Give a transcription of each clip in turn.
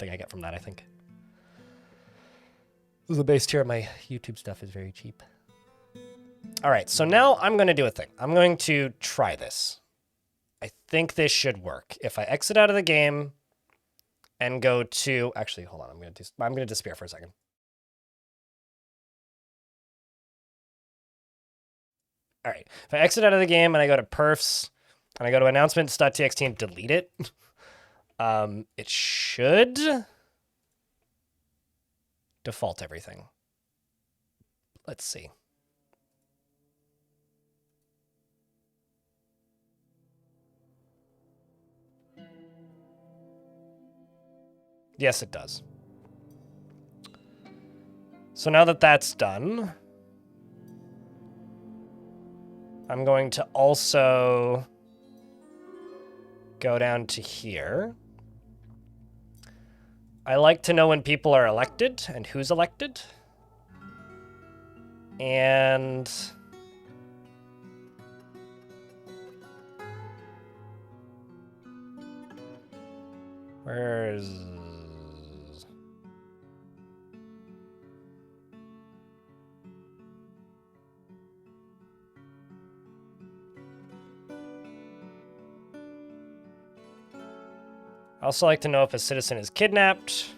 thing I get from that, I think. The base tier of my YouTube stuff is very cheap. All right, so now I'm going to do a thing. I'm going to try this. I think this should work. If I exit out of the game and go to... Actually, hold on. I'm going to disappear for a second. All right. If I exit out of the game and I go to perfs and I go to announcements.txt and delete it, it should default everything. Let's see. Yes, it does. So now that that's done, I'm going to also go down to here. I like to know when people are elected and who's elected. And where's... I also like to know if a citizen is kidnapped.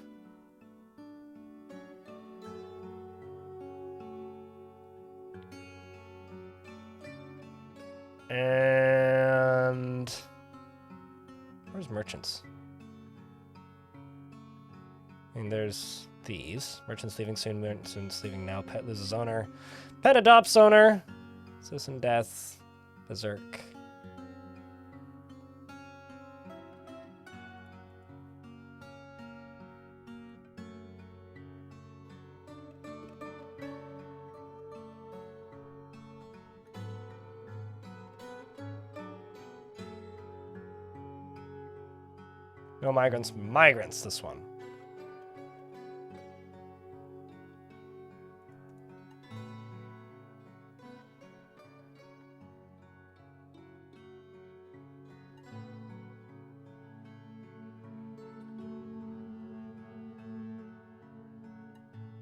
And where's merchants? I mean, there's these. Merchants leaving soon, merchants leaving now, pet loses owner. Pet adopts owner. Citizen death. Berserk. No migrants. Migrants, this one.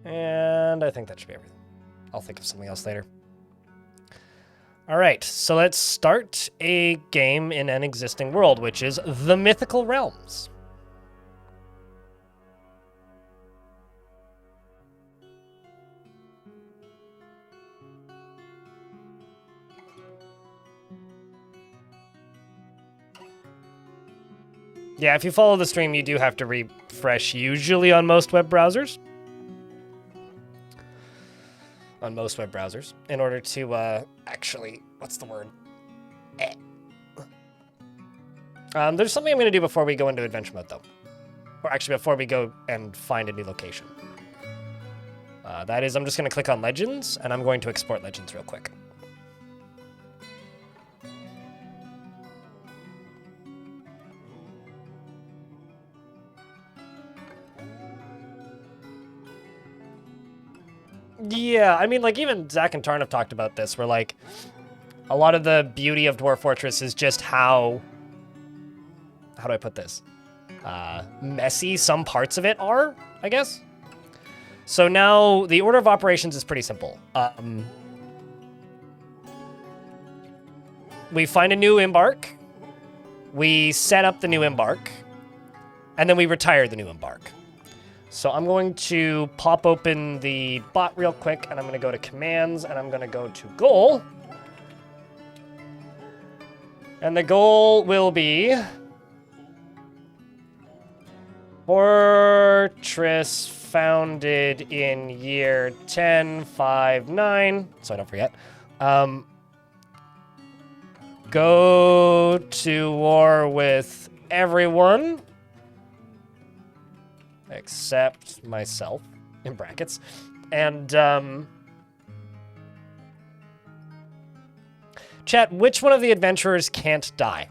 And I think that should be everything. I'll think of something else later. All right, so let's start a game in an existing world, which is the Mythical Realms. Yeah, if you follow the stream, you do have to refresh, usually on most web browsers. On most web browsers, in order to, actually, what's the word? There's something I'm going to do before we go into adventure mode, though. Or actually, before we go and find a new location. That is, I'm just going to click on Legends, and I'm going to export Legends real quick. Yeah, I mean, like, even Zach and Tarn have talked about this, where, like, a lot of the beauty of Dwarf Fortress is just how do I put this? Messy some parts of it are, I guess. So now, the order of operations is pretty simple. We find a new embark, we set up the new embark, and then we retire the new embark. So I'm going to pop open the bot real quick, and I'm going to go to commands, and I'm going to go to goal. And the goal will be Fortress founded in year 1059, so I don't forget. Go to war with everyone except myself, in brackets, and chat, which one of the adventurers can't die?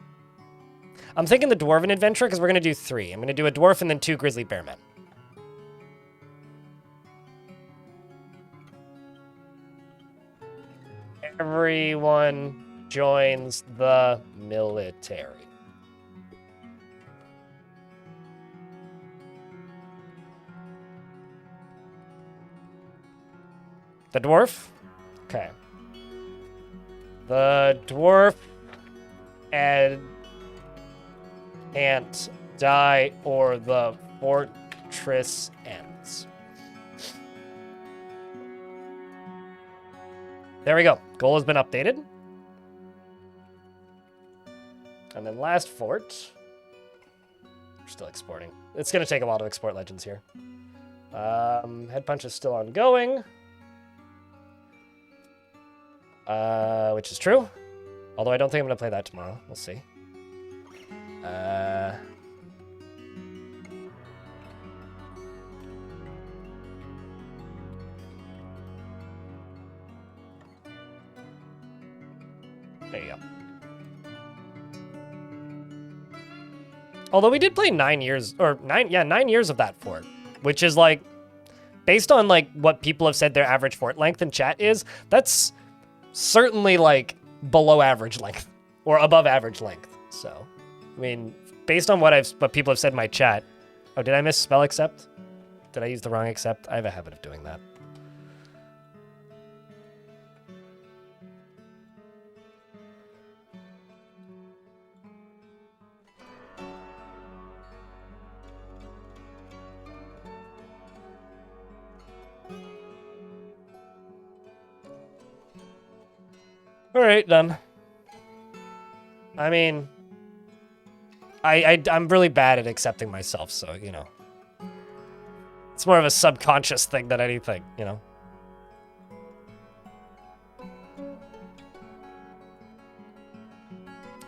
I'm thinking the dwarven adventurer, because we're going to do 3. I'm going to do a dwarf and then 2 grizzly bear men. Everyone joins the military. The dwarf? Okay. The dwarf and can't die or the fortress ends. There we go. Goal has been updated. And then last fort. We're still exporting. It's going to take a while to export legends here. Head punch is still ongoing. Which is true. Although I don't think I'm going to play that tomorrow. We'll see. There you go. Although we did play 9 years, or 9 years of that fort, which is like, based on like what people have said their average fort length in chat is, that's certainly like below average length or above average length. So, I mean, based on what people have said in my chat. Oh, did I miss spell accept? Did I use the wrong accept? I have a habit of doing that. All right, then. I mean, I'm really bad at accepting myself, so, you know. It's more of a subconscious thing than anything, you know.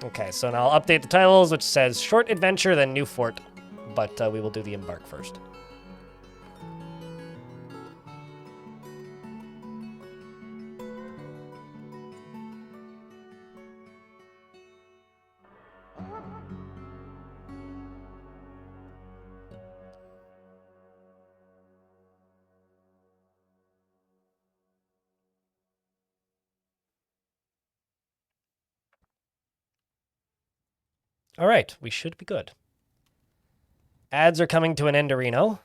Okay, so now I'll update the titles, which says Short Adventure, then New Fort. But we will do the embark first. All right, we should be good. Ads are coming to an end, Reno.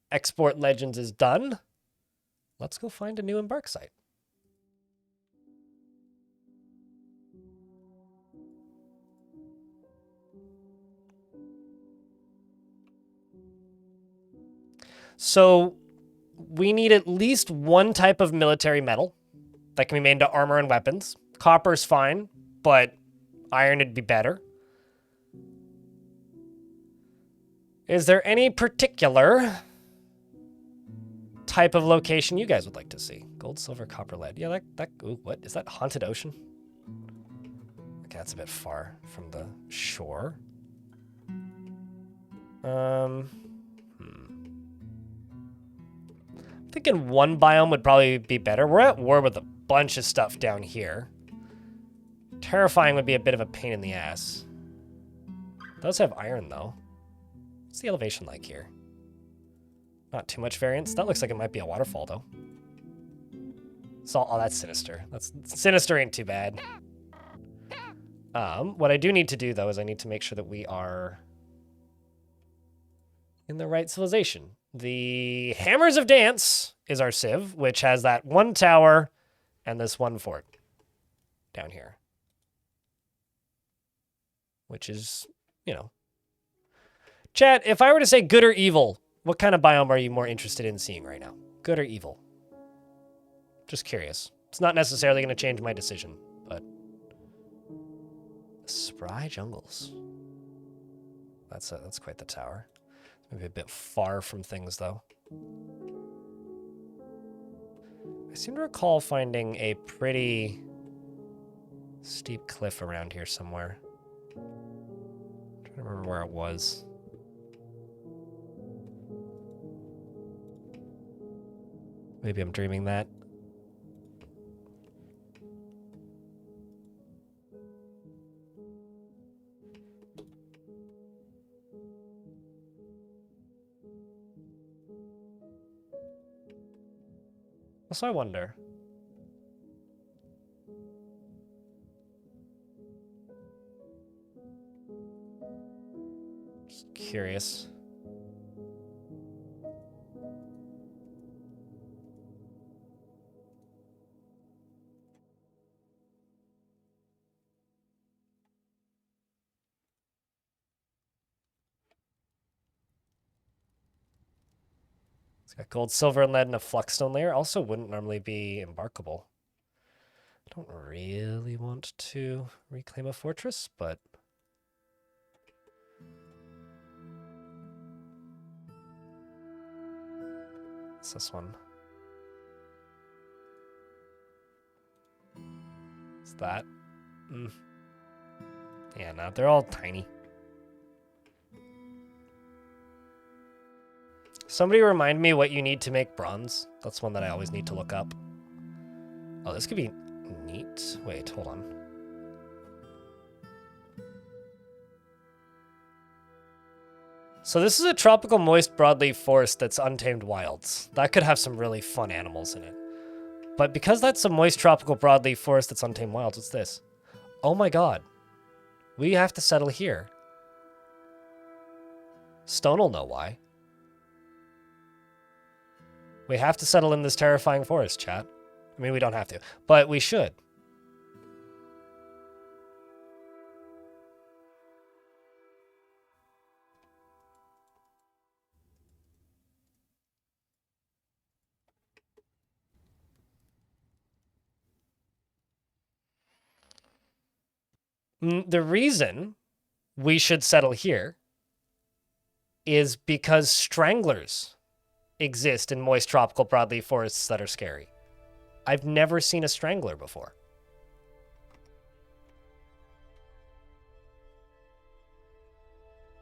Export Legends is done. Let's go find a new embark site. So we need at least one type of military metal that can be made into armor and weapons. Copper's fine, but iron would be better. Is there any particular type of location you guys would like to see? Gold, silver, copper, lead. Yeah, ooh, what? Is that Haunted Ocean? Okay, that's a bit far from the shore. I'm thinking one biome would probably be better. We're at war with a bunch of stuff down here. Terrifying would be a bit of a pain in the ass. It does have iron, though. What's the elevation like here? Not too much variance. That looks like it might be a waterfall, though. So, oh, that's sinister. Sinister ain't too bad. What I do need to do, though, is I need to make sure that we are in the right civilization. The Hammers of Dance is our civ, which has that one tower and this one fort down here. Which is, you know. Chat, if I were to say good or evil, what kind of biome are you more interested in seeing right now? Good or evil? Just curious. It's not necessarily going to change my decision, but... Spry jungles. That's quite the tower. Maybe a bit far from things, though. I seem to recall finding a pretty steep cliff around here somewhere. I'm trying to remember where it was. Maybe I'm dreaming that. Also, I wonder. Just curious. It's got gold, silver, and lead, and a fluxstone layer. Also wouldn't normally be embarkable. I don't really want to reclaim a fortress, but... What's this one? What's that? Yeah, no, they're all tiny. Somebody remind me what you need to make bronze. That's one that I always need to look up. Oh, this could be neat. Wait, hold on. So this is a tropical moist broadleaf forest that's untamed wilds. That could have some really fun animals in it. But because that's a moist tropical broadleaf forest that's untamed wilds, what's this? Oh my god. We have to settle here. Stone will know why. We have to settle in this terrifying forest, chat. I mean, we don't have to, but we should. The reason we should settle here is because stranglers exist in moist tropical broadleaf forests that are scary. I've never seen a strangler before.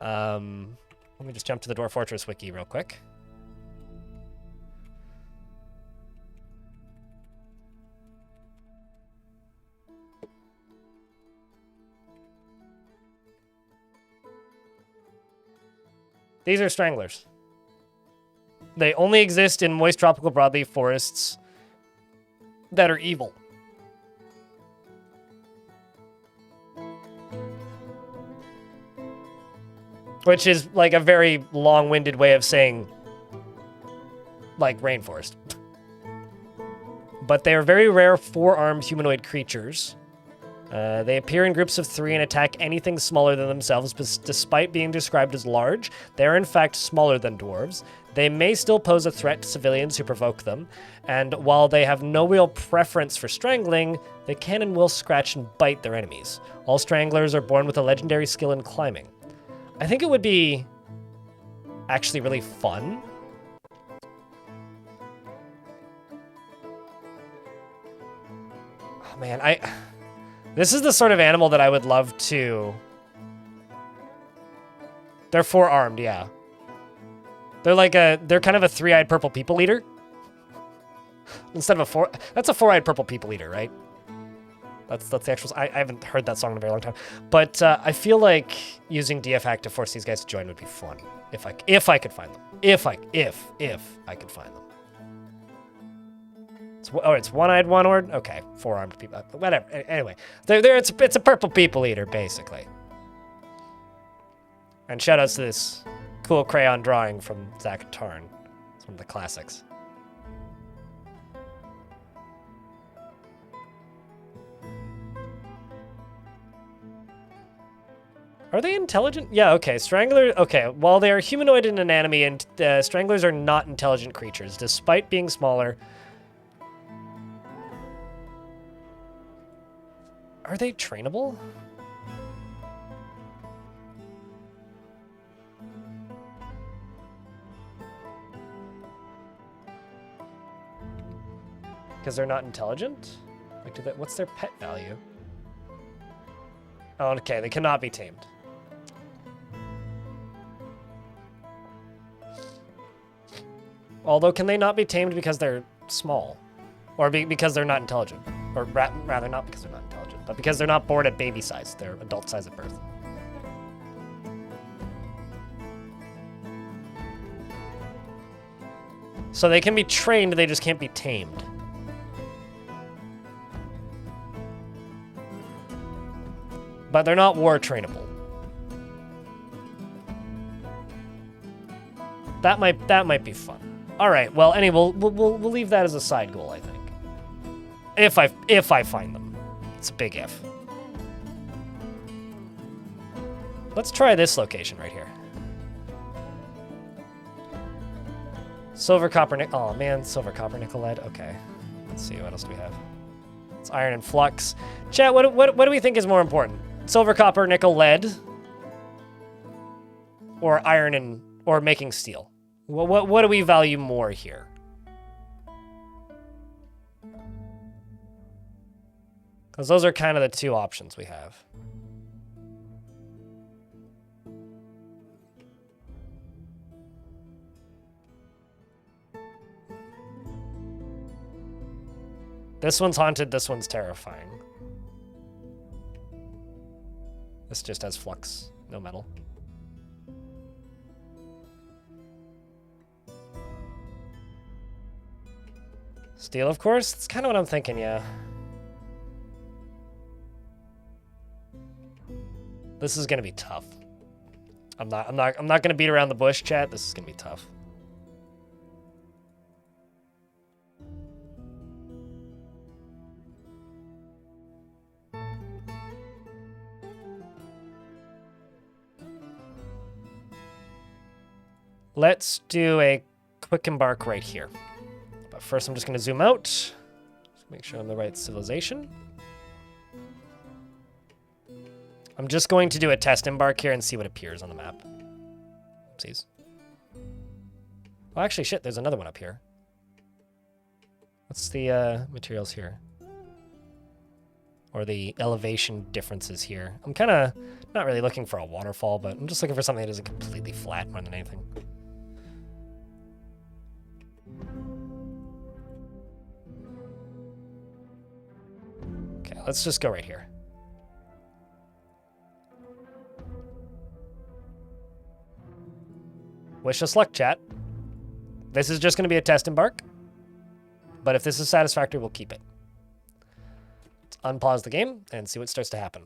Let me just jump to the Dwarf Fortress wiki real quick. These are stranglers. They only exist in moist tropical broadleaf forests that are evil. Which is like a very long-winded way of saying, like, rainforest. But they are very rare four-armed humanoid creatures. They appear in groups of 3 and attack anything smaller than themselves, but despite being described as large, they are in fact smaller than dwarves. They may still pose a threat to civilians who provoke them, and while they have no real preference for strangling, they can and will scratch and bite their enemies. All stranglers are born with a legendary skill in climbing. I think it would be actually really fun. Oh man, this is the sort of animal that I would love to... They're four-armed, yeah. They're kind of a three-eyed purple people eater. Instead of that's a four-eyed purple people eater, right? That's the actual... I haven't heard that song in a very long time. But I feel like using DF hack to force these guys to join would be fun. If I could find them. If I could find them. It's one-eyed, one-horned? Okay, four-armed people. Whatever. Anyway, it's a purple people eater, basically. And shout-outs to this cool crayon drawing from Zach and Tarn. It's one of the classics. Are they intelligent? Yeah, okay. Strangler... Okay, while they are humanoid in anatomy, and stranglers are not intelligent creatures, despite being smaller... Are they trainable? Because they're not intelligent? Like, what's their pet value? Oh, okay, they cannot be tamed. Although, can they not be tamed because they're small? Or because they're not intelligent? Or rather, not because they're not intelligent, but because they're not born at baby size. They're adult size at birth. So they can be trained, they just can't be tamed. But they're not war trainable. That might be fun. All right. Well, anyway, we'll leave that as a side goal, I think. If I find them. It's a big if. Let's try this location right here. Silver, copper, nickel. Oh man, silver, copper, nickel, lead. Okay. Let's see, what else do we have? It's iron and flux. Chat, what do we think is more important? Silver, copper, nickel, lead? Or iron and, or making steel? What do we value more here? Because those are kind of the two options we have. This one's haunted, this one's terrifying. This just has flux, no metal. Steel, of course. That's kind of what I'm thinking, yeah. This is gonna be tough. I'm not gonna beat around the bush, chat. This is gonna be tough. Let's do a quick embark right here. But first I'm just gonna zoom out. Just make sure I'm the right civilization. I'm just going to do a test embark here and see what appears on the map. Oopsies. Oh, actually, shit, there's another one up here. What's the materials here? Or the elevation differences here. I'm kind of not really looking for a waterfall, but I'm just looking for something that isn't completely flat more than anything. Okay, let's just go right here. Wish us luck, chat. This is just going to be a test embark. But if this is satisfactory, we'll keep it. Let's unpause the game and see what starts to happen.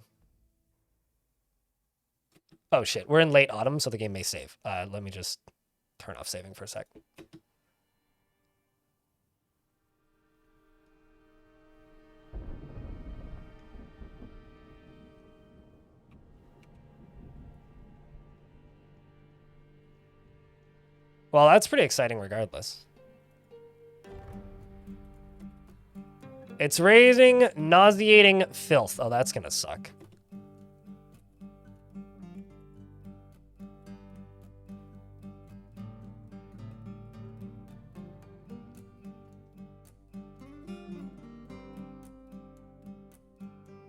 Oh, shit. We're in late autumn, so the game may save. Let me just turn off saving for a sec. Well, that's pretty exciting regardless. It's raising nauseating filth. Oh, that's gonna suck.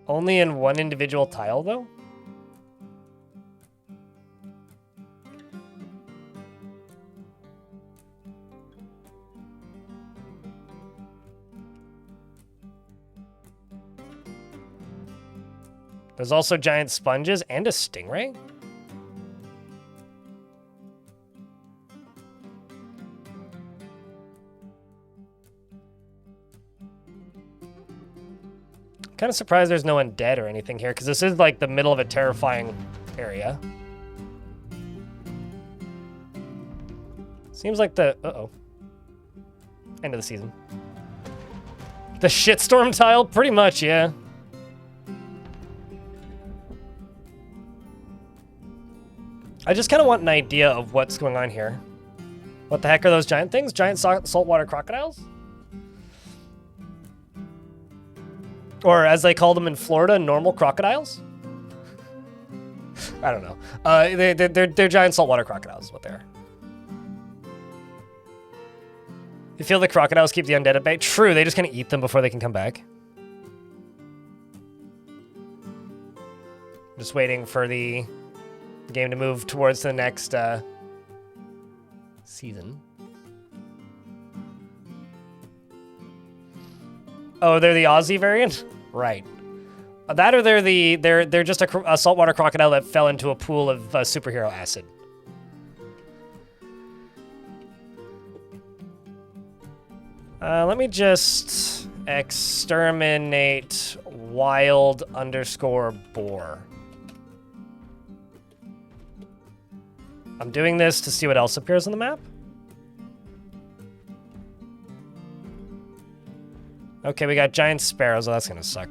Only in one individual tile, though? There's also giant sponges and a stingray? Kind of surprised there's no undead or anything here, because this is like the middle of a terrifying area. Seems like the... Uh-oh. End of the season. The shitstorm tile? Pretty much, yeah. I just kind of want an idea of what's going on here. What the heck are those giant things? Giant saltwater crocodiles? Or as they call them in Florida, normal crocodiles? I don't know. They're giant saltwater crocodiles is what they are. You feel the crocodiles keep the undead at bay? True, they just kind of eat them before they can come back. Just waiting for the game to move towards the next season. Oh, they're the Aussie variant? Right. That or they're just a saltwater crocodile that fell into a pool of superhero acid. Let me just exterminate wild _ boar. I'm doing this to see what else appears on the map. Okay, we got giant sparrows. Oh, that's gonna suck.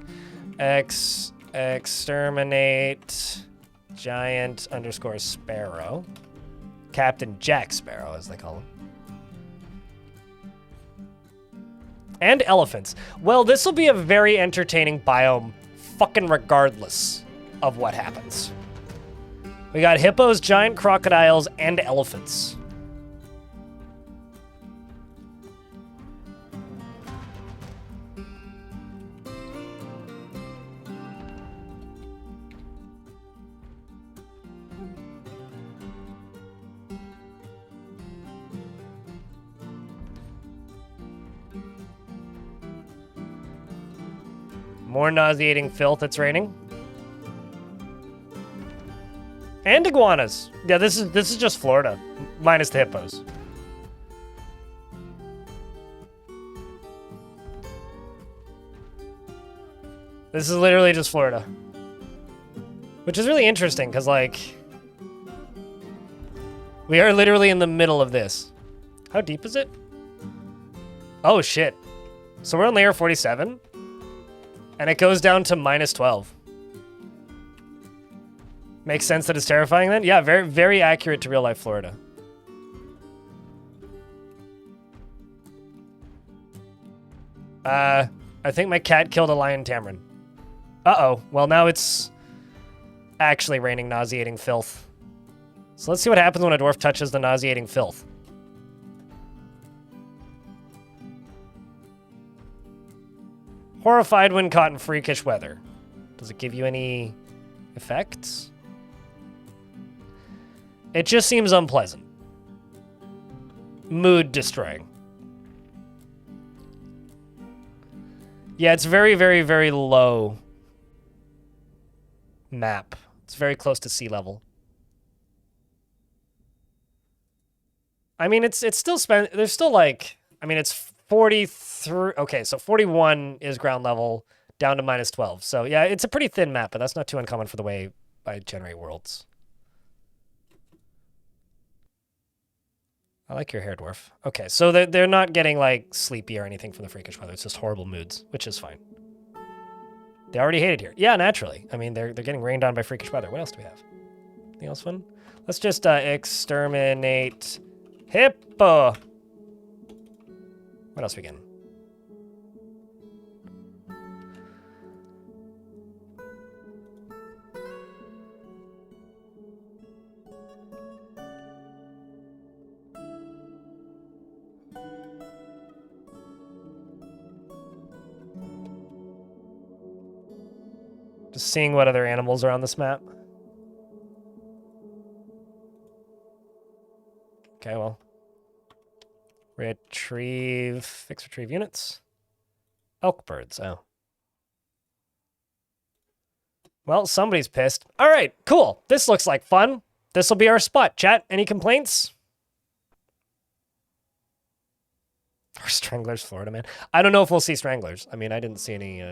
Exterminate giant _ sparrow. Captain Jack Sparrow, as they call him. And elephants. Well, this will be a very entertaining biome, fucking regardless of what happens. We got hippos, giant crocodiles, and elephants. More nauseating filth, it's raining. And iguanas. Yeah, this is just Florida, minus the hippos. This is literally just Florida. Which is really interesting, because, like, we are literally in the middle of this. How deep is it? Oh, shit. So we're on layer 47? And it goes down to minus 12. Makes sense that it's terrifying then? Yeah, very, very accurate to real life Florida. I think my cat killed a lion tamarin. Uh-oh. Well, now it's actually raining nauseating filth. So let's see what happens when a dwarf touches the nauseating filth. Horrified when caught in freakish weather. Does it give you any effects? It just seems unpleasant. Mood destroying. Yeah, it's very, very, very low map. It's very close to sea level. I mean, it's still there's still like, I mean, it's 43, okay, so 41 is ground level, down to minus 12. So yeah, it's a pretty thin map, but that's not too uncommon for the way I generate worlds. I like your hair, dwarf. Okay, so they're not getting, like, sleepy or anything from the freakish weather. It's just horrible moods, which is fine. They already hate it here. Yeah, naturally. I mean, they're getting rained on by freakish weather. What else do we have? Anything else fun? Let's just exterminate hippo. What else we getting? Just seeing what other animals are on this map. Okay, well. Fix retrieve units. Elk birds, oh. Well, somebody's pissed. All right, cool. This looks like fun. This will be our spot. Chat, any complaints? Or stranglers, Florida, man. I don't know if we'll see stranglers. I mean, I didn't see any...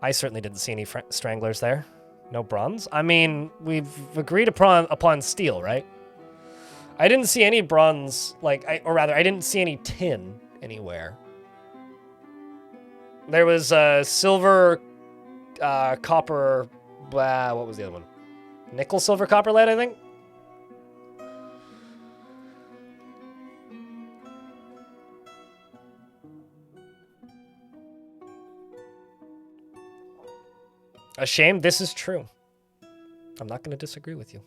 I certainly didn't see any stranglers there. No bronze. I mean, we've agreed upon steel, right? I didn't see any bronze, like, or rather, I didn't see any tin anywhere. There was silver, copper, what was the other one? Nickel, silver, copper, lead, I think? A shame, this is true. I'm not going to disagree with you.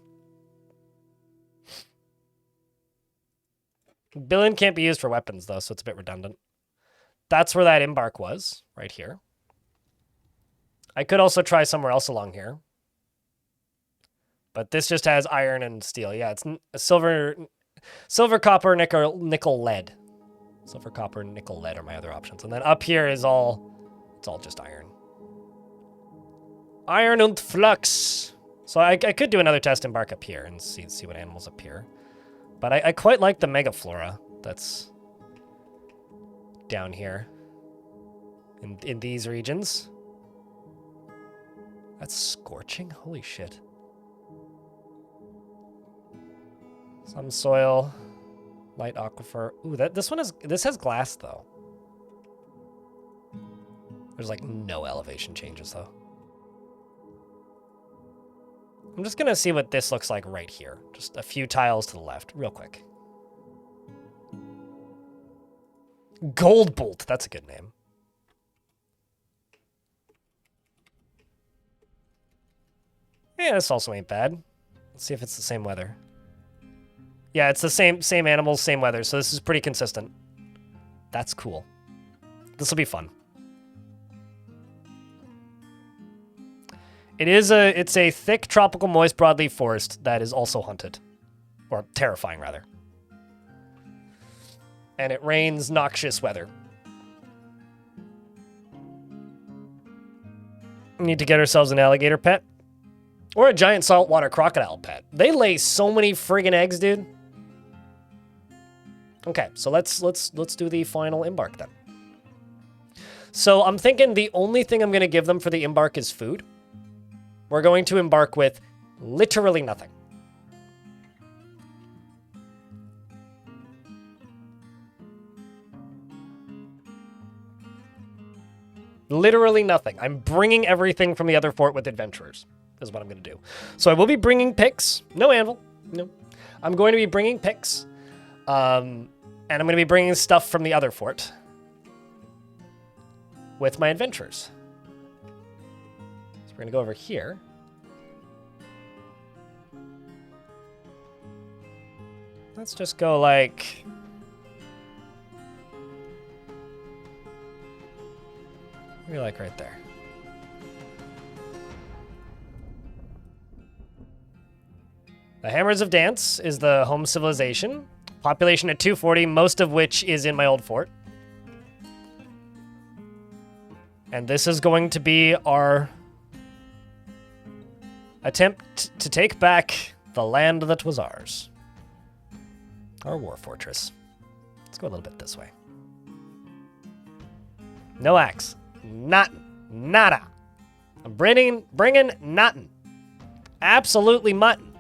Billion can't be used for weapons, though, so it's a bit redundant. That's where that embark was, right here. I could also try somewhere else along here. But this just has iron and steel. Yeah, it's silver, copper, nickel, lead. Silver, copper, nickel, lead are my other options. And then up here is it's all just iron. Iron und flux. So I could do another test embark up here and see what animals appear. But I quite like the megaflora that's down here in these regions. That's scorching? Holy shit. Some soil, light aquifer. Ooh, this has glass though. There's like no elevation changes though. I'm just gonna see what this looks like right here. Just a few tiles to the left, real quick. Gold Bolt. That's a good name. Yeah, this also ain't bad. Let's see if it's the same weather. Yeah, it's the same animals, same weather, so this is pretty consistent. That's cool. This will be fun. It's a thick, tropical, moist, broadleaf forest that is also haunted. Or terrifying, rather. And it rains noxious weather. We need to get ourselves an alligator pet. Or a giant saltwater crocodile pet. They lay so many friggin' eggs, dude. Okay, so let's do the final embark then. So I'm thinking the only thing I'm going to give them for the embark is food. We're going to embark with literally nothing. Literally nothing. I'm bringing everything from the other fort with adventurers, is what I'm going to do. So I will be bringing picks. No anvil. No. I'm going to be bringing picks. And I'm going to be bringing stuff from the other fort with my adventurers. So we're going to go over here. Let's just go like... maybe like right there. The Hammers of Dance is the home civilization. Population at 240, most of which is in my old fort. And this is going to be our attempt to take back the land that was ours. Our war fortress. Let's go a little bit this way. No axe. Nothing. Nada. I'm bringing nothing. Absolutely mutton.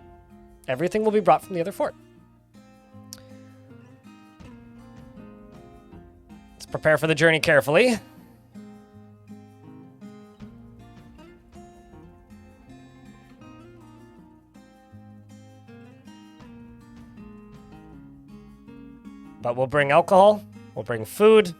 Everything will be brought from the other fort. Let's prepare for the journey carefully. But we'll bring alcohol. We'll bring food.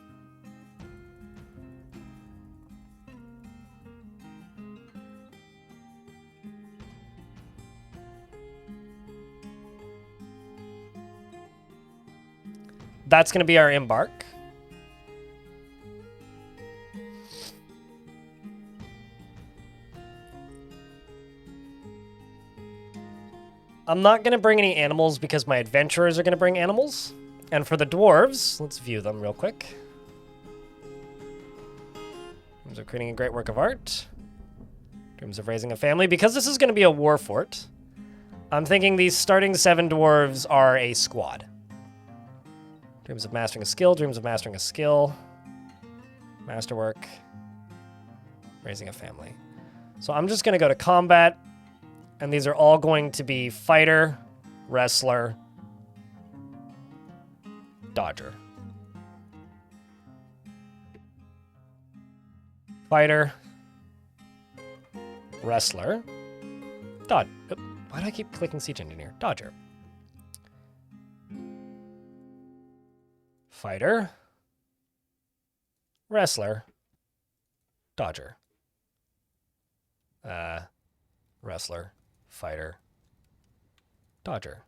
That's going to be our embark. I'm not going to bring any animals because my adventurers are going to bring animals. And for the dwarves, let's view them real quick. In terms of creating a great work of art. In terms of raising a family. Because this is going to be a war fort, I'm thinking these starting 7 dwarves are a squad. Dreams of mastering a skill, dreams of mastering a skill, masterwork, raising a family. So I'm just going to go to combat, and these are all going to be fighter, wrestler, dodger. Fighter, wrestler, dodge. Why do I keep clicking siege engineer? Dodger. Fighter, wrestler, dodger. Wrestler, fighter, dodger.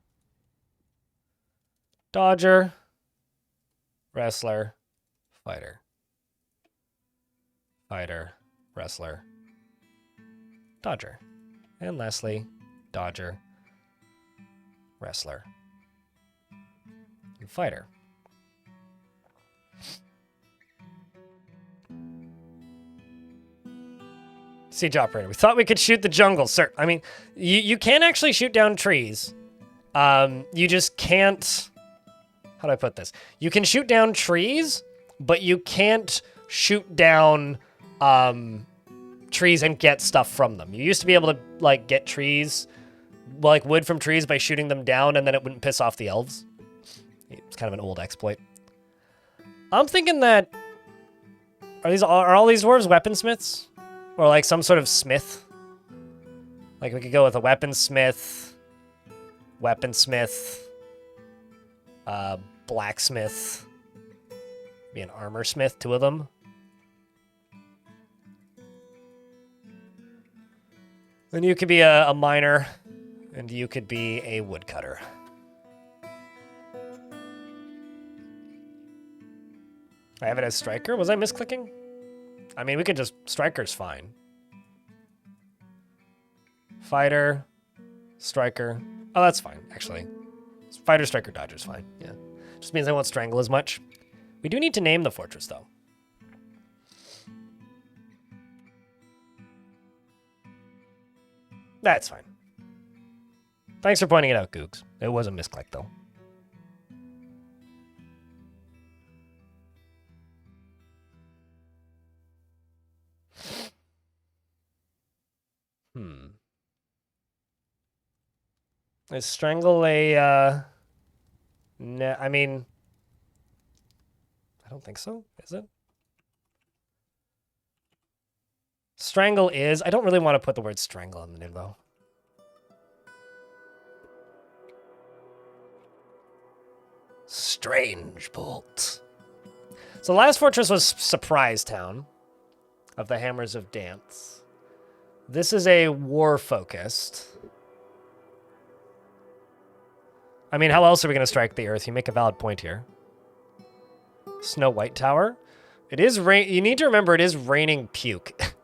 Dodger, wrestler, fighter. Fighter, wrestler, dodger. And lastly, dodger, wrestler, and fighter. Siege operator. We thought we could shoot the jungle, sir. I mean, you can actually shoot down trees. You just can't... how do I put this? You can shoot down trees, but you can't shoot down trees and get stuff from them. You used to be able to like get trees, like wood from trees by shooting them down, and then it wouldn't piss off the elves. It's kind of an old exploit. I'm thinking that... are all these dwarves weaponsmiths? Or like some sort of smith. Like we could go with a weaponsmith, blacksmith, Be an armor smith, 2 of them. And you could be a miner, and you could be a woodcutter. I have it as striker? Was I misclicking? I mean, we could just... Striker's fine. Fighter, striker. Oh, that's fine, actually. Fighter, striker, dodger's fine, yeah. Just means I won't strangle as much. We do need to name the fortress, though. That's fine. Thanks for pointing it out, Googs. It was a misclick, though. Is strangle a, no, I mean, I don't think so, is it? Strangle is, I don't really want to put the word strangle in the name, though. Strange Bolt. So the last fortress was Surprise Town of the Hammers of Dance. This is a war-focused. I mean, how else are we going to strike the earth? You make a valid point here. Snow White Tower. It is rain. You need to remember it is raining puke.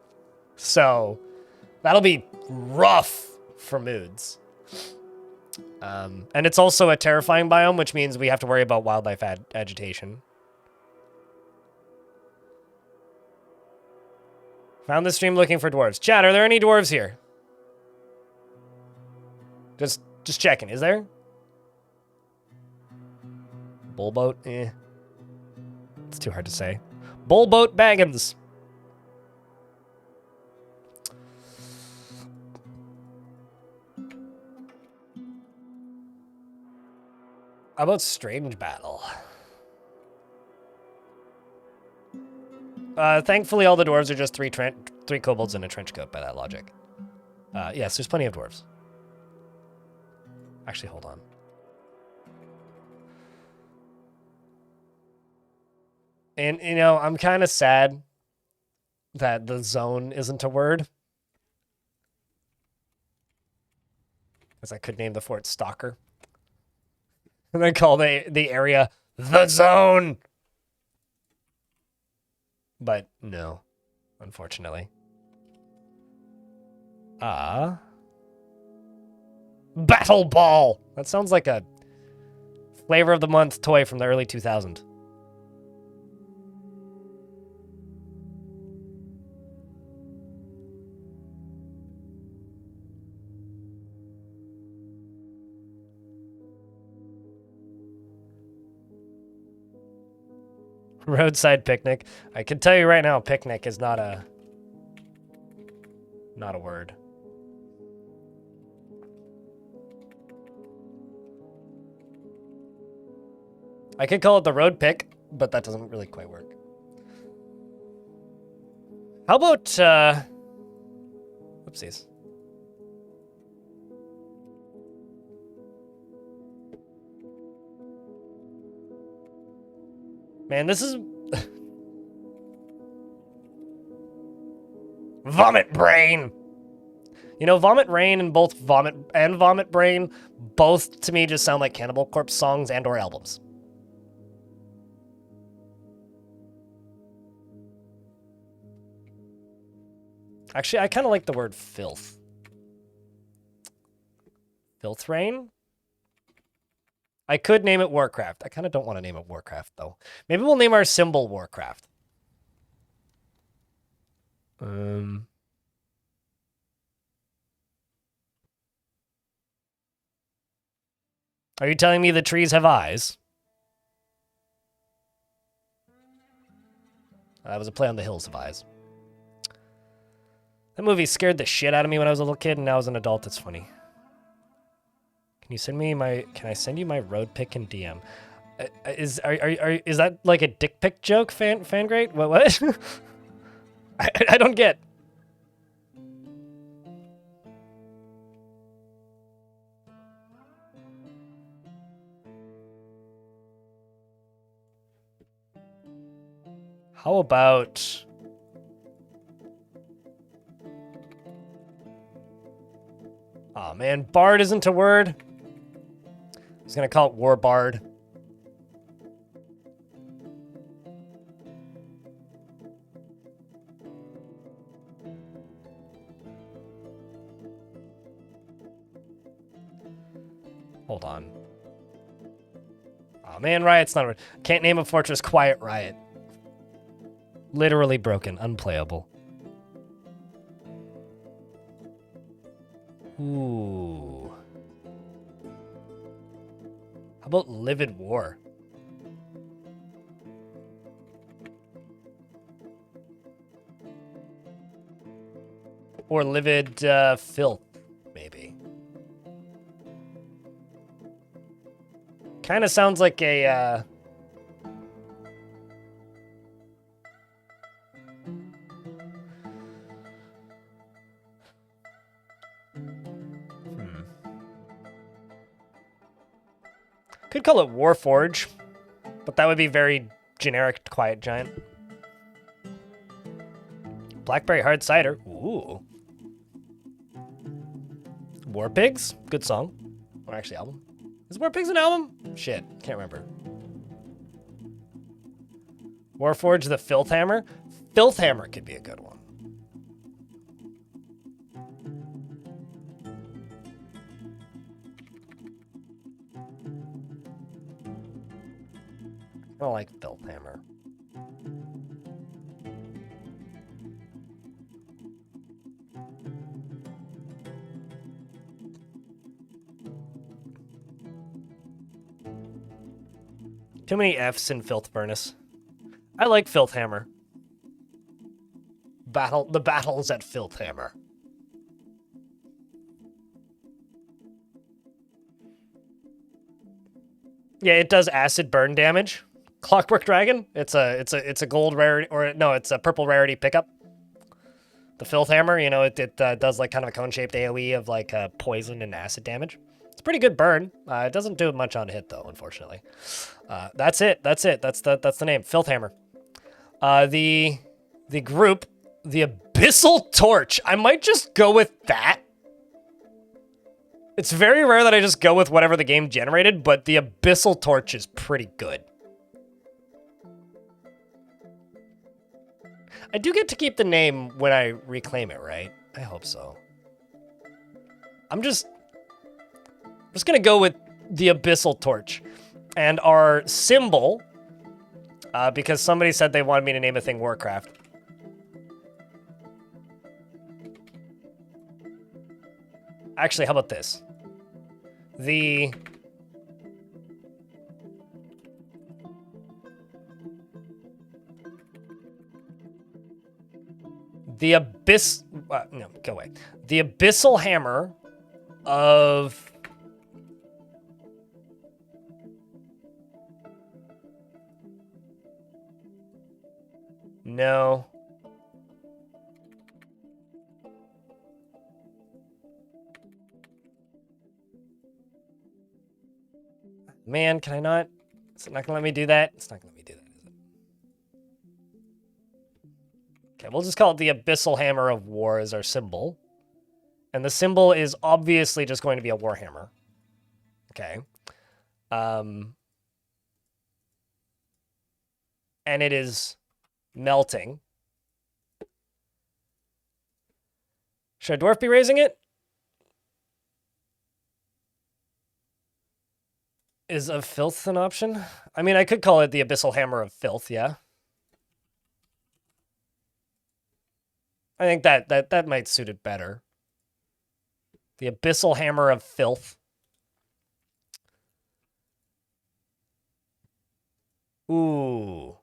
So that'll be rough for moods. And it's also a terrifying biome, which means we have to worry about wildlife agitation. Found the stream looking for dwarves. Chat, are there any dwarves here? Just checking. Is there? Bullboat? Eh. It's too hard to say. Bullboat Baggins. How about Strange Battle? Thankfully, all the dwarves are just three kobolds in a trench coat by that logic. Yes, there's plenty of dwarves. Actually, hold on. And, you know, I'm kind of sad that the zone isn't a word. Because I could name the fort Stalker. And then call the area the zone. But no, unfortunately. Battle Ball. That sounds like a flavor of the month toy from the early 2000s. Roadside picnic. I can tell you right now, picnic is not a word. I could call it the road pick, but that doesn't really quite work. How about, whoopsies. Man, this is... Vomit Brain! You know, Vomit Rain and both Vomit and Vomit Brain, both to me just sound like Cannibal Corpse songs and or albums. Actually, I kind of like the word filth. Filth Rain? I could name it Warcraft. I kind of don't want to name it Warcraft, though. Maybe we'll name our symbol Warcraft. Are you telling me the trees have eyes? That was a play on the hills of eyes. That movie scared the shit out of me when I was a little kid, and now as an adult, it's funny. Can you send me my? Can I send you my road pick in DM? Is that like a dick pic joke, fan great? What? I don't get. How about... Aw, man, Bard isn't a word. I was gonna call it War Bard. Hold on. Aw, man, Riot's not a word. Can't name a fortress Quiet Riot. Literally broken, unplayable. Ooh. How about Livid War? Or Livid Filth, maybe. Kind of sounds like a... Could call it Warforge, but that would be very generic Quiet Giant. Blackberry Hard Cider. Ooh. War Pigs. Good song. Or actually album. Is War Pigs an album? Shit. Can't remember. Warforge the Filthhammer. Filthhammer could be a good one. I don't like Filthhammer. Too many F's in Filth Furnace. I like Filthhammer. The battles at Filthhammer. Yeah, it does acid burn damage. Clockwork Dragon. It's a gold rarity, or no, it's a purple rarity pickup. The Filthhammer, you know, it does like kind of a cone-shaped AoE of like poison and acid damage. It's a pretty good burn. It doesn't do much on hit though, unfortunately. That's it. That's the name. Filthhammer. The group, the Abyssal Torch. I might just go with that. It's very rare that I just go with whatever the game generated, but the Abyssal Torch is pretty good. I do get to keep the name when I reclaim it, right? I hope so. I'm just gonna go with the Abyssal Torch. And our symbol, because somebody said they wanted me to name a thing Warcraft. Actually, how about this? The Abyss... no, go away. The Abyssal Hammer of... No. Man, can I not? Is it not gonna let me do that? It's not gonna let me do that, is it? Okay, we'll just call it the Abyssal Hammer of War as our symbol. And the symbol is obviously just going to be a Warhammer. Okay. And it is melting. Should a dwarf be raising it? Is a filth an option? I mean, I could call it the Abyssal Hammer of Filth, yeah. I think that might suit it better. The Abyssal Hammer of Filth. Ooh.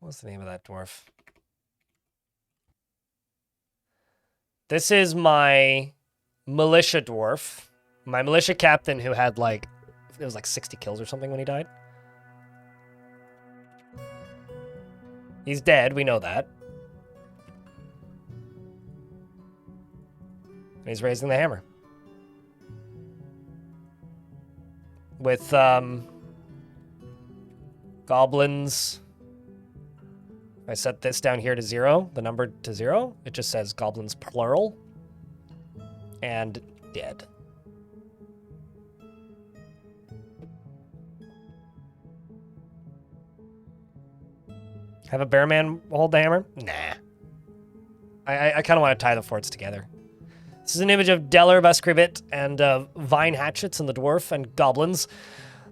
What's the name of that dwarf? This is my militia dwarf. My militia captain who had like, it was like 60 kills or something when he died. He's dead, we know that. And he's raising the hammer. with goblins. If I set this down here to 0, the number to 0, it just says goblins plural and dead. Have a bear man hold the hammer? Nah. I kind of want to tie the forts together. This is an image of Deller, Baskribit, and vine hatchets and the dwarf and goblins.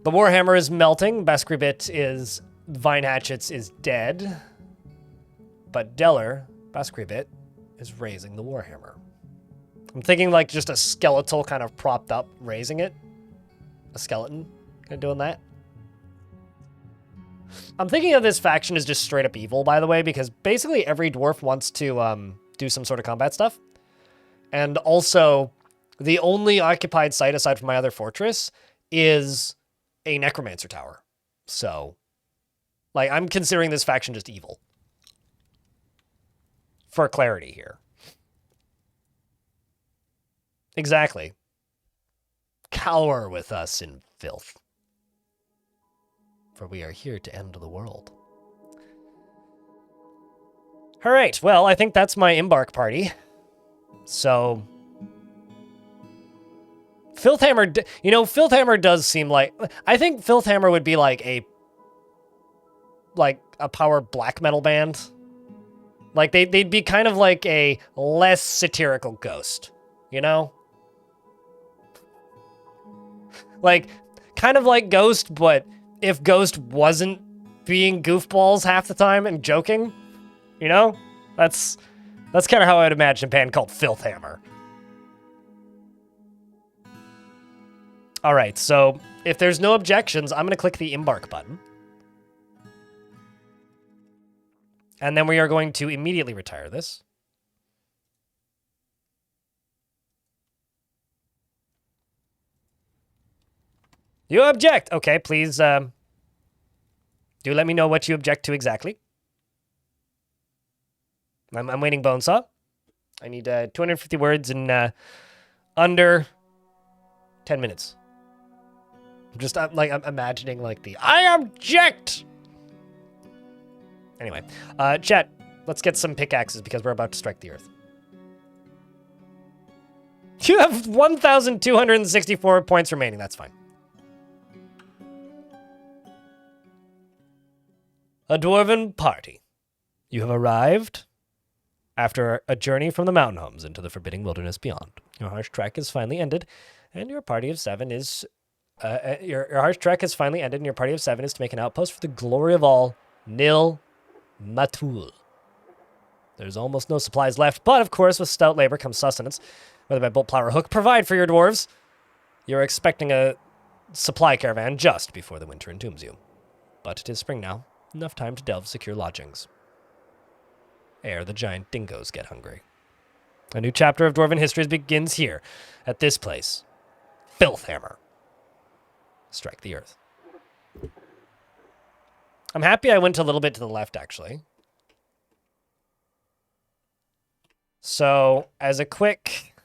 The warhammer is melting. Baskribit is vine hatchets is dead. But Deller, Baskribit, is raising the warhammer. I'm thinking like just a skeletal kind of propped up raising it. A skeleton kind of doing that. I'm thinking of this faction as just straight up evil, by the way, because basically every dwarf wants to do some sort of combat stuff. And also, the only occupied site aside from my other fortress is a necromancer tower. So, like, I'm considering this faction just evil. For clarity here. Exactly. Cower with us in filth. For we are here to end the world. All right, well, I think that's my embark party. So, Filthhammer, you know, Filthhammer does seem like, I think Filthhammer would be like a power black metal band. Like, they'd be kind of like a less satirical Ghost, you know? Like, kind of like Ghost, but if Ghost wasn't being goofballs half the time and joking, you know? That's kind of how I would imagine a band called Filthhammer. All right, so if there's no objections, I'm going to click the embark button. And then we are going to immediately retire this. You object! Okay, please do let me know what you object to exactly. I'm waiting, Bonesaw. I need 250 words in under 10 minutes. I'm imagining like the I object. Anyway, chat, let's get some pickaxes because we're about to strike the earth. You have 1,264 points remaining. That's fine. A dwarven party. You have arrived after a journey from the mountain homes into the forbidding wilderness beyond. Your harsh trek is finally ended, and your party of 7 is... your harsh trek has finally ended, and your party of 7 is to make an outpost for the glory of all, Nil Matul. There's almost no supplies left, but of course, with stout labor comes sustenance. Whether by bolt, plow, or hook, provide for your dwarves. You're expecting a supply caravan just before the winter entombs you. But it is spring now. Enough time to delve secure lodgings. Ere the giant dingoes get hungry. A new chapter of dwarven history begins here, at this place. Filthhammer. Strike the earth. I'm happy I went a little bit to the left, actually. So, as a quick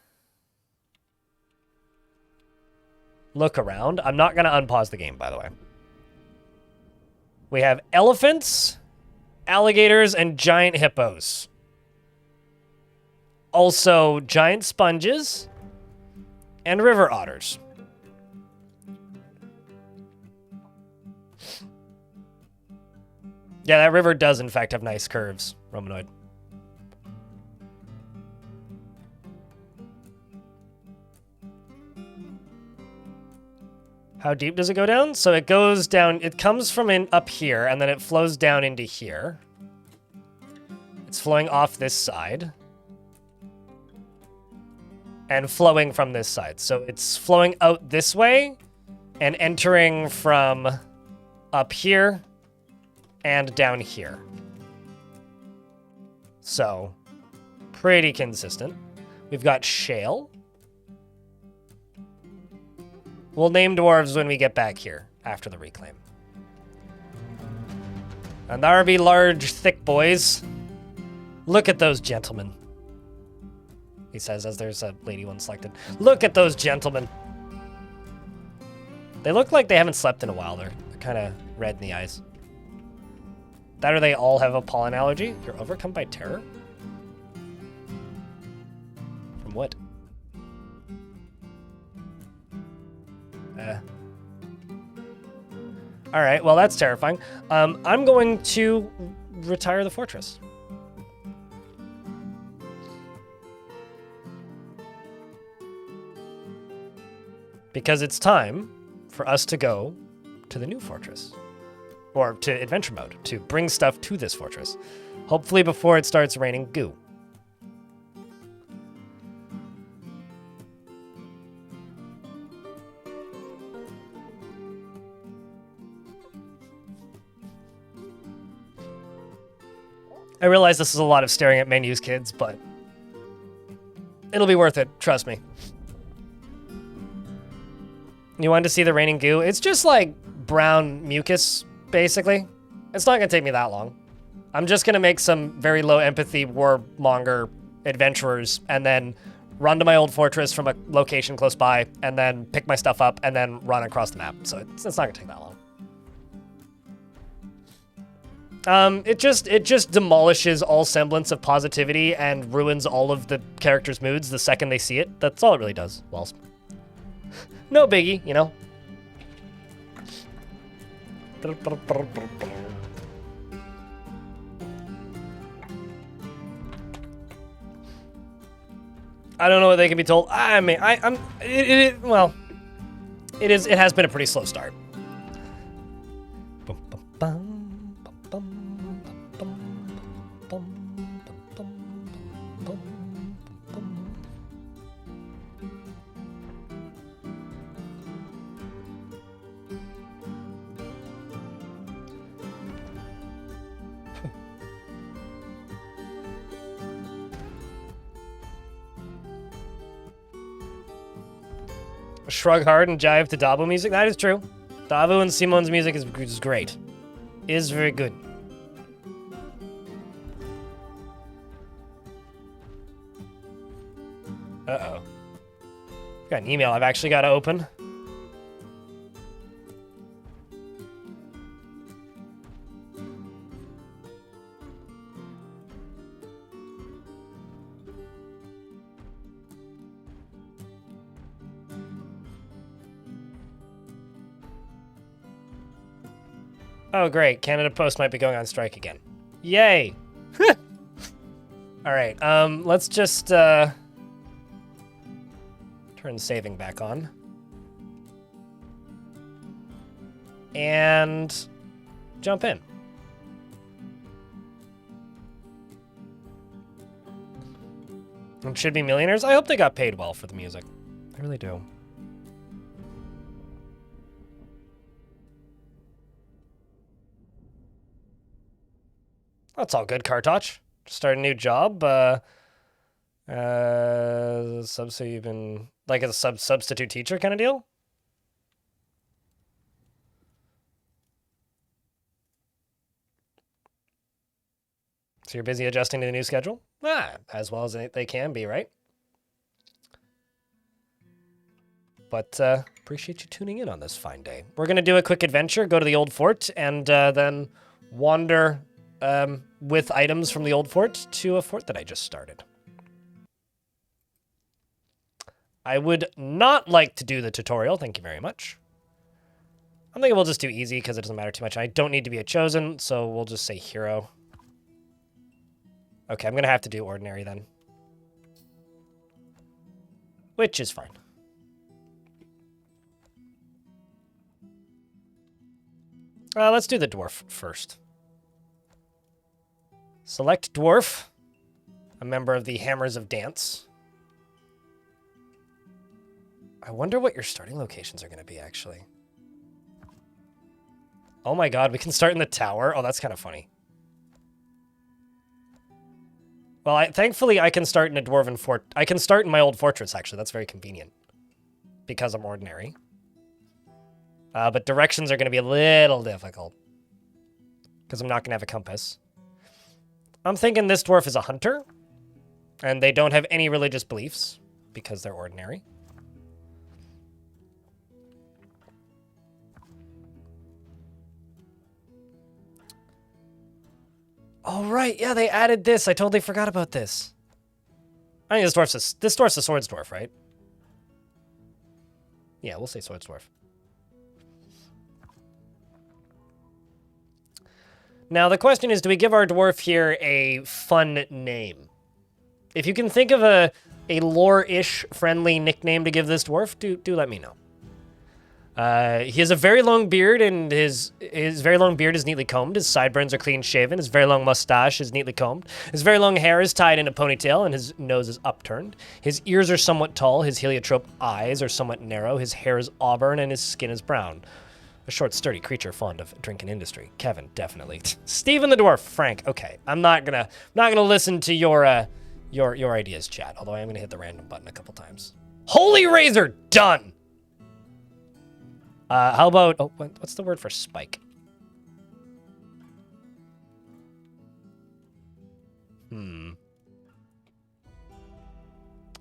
look around, I'm not going to unpause the game, by the way. We have elephants, alligators, and giant hippos. Also, giant sponges and river otters. Yeah, that river does, in fact, have nice curves, Romanoid. How deep does it go down? So it goes down, it comes from up here, and then it flows down into here. It's flowing off this side. And flowing from this side. So it's flowing out this way, and entering from up here, and down here. So, pretty consistent. We've got shale. We'll name dwarves when we get back here, after the reclaim. And there be large, thick boys. Look at those gentlemen. He says as there's a lady one selected. Look at those gentlemen. They look like they haven't slept in a while. They're kind of red in the eyes. That or they all have a pollen allergy. You're overcome by terror? From what? All right, well, that's terrifying. I'm going to retire the fortress. Because it's time for us to go to the new fortress. Or to adventure mode, to bring stuff to this fortress. Hopefully before it starts raining goo. I realize this is a lot of staring at menus, kids, but it'll be worth it, trust me. You wanted to see the raining goo? It's just like brown mucus, basically. It's not gonna take me that long. I'm just gonna make some very low empathy warmonger adventurers and then run to my old fortress from a location close by and then pick my stuff up and then run across the map. So it's not gonna take that long. It just demolishes all semblance of positivity and ruins all of the characters' moods the second they see it. That's all it really does, Walls. No biggie, you know? I don't know what they can be told. I mean, well, it has been a pretty slow start. Shrug hard and jive to Dabo music. That is true. Dabo and Simon's music is great. Is very good. Uh-oh. Got an email I've actually got to open. Oh, great. Canada Post might be going on strike again. Yay! All right, let's just turn saving back on. And jump in. It should be millionaires. I hope they got paid well for the music. I really do. That's all good, Kartoch. Start a new job. Even like a substitute teacher kind of deal. So you're busy adjusting to the new schedule? As well as they can be, right? But appreciate you tuning in on this fine day. We're gonna do a quick adventure, go to the old fort, and then wander with items from the old fort to a fort that I just started. I would not like to do the tutorial, thank you very much. I'm thinking we'll just do easy because it doesn't matter too much. I don't need to be a chosen, so we'll just say hero. Okay, I'm gonna have to do ordinary then. Which is fine. Let's do the dwarf first. Select dwarf, a member of the Hammers of Dance. I wonder what your starting locations are going to be, actually. Oh my god, we can start in the tower? Oh, that's kind of funny. Well, thankfully, I can start in a dwarven fort. I can start in my old fortress, actually. That's very convenient. Because I'm ordinary. But directions are going to be a little difficult. Because I'm not going to have a compass. I'm thinking this dwarf is a hunter, and they don't have any religious beliefs, because they're ordinary. Oh, right. Yeah, they added this. I totally forgot about this. I think this dwarf's a swords dwarf, right? Yeah, we'll say swords dwarf. Now, the question is, do we give our dwarf here a fun name? If you can think of a lore-ish friendly nickname to give this dwarf, do let me know. He has a very long beard, and his very long beard is neatly combed. His sideburns are clean shaven. His very long mustache is neatly combed. His very long hair is tied in a ponytail, and his nose is upturned. His ears are somewhat tall. His heliotrope eyes are somewhat narrow. His hair is auburn, and his skin is brown. A short, sturdy creature fond of drink and industry. Kevin, definitely. Stephen the dwarf. Frank. Okay, I'm not gonna listen to your ideas, chat. Although I am gonna hit the random button a couple times. Holy razor, done. How about, oh, what's the word for spike?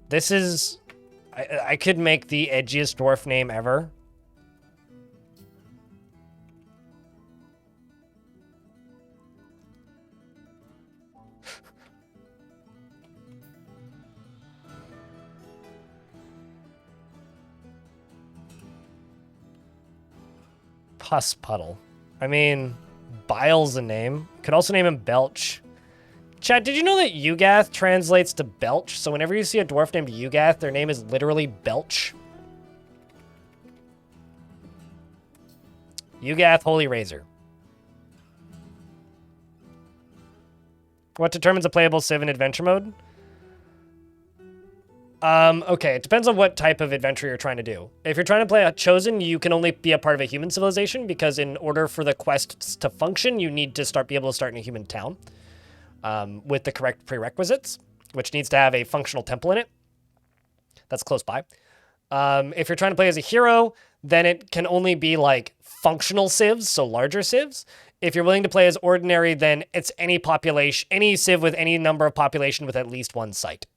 This is, I could make the edgiest dwarf name ever. Pus puddle. I mean, Bile's a name. Could also name him Belch. Chad, did you know that Yugath translates to Belch? So whenever you see a dwarf named Yugath, their name is literally Belch. Yugath Holy Razor. What determines a playable civ in adventure mode? Okay, it depends on what type of adventure you're trying to do. If you're trying to play a Chosen, you can only be a part of a human civilization, because in order for the quests to function, you need to be able to start in a human town with the correct prerequisites, which needs to have a functional temple in it. That's close by. If you're trying to play as a hero, then it can only be like functional civs, so larger civs. If you're willing to play as ordinary, then it's any civ with any number of population with at least one site.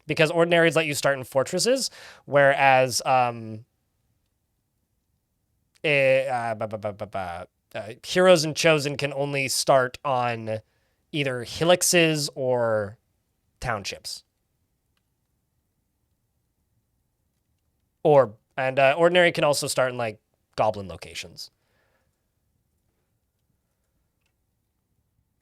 Because ordinaries let you start in fortresses, whereas heroes and chosen can only start on either hillixes or townships. And ordinary can also start in like goblin locations.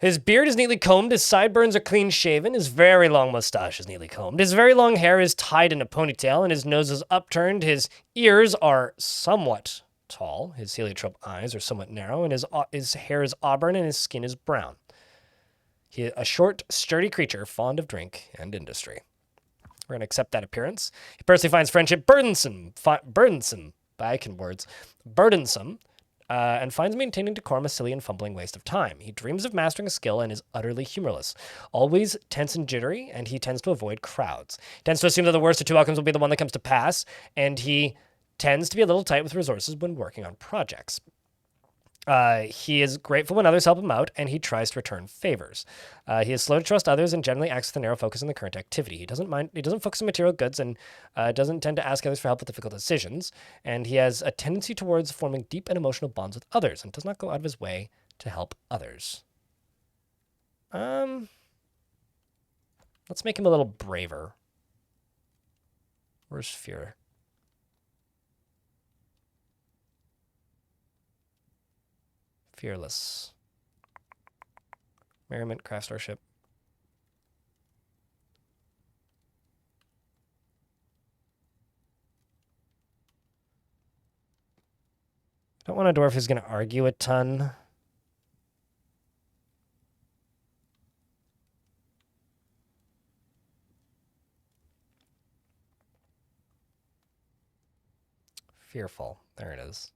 His beard is neatly combed, his sideburns are clean shaven, his very long mustache is neatly combed, his very long hair is tied in a ponytail, and his nose is upturned. His ears are somewhat tall, his heliotrope eyes are somewhat narrow, and his hair is auburn and his skin is brown. He is a short, sturdy creature fond of drink and industry. We're going to accept that appearance. He personally finds friendship burdensome, and finds maintaining decorum a silly and fumbling waste of time. He dreams of mastering a skill and is utterly humorless. Always tense and jittery, and he tends to avoid crowds. He tends to assume that the worst of two outcomes will be the one that comes to pass, and he tends to be a little tight with resources when working on projects. He is grateful when others help him out, and he tries to return favors. He is slow to trust others and generally acts with a narrow focus on the current activity. He doesn't focus on material goods and doesn't tend to ask others for help with difficult decisions. And he has a tendency towards forming deep and emotional bonds with others and does not go out of his way to help others. Let's make him a little braver. Where's fear? Fearless. Merriment, craft starship. Don't want a dwarf who's going to argue a ton. Fearful. There it is.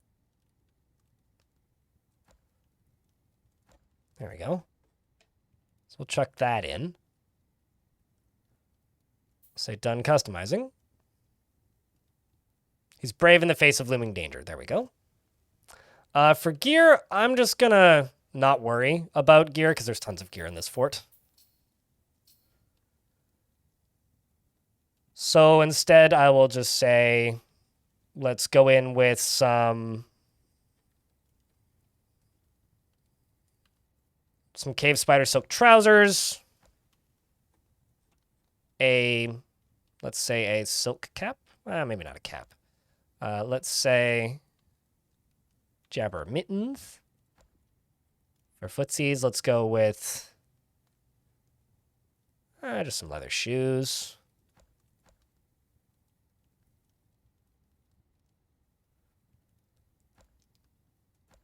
There we go. So we'll chuck that in. Say done customizing. He's brave in the face of looming danger. There we go. For gear, I'm just gonna not worry about gear because there's tons of gear in this fort. So instead, I will just say, let's go in with some some cave spider silk trousers, let's say a silk cap. Maybe not a cap. Let's say jabber mittens. For footsies, let's go with just some leather shoes.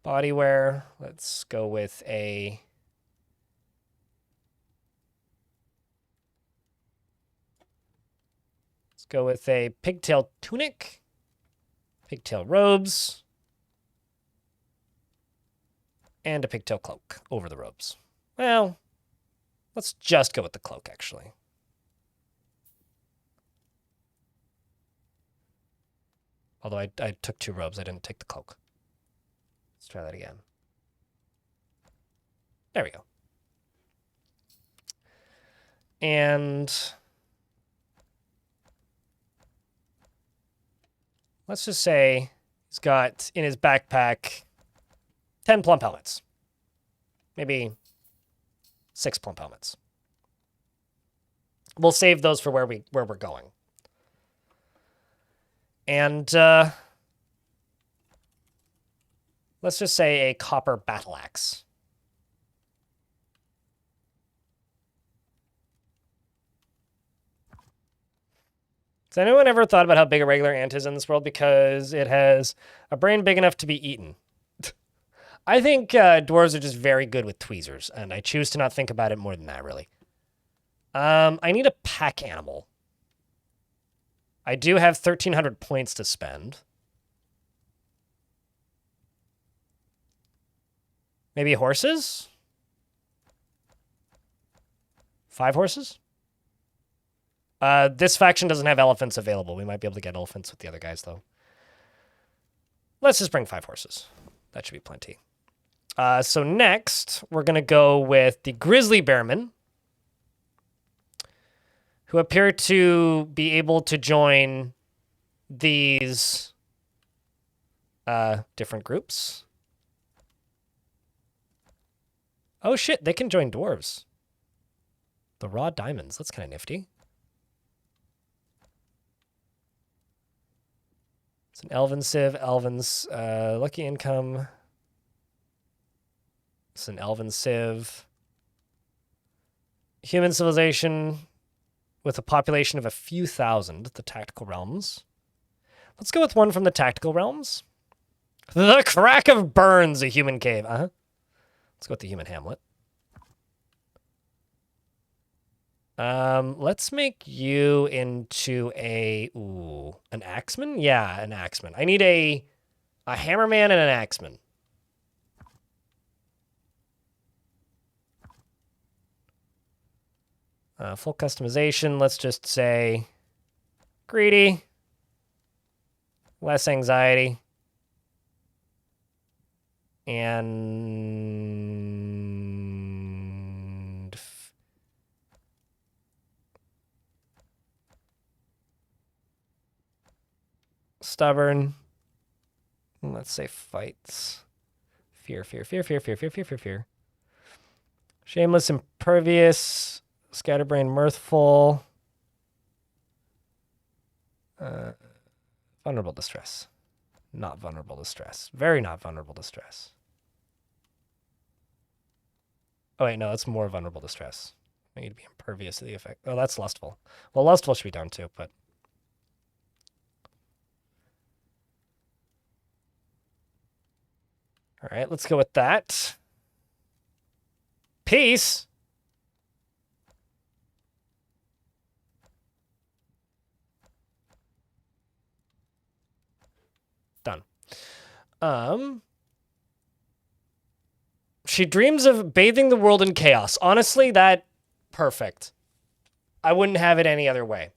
Bodywear, let's go with a pigtail tunic, pigtail robes, and a pigtail cloak over the robes. Well, let's just go with the cloak, actually. Although I took 2 robes, I didn't take the cloak. Let's try that again. There we go. And let's just say he's got in his backpack 10 plump helmets. Maybe 6 plump helmets. We'll save those for where we're going. And let's just say a copper battle axe. Has anyone ever thought about how big a regular ant is in this world? Because it has a brain big enough to be eaten. I think dwarves are just very good with tweezers, and I choose to not think about it more than that, really. I need a pack animal. I do have 1,300 points to spend. Maybe horses? 5 horses? This faction doesn't have elephants available. We might be able to get elephants with the other guys, though. Let's just bring 5 horses. That should be plenty. So next, we're going to go with the grizzly bearmen, who appear to be able to join these different groups. Oh shit, they can join dwarves. The raw diamonds, that's kind of nifty. It's an elven civ, elven's lucky income. It's an elven civ. Human civilization with a population of a few thousand, the tactical realms. Let's go with one from the tactical realms. The Crack of Burns, a human cave. Let's go with the human hamlet. Let's make you into an axeman? Yeah, an axeman. I need a hammerman and an axeman. Full customization, let's just say greedy, less anxiety, and stubborn. Let's say fights. Fear. Shameless, impervious, scatterbrain, mirthful. Vulnerable distress. Not vulnerable distress. Very not vulnerable distress. Oh, wait, no, that's more vulnerable distress. I need to be impervious to the effect. Oh, that's lustful. Well, lustful should be done too, but... All right, let's go with that. Peace. Done. She dreams of bathing the world in chaos. Honestly, perfect. I wouldn't have it any other way.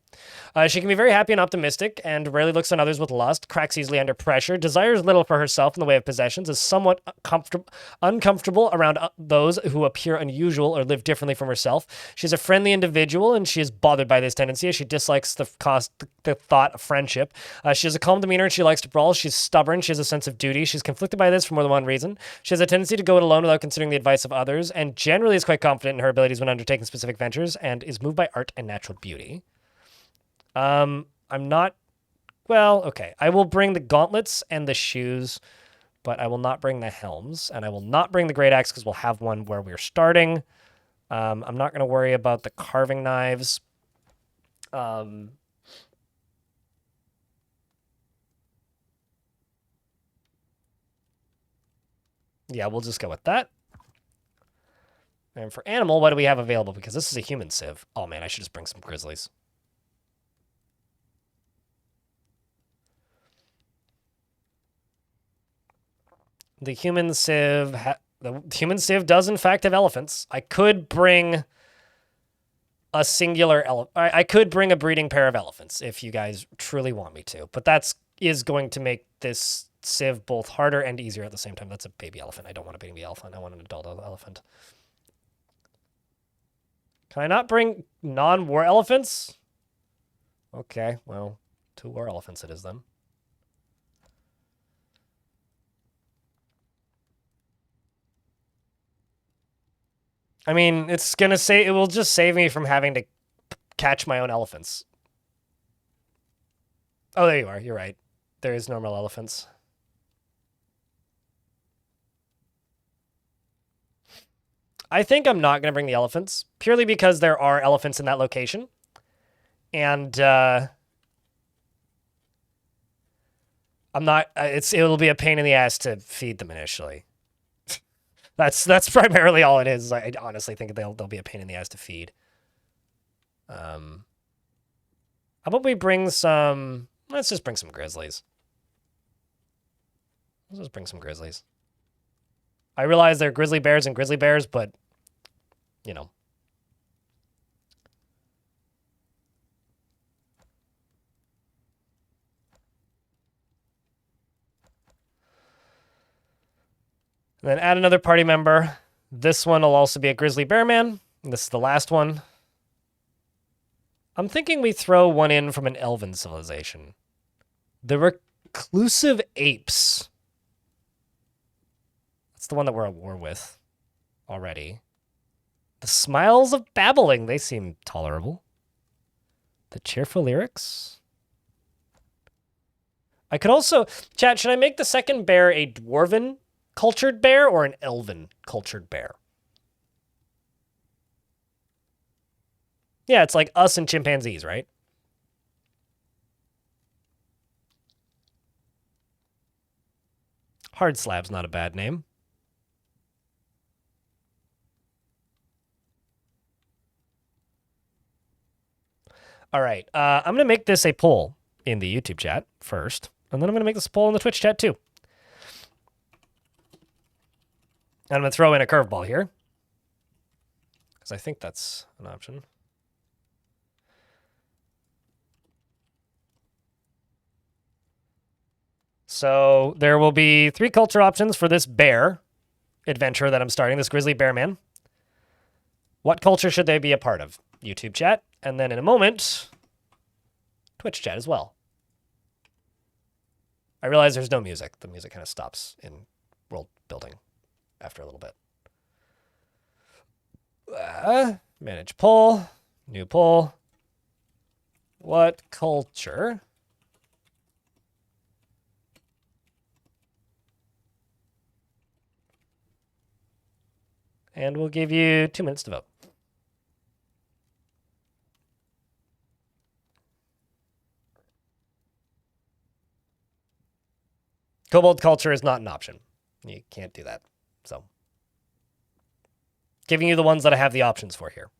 She can be very happy and optimistic and rarely looks on others with lust, cracks easily under pressure, desires little for herself in the way of possessions, is somewhat uncomfortable around those who appear unusual or live differently from herself. She's a friendly individual and she is bothered by this tendency as she dislikes the thought of friendship. She has a calm demeanor and she likes to brawl. She's stubborn. She has a sense of duty. She's conflicted by this for more than one reason. She has a tendency to go it alone without considering the advice of others and generally is quite confident in her abilities when undertaking specific ventures and is moved by art and natural beauty. I'm not, well, okay. I will bring the gauntlets and the shoes, but I will not bring the helms, and I will not bring the great axe because we'll have one where we're starting. I'm not going to worry about the carving knives. Yeah, we'll just go with that. And for animal, what do we have available? Because this is a human civ. Oh man, I should just bring some grizzlies. The human civ does in fact have elephants. I could bring a singular I could bring a breeding pair of elephants if you guys truly want me to, but is going to make this civ both harder and easier at the same time. That's a baby elephant. I don't want a baby elephant. I want an adult elephant. Can I not bring non-war elephants? Okay, well, 2 war elephants it is then. I mean, it will just save me from having to catch my own elephants. Oh, there you are. You're right. There is normal elephants. I think I'm not going to bring the elephants, purely because there are elephants in that location. And, I'm not, it'll be a pain in the ass to feed them initially. That's primarily all it is. I honestly think they'll be a pain in the ass to feed. How about we bring some... Let's just bring some grizzlies. Let's just bring some grizzlies. I realize they're grizzly bears and grizzly bears, but, you know. And then add another party member. This one will also be a grizzly bear man. This is the last one. I'm thinking we throw one in from an elven civilization. The reclusive apes. That's the one that we're at war with already. The smiles of babbling. They seem tolerable. The cheerful lyrics. I could also... Chat, should I make the second bear a dwarven cultured bear or an elven cultured bear? Yeah, it's like us and chimpanzees, right? Hard Slab's not a bad name. All right, I'm going to make this a poll in the YouTube chat first, and then I'm going to make this a poll in the Twitch chat too. And I'm going to throw in a curveball here, because I think that's an option. So there will be 3 culture options for this bear adventure that I'm starting, this grizzly bear man. What culture should they be a part of? YouTube chat, and then in a moment, Twitch chat as well. I realize there's no music. The music kind of stops in world building after a little bit. Manage poll, new poll. What culture and we'll give you 2 minutes to vote. Kobold culture is not an option. You can't do that. So, giving you the ones that I have the options for here.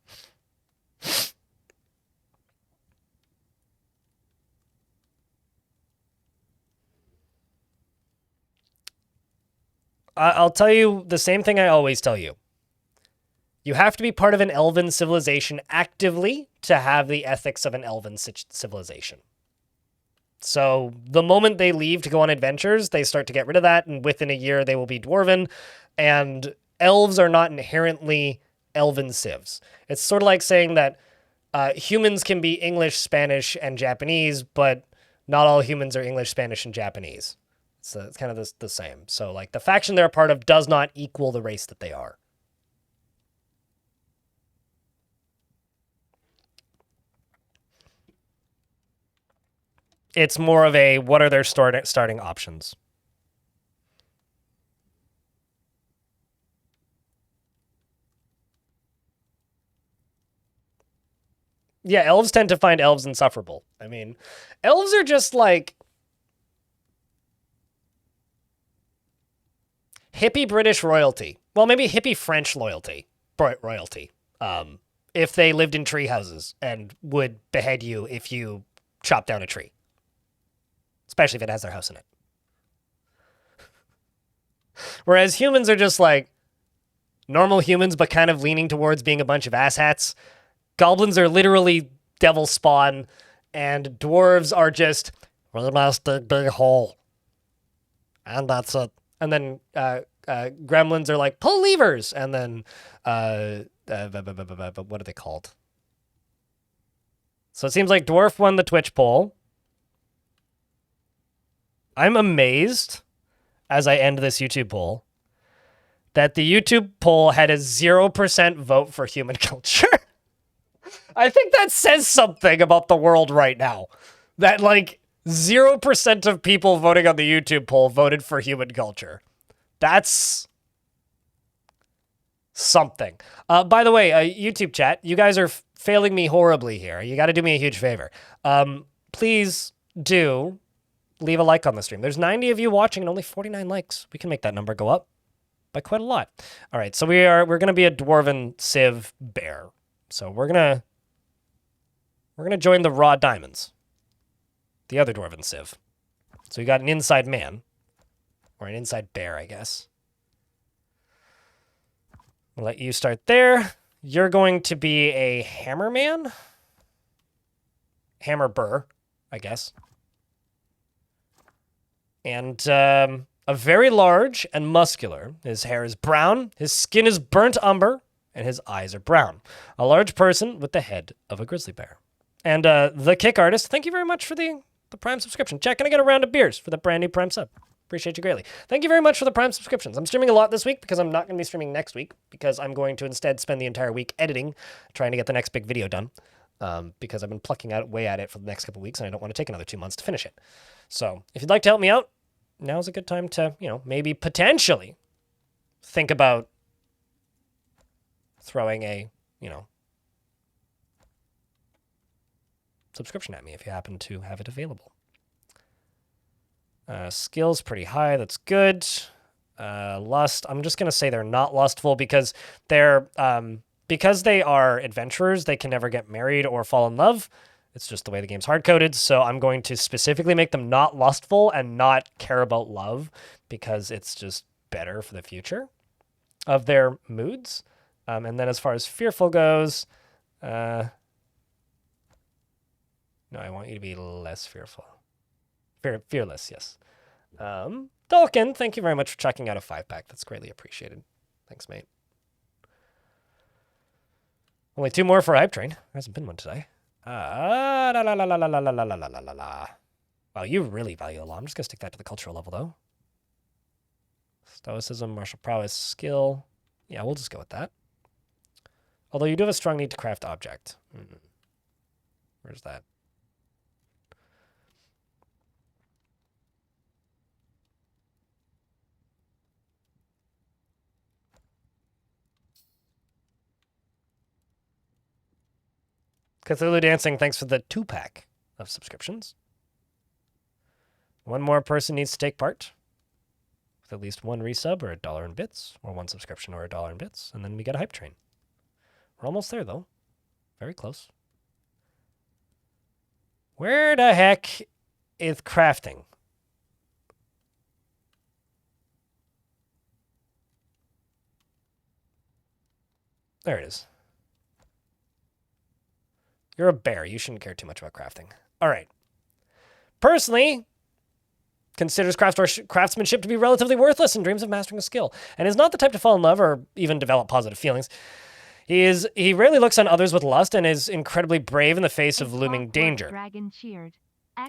I'll tell you the same thing I always tell you. You have to be part of an elven civilization actively to have the ethics of an elven civilization. So the moment they leave to go on adventures, they start to get rid of that, and within a year they will be dwarven, and elves are not inherently elven civs. It's sort of like saying that humans can be English, Spanish, and Japanese, but not all humans are English, Spanish, and Japanese. So it's kind of the same. So like the faction they're a part of does not equal the race that they are. It's more of a, what are their starting options? Yeah, elves tend to find elves insufferable. I mean, elves are just like hippie British royalty. Well, maybe hippie French royalty. If they lived in tree houses and would behead you if you chop down a tree. Especially if it has their house in it. Whereas humans are just like normal humans, but kind of leaning towards being a bunch of asshats. Goblins are literally devil spawn, and dwarves are just, we must dig big hole. And that's it. And then gremlins are like, pull levers. And then, what are they called? So it seems like dwarf won the Twitch poll. I'm amazed, as I end this YouTube poll, that the YouTube poll had a 0% vote for human culture. I think that says something about the world right now. That, like, 0% of people voting on the YouTube poll voted for human culture. That's something. By the way, YouTube chat, you guys are failing me horribly here. You got to do me a huge favor. Please do leave a like on the stream. There's 90 of you watching and only 49 likes. We can make that number go up by quite a lot. All right, so we're going to be a dwarven civ bear. So we're going to join the raw diamonds. The other dwarven civ. So we got an inside man. Or an inside bear, I guess. I'll let you start there. You're going to be a hammer man? Hammer burr, I guess. And a very large and muscular. His hair is brown, his skin is burnt umber, and his eyes are brown. A large person with the head of a grizzly bear. And the Kick Artist, thank you very much for the Prime subscription. Chat, can I get a round of beers for the brand new Prime sub? Appreciate you greatly. Thank you very much for the Prime subscriptions. I'm streaming a lot this week because I'm not going to be streaming next week because I'm going to instead spend the entire week editing, trying to get the next big video done. Because I've been plucking away at it for the next couple weeks and I don't want to take another 2 months to finish it. So if you'd like to help me out, now's a good time to, maybe potentially think about throwing a, subscription at me if you happen to have it available. Skill's pretty high. That's good. Lust. I'm just going to say they're not lustful because because they are adventurers, they can never get married or fall in love. It's just the way the game's hard-coded, so I'm going to specifically make them not lustful and not care about love because it's just better for the future of their moods. And then as far as fearful goes, no, I want you to be less fearful. Fearless, yes. Dalkin, thank you very much for checking out a 5-pack. That's greatly appreciated. Thanks, mate. Only 2 more for Hype Train. There hasn't been one today. Wow, you really value a lot. I'm just going to stick that to the cultural level, though. Stoicism, martial prowess, skill. Yeah, we'll just go with that. Although you do have a strong need to craft object. Where's that? Cthulhu Dancing, thanks for the 2-pack of subscriptions. 1 more person needs to take part with at least 1 resub or $1 in bits, or 1 subscription or $1 in bits, and then we get a Hype Train. We're almost there, though. Very close. Where the heck is crafting? There it is. You're a bear. You shouldn't care too much about crafting. All right. Personally, considers craftsmanship to be relatively worthless and dreams of mastering a skill, and is not the type to fall in love or even develop positive feelings. He rarely looks on others with lust and is incredibly brave in the face of looming danger. Dragon cheered.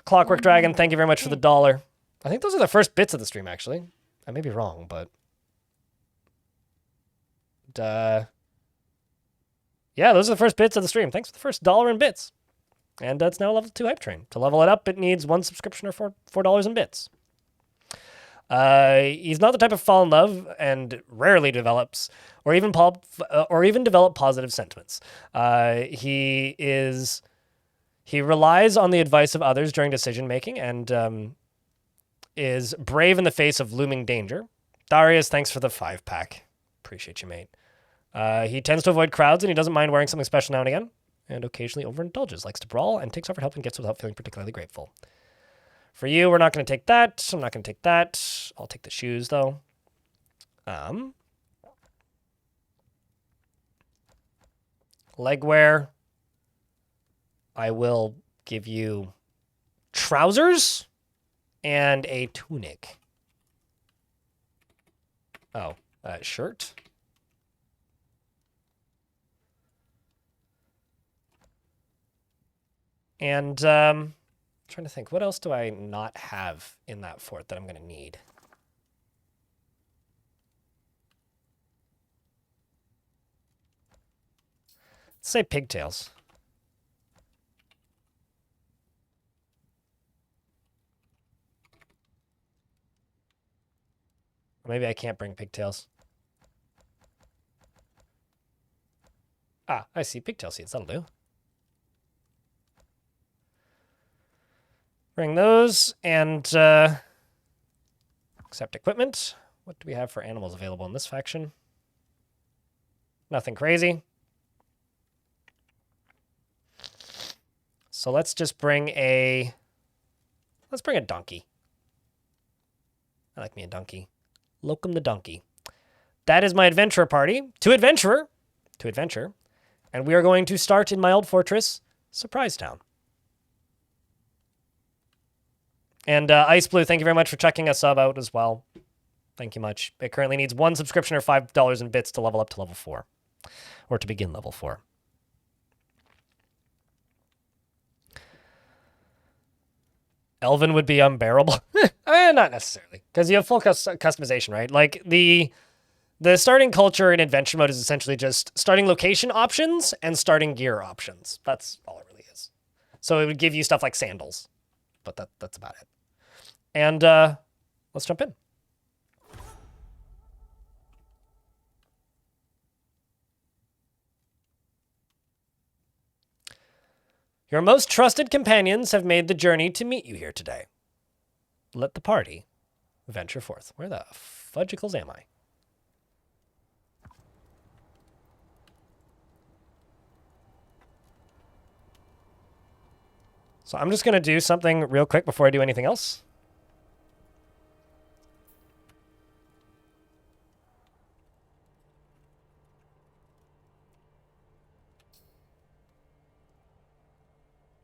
Clockwork Dragon, thank you very much for the $1. I think those are the first bits of the stream, actually. I may be wrong, but... yeah, those are the first bits of the stream. Thanks for the first $1 in bits. And it's now a level 2 hype train. To level it up, it needs 1 subscription or $4 in bits. He's not the type of fall in love and rarely develops or even develop positive sentiments. He relies on the advice of others during decision making and is brave in the face of looming danger. Darius, thanks for the 5-pack. Appreciate you, mate. He tends to avoid crowds and he doesn't mind wearing something special now and again, and occasionally overindulges, likes to brawl, and takes over help and gets without feeling particularly grateful. For you, we're not going to take that. I'm not going to take that. I'll take the shoes, though. Legwear. I will give you trousers and a tunic. Oh, shirt. And trying to think, what else do I not have in that fort that I'm going to need? Let's say pigtails. Or maybe I can't bring pigtails. Ah, I see pigtail seeds. That'll do. Bring those and accept equipment. What do we have for animals available in this faction? Nothing crazy. So let's just bring a... Let's bring a donkey. I like me a donkey. Locum the donkey. That is my adventurer party. To adventure. And we are going to start in my old fortress, Surprise Town. And Ice Blue, thank you very much for checking a sub out as well. Thank you much. It currently needs 1 subscription or $5 in bits to level up to level 4. Or to begin level 4. Elven would be unbearable. Not necessarily. Because you have full customization, right? Like, the starting culture in adventure mode is essentially just starting location options and starting gear options. That's all it really is. So it would give you stuff like sandals. But that's about it. And let's jump in. Your most trusted companions have made the journey to meet you here today. Let the party venture forth. Where the fudgicles am I? So I'm just going to do something real quick before I do anything else.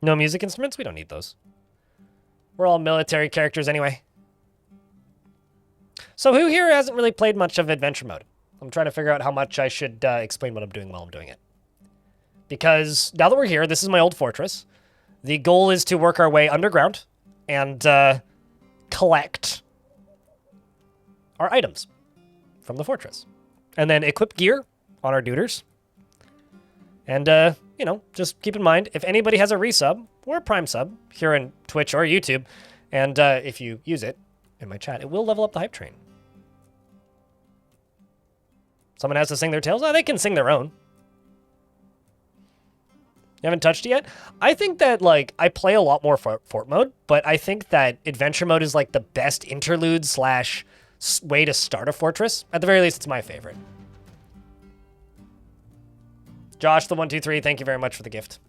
No music instruments? We don't need those. We're all military characters anyway. So who here hasn't really played much of adventure mode? I'm trying to figure out how much I should explain what I'm doing while I'm doing it. Because now that we're here, this is my old fortress. The goal is to work our way underground and collect our items from the fortress. And then equip gear on our duders. And, you know, just keep in mind, if anybody has a resub or a prime sub here in Twitch or YouTube, and if you use it in my chat, it will level up the hype train. Someone has to sing their tales? Oh, they can sing their own. You haven't touched it yet? I think that, like, I play a lot more fort mode, but I think that adventure mode is, like, the best interlude slash way to start a fortress. At the very least, it's my favorite. Josh, the 123, thank you very much for the gift.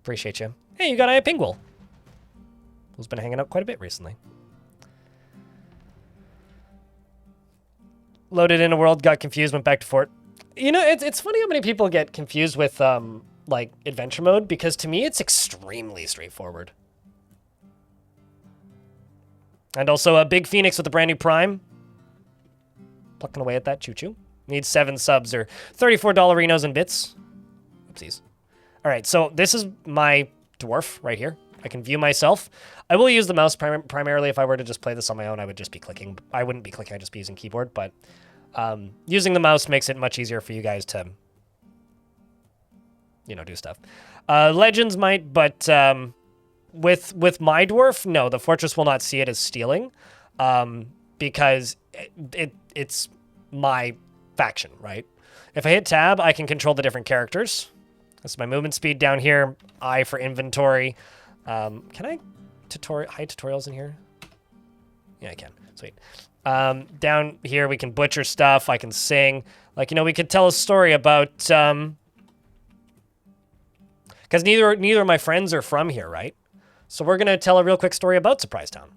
Appreciate you. Hey, you got Aya Pingwell, who's been hanging out quite a bit recently. Loaded in a world, got confused, went back to fort. You know, it's funny how many people get confused with, like, adventure mode, because to me it's extremely straightforward. And also a big Phoenix with a brand new Prime. Plucking away at that choo-choo. Need 7 subs or $34 Renos and bits. Oopsies. All right, so this is my dwarf right here. I can view myself. I will use the mouse primarily. If I were to just play this on my own, I would just be clicking. I wouldn't be clicking, I'd just be using keyboard, but using the mouse makes it much easier for you guys to, you know, do stuff. Legends might, but with my dwarf, no, the fortress will not see it as stealing, because it's my faction, right? If I hit tab, I can control the different characters. That's my movement speed down here. I for inventory. Can I hide tutorials in here? Yeah, I can. Sweet. Down here, we can butcher stuff. I can sing. Like, you know, we could tell a story about, because neither of my friends are from here, right? So we're going to tell a real quick story about Surprise Town.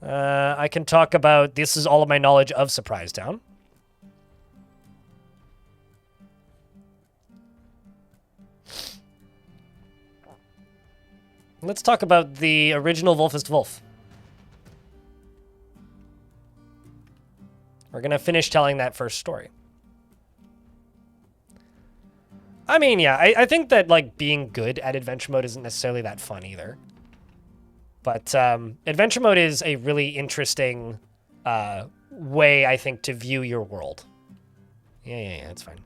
I can talk about, this is all of my knowledge of Surprise Town. Let's talk about the original Wolfest Wolf. We're going to finish telling that first story. I mean, yeah, I think that, like, being good at adventure mode isn't necessarily that fun either. But adventure mode is a really interesting way, I think, to view your world. Yeah, it's fine.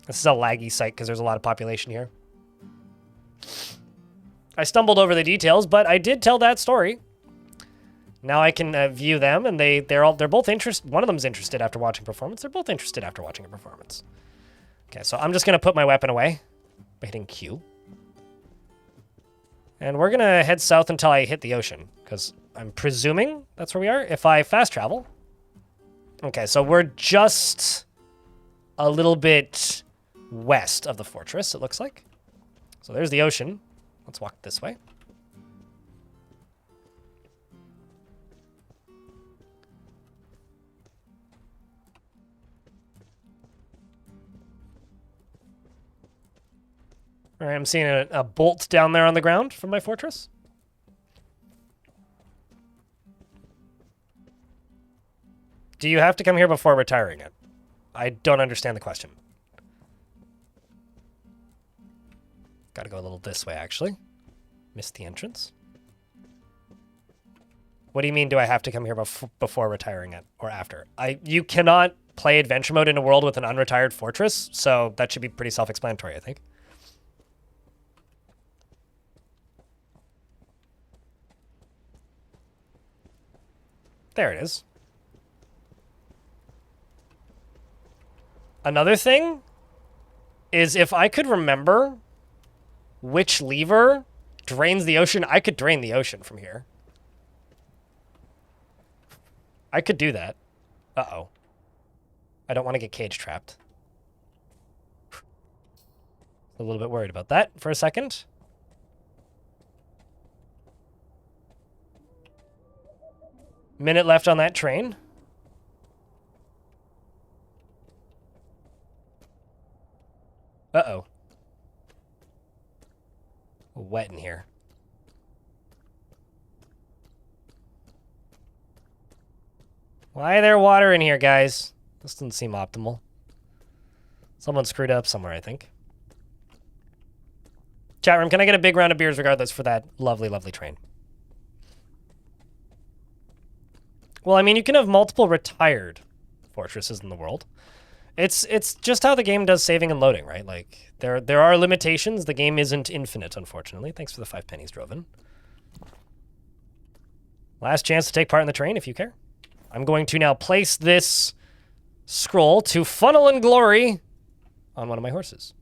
This is a laggy site because there's a lot of population here. I stumbled over the details, but I did tell that story. Now I can view them, and they're both interested. One of them's interested after watching performance. They're both interested after watching a performance. Okay, so I'm just gonna put my weapon away by hitting Q. And we're gonna head south until I hit the ocean, because I'm presuming that's where we are. If I fast travel. Okay, so we're just a little bit west of the fortress, it looks like. So there's the ocean. Let's walk this way. All right, I'm seeing a bolt down there on the ground from my fortress. Do you have to come here before retiring it? I don't understand the question. Gotta go a little this way, actually. Missed the entrance. What do you mean, do I have to come here before retiring it, or after? You cannot play adventure mode in a world with an unretired fortress, so that should be pretty self-explanatory, I think. There it is. Another thing is, if I could remember which lever drains the ocean, I could drain the ocean from here. I could do that. Uh-oh. I don't want to get cage trapped. A little bit worried about that for a second. Minute left on that train. Uh-oh. Wet in here. Why is there water in here, guys? This doesn't seem optimal. Someone screwed up somewhere, I think. Chat room, can I get a big round of beers regardless for that lovely, lovely train? Well, I mean, you can have multiple retired fortresses in the world. It's just how the game does saving and loading, right? Like, there are limitations. The game isn't infinite, unfortunately. Thanks for the 5 pennies, Droven. Last chance to take part in the train, if you care. I'm going to now place this scroll to funnel and glory on one of my horses.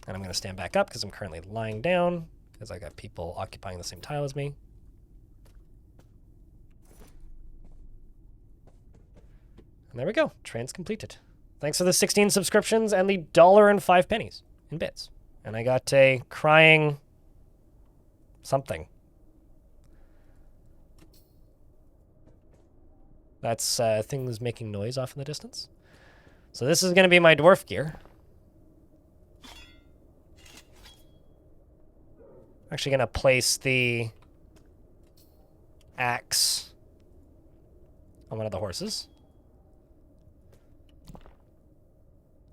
And I'm going to stand back up because I'm currently lying down because I got people occupying the same tile as me. And there we go. Train's completed. Thanks for the 16 subscriptions and the $1.05 in bits. And I got a crying something. That's things making noise off in the distance. So this is going to be my dwarf gear. I'm actually going to place the axe on one of the horses.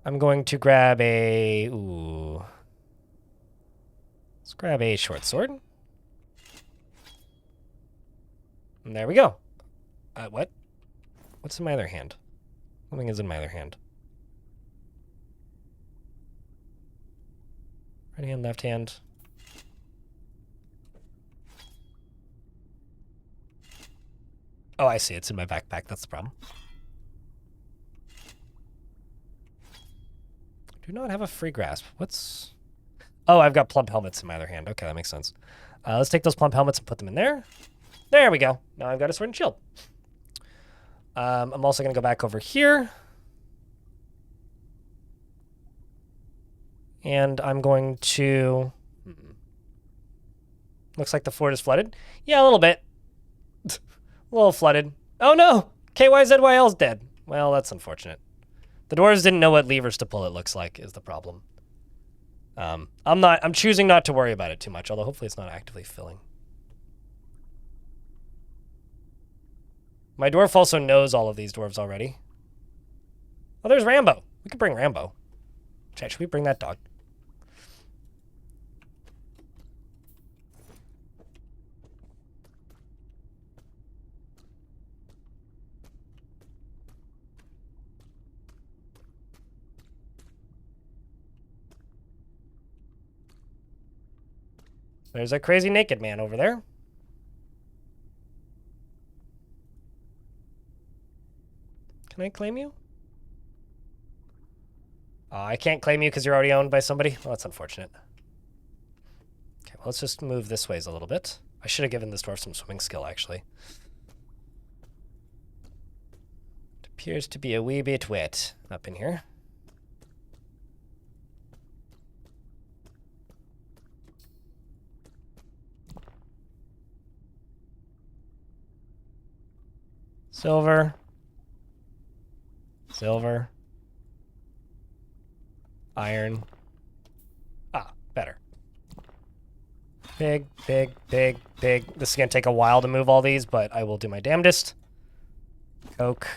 I'm going to grab a... Ooh. Let's grab a short sword. And there we go. What? What's in my other hand? Something is in my other hand. Right hand, left hand. Oh, I see. It's in my backpack. That's the problem. I do not have a free grasp. What's... Oh, I've got plump helmets in my other hand. Okay, that makes sense. Let's take those plump helmets and put them in there. There we go. Now I've got a sword and shield. I'm also going to go back over here. And I'm going to... Looks like the fort is flooded. Yeah, a little bit. A little flooded. Oh no! KYZYL's dead. Well, that's unfortunate. The dwarves didn't know what levers to pull, it looks like, is the problem. I'm choosing not to worry about it too much, although hopefully it's not actively filling. My dwarf also knows all of these dwarves already. Oh, there's Rambo. We could bring Rambo. Chat, should we bring that dog? There's a crazy naked man over there. Can I claim you? I can't claim you because you're already owned by somebody. Well, that's unfortunate. Okay, well, let's just move this ways a little bit. I should have given this dwarf some swimming skill, actually. It appears to be a wee bit wet up in here. Silver. Silver. Iron. Ah, better. Big, big, big, big. This is going to take a while to move all these, but I will do my damnedest. Coke.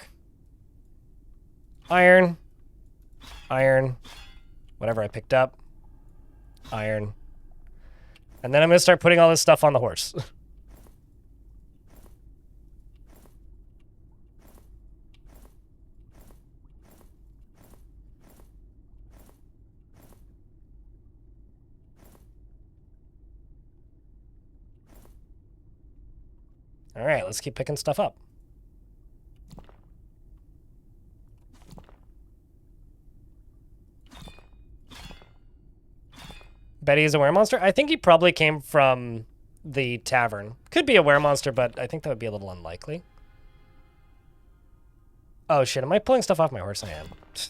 Iron. Iron. Whatever I picked up. Iron. And then I'm going to start putting all this stuff on the horse. All right, let's keep picking stuff up. Betty is a weremonster? I think he probably came from the tavern. Could be a weremonster, but I think that would be a little unlikely. Oh shit, am I pulling stuff off my horse? I am.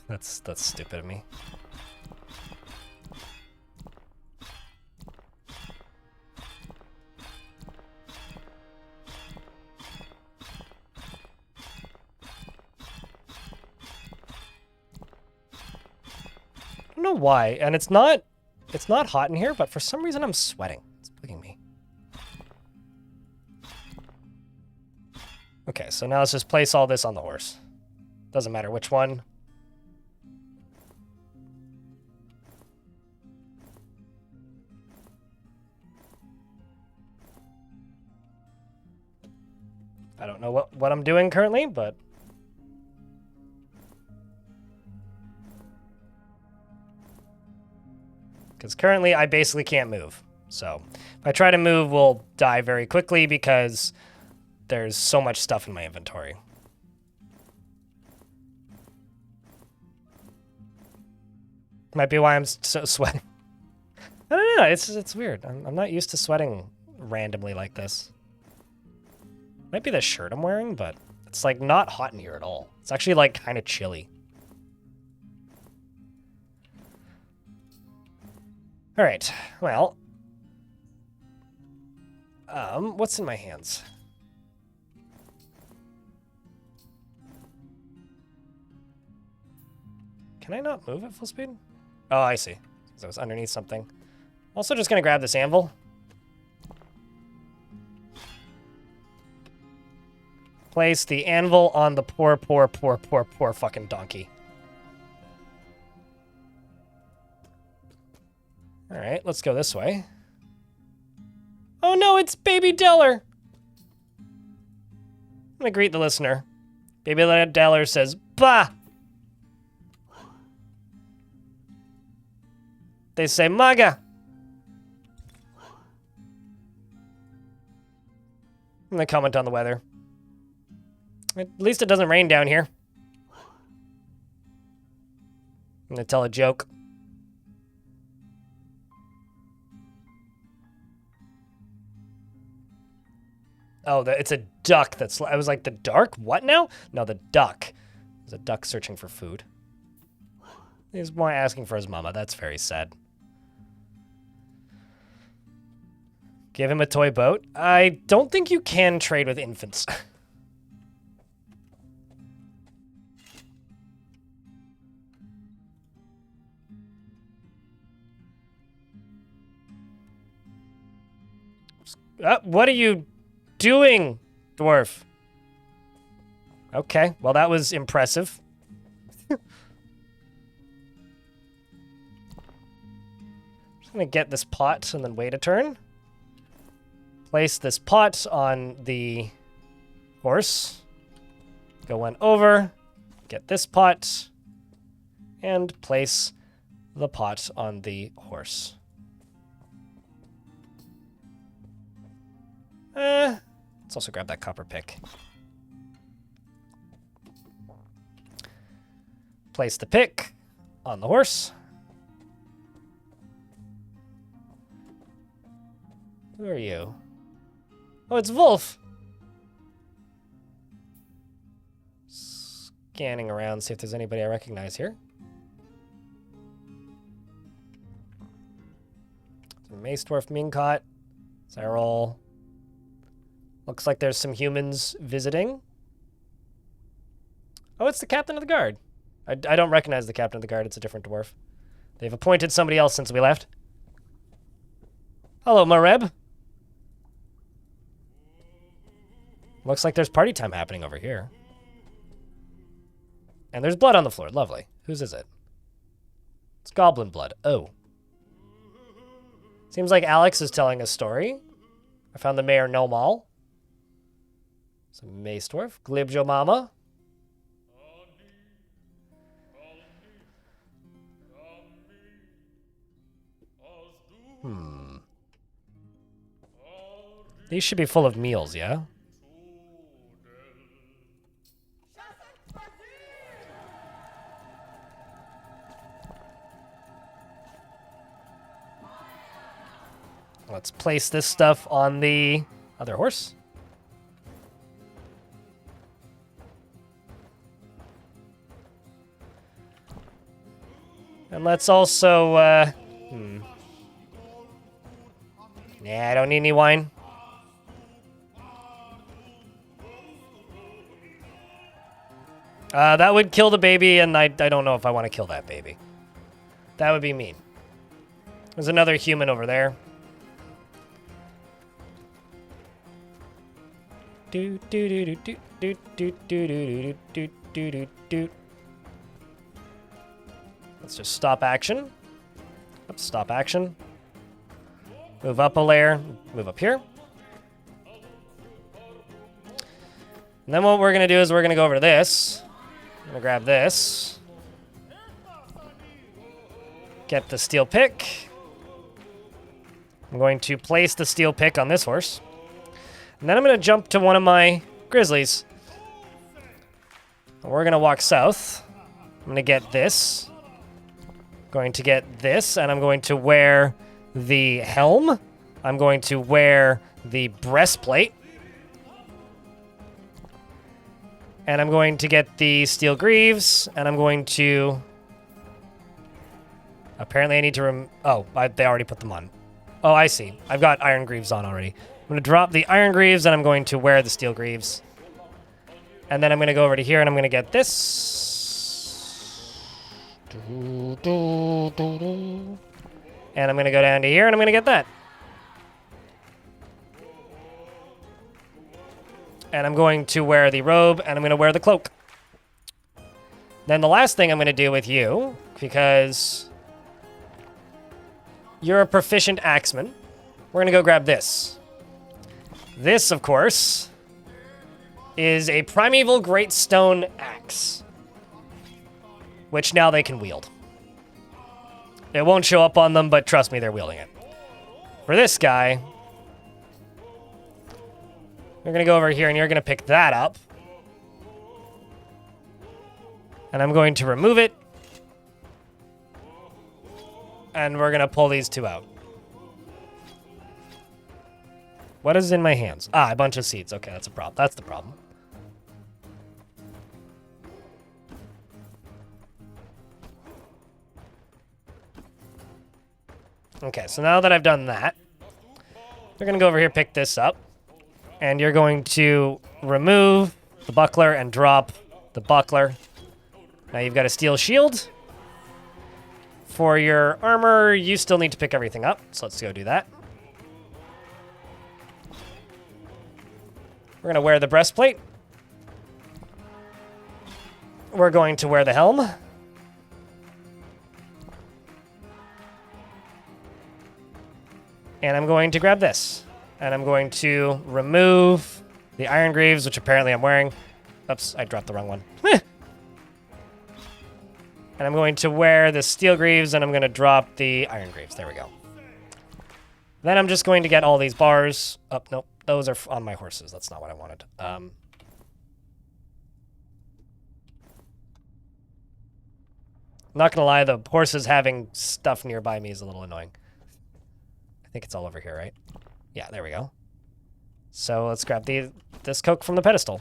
That's stupid of me. I don't know why, and it's not hot in here, but for some reason I'm sweating. It's bugging me. Okay, so now let's just place all this on the horse. Doesn't matter which one. I don't know what I'm doing currently, but... Because currently I basically can't move. So if I try to move, we'll die very quickly because there's so much stuff in my inventory. Might be why I'm so sweating. I don't know, it's weird. I'm not used to sweating randomly like this. Might be the shirt I'm wearing, but it's like not hot in here at all. It's actually like kind of chilly. All right, well, what's in my hands? Can I not move at full speed? Oh, I see. Because I was underneath something. Also just gonna grab this anvil. Place the anvil on the poor fucking donkey. Alright, let's go this way. Oh no, it's Baby Deller! I'm gonna greet the listener. Baby Deller says, "Bah!" They say, "Maga!" And they comment on the weather. At least it doesn't rain down here. I'm gonna tell a joke. Oh, it's a duck that's... I was like, the dark? What now? No, the duck. There's a duck searching for food. He's more asking for his mama. That's very sad. Give him a toy boat. I don't think you can trade with infants. What are you doing, dwarf? Okay, well that was impressive. Just gonna get this pot and then wait a turn. Place this pot on the horse. Go one over, get this pot, and place the pot on the horse. Let's also grab that copper pick. Place the pick on the horse. Who are you? Oh, it's Wolf. Scanning around, see if there's anybody I recognize here. Mace Dwarf Mincot. Cyril. Looks like there's some humans visiting. Oh, it's the captain of the guard. I don't recognize the captain of the guard. It's a different dwarf. They've appointed somebody else since we left. Hello, Mareb. Looks like there's party time happening over here. And there's blood on the floor. Lovely. Whose is it? It's goblin blood. Oh. Seems like Alex is telling a story. I found the Mayor No Mall. Some Mace Dwarf. Glibjo Mama. These should be full of meals, yeah? Let's place this stuff on the other horse. And let's also, Nah, I don't need any wine. That would kill the baby, and I don't know if I want to kill that baby. That would be mean. There's another human over there. Do do do do do do do do do do do. Let's just stop action. Oops, stop action. Move up a layer. Move up here. And then what we're gonna do is we're gonna go over to this. I'm gonna grab this. Get the steel pick. I'm going to place the steel pick on this horse. And then I'm going to jump to one of my grizzlies. And we're going to walk south. I'm going to get this. Going to get this, and I'm going to wear the helm. I'm going to wear the breastplate. And I'm going to get the steel greaves, and I'm going to... Apparently I need to they already put them on. Oh, I see. I've got iron greaves on already. I'm going to drop the iron greaves, and I'm going to wear the steel greaves. And then I'm going to go over to here, and I'm going to get this. And I'm going to go down to here, and I'm going to get that. And I'm going to wear the robe, and I'm going to wear the cloak. Then the last thing I'm going to do with you, because you're a proficient axeman, we're going to go grab this. This, of course, is a primeval great stone axe, which now they can wield. It won't show up on them, but trust me, they're wielding it. For this guy, you're going to go over here and you're going to pick that up. And I'm going to remove it. And we're going to pull these two out. What is in my hands? Ah, a bunch of seeds. Okay, that's a problem. That's the problem. Okay, so now that I've done that, you're going to go over here, pick this up, and you're going to remove the buckler and drop the buckler. Now you've got a steel shield. For your armor, you still need to pick everything up, so let's go do that. We're going to wear the breastplate. We're going to wear the helm. And I'm going to grab this. And I'm going to remove the iron greaves, which apparently I'm wearing. Oops, I dropped the wrong one. And I'm going to wear the steel greaves, and I'm going to drop the iron greaves. There we go. Then I'm just going to get all these bars. Oh, nope. Those are on my horses. That's not what I wanted. Not going to lie, the horses having stuff nearby me is a little annoying. I think it's all over here, right? Yeah, there we go. So let's grab this coke from the pedestal.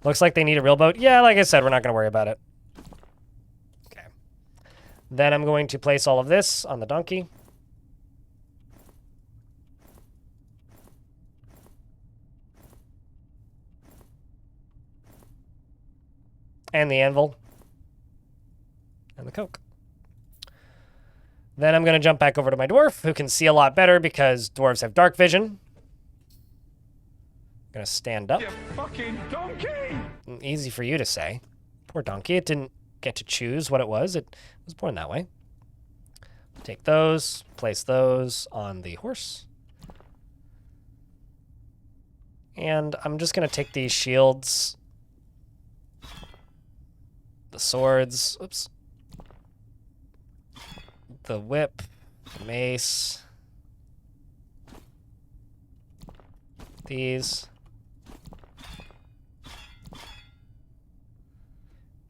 Looks like they need a real boat. Yeah, like I said, we're not going to worry about it. Okay. Then I'm going to place all of this on the donkey. And the anvil. And the coke. Then I'm going to jump back over to my dwarf, who can see a lot better because dwarves have dark vision. I'm going to stand up. You fucking donkey! Easy for you to say. Poor donkey. It didn't get to choose what it was. It was born that way. Take those, place those on the horse. And I'm just going to take these shields, the swords, oops, the whip, the mace, these,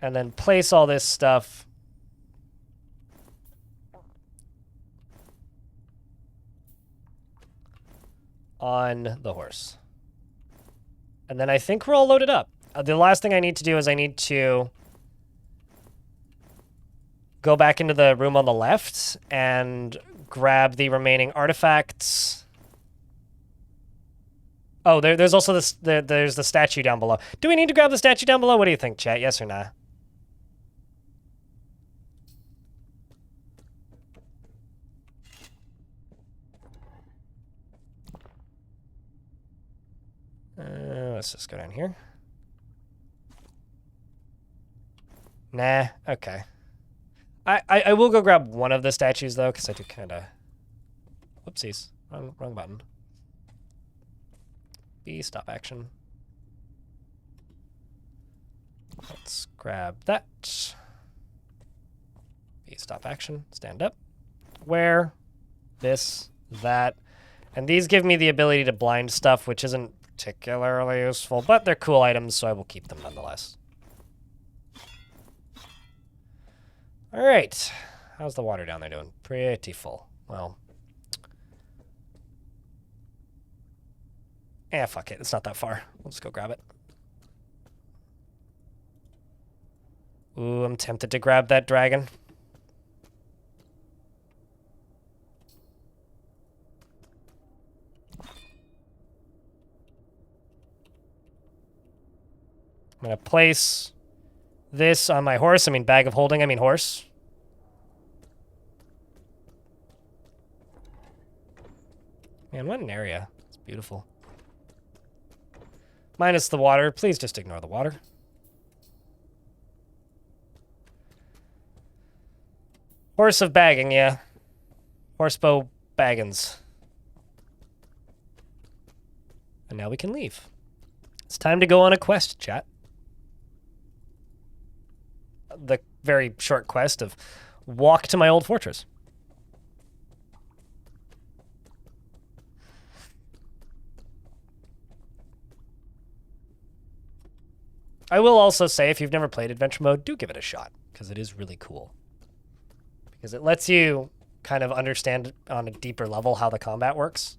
and then place all this stuff on the horse. And then I think we're all loaded up. The last thing I need to do is I need to go back into the room on the left and grab the remaining artifacts. Oh, there's also there's the statue down below. Do we need to grab the statue down below? What do you think, chat? Yes or nah? Let's just go down here. Nah, okay. I will go grab one of the statues, though, because I do kind of... Whoopsies. Wrong button. B, stop action. Let's grab that. B, stop action. Stand up. Wear. This. That. And these give me the ability to blind stuff, which isn't particularly useful, but they're cool items, so I will keep them nonetheless. All right. How's the water down there doing? Pretty full. Well. Fuck it. It's not that far. We'll just go grab it. Ooh, I'm tempted to grab that dragon. I'm going to place this on my horse. I mean, bag of holding, I mean horse. Man, what an area. It's beautiful. Minus the water. Please just ignore the water. Horse of bagging, yeah. Horsebow baggins. And now we can leave. It's time to go on a quest, chat. The very short quest of walk to my old fortress. I will also say, if you've never played adventure mode, do give it a shot, because it is really cool. Because it lets you kind of understand on a deeper level how the combat works.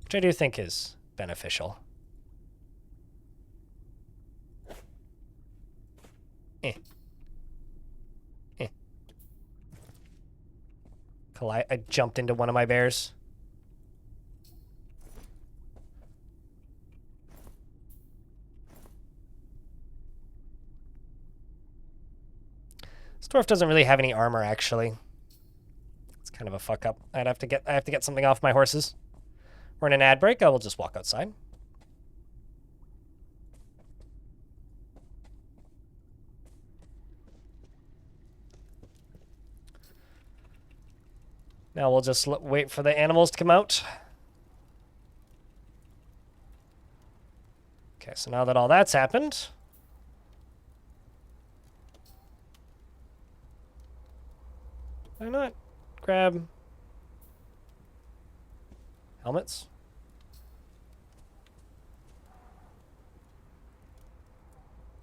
Which I do think is beneficial. I jumped into one of my bears. This dwarf doesn't really have any armor, actually. It's kind of a fuck up. I have to get something off my horses. We're in an ad break. I will just walk outside. Now we'll just wait for the animals to come out. Okay, so now that all that's happened, why not grab helmets?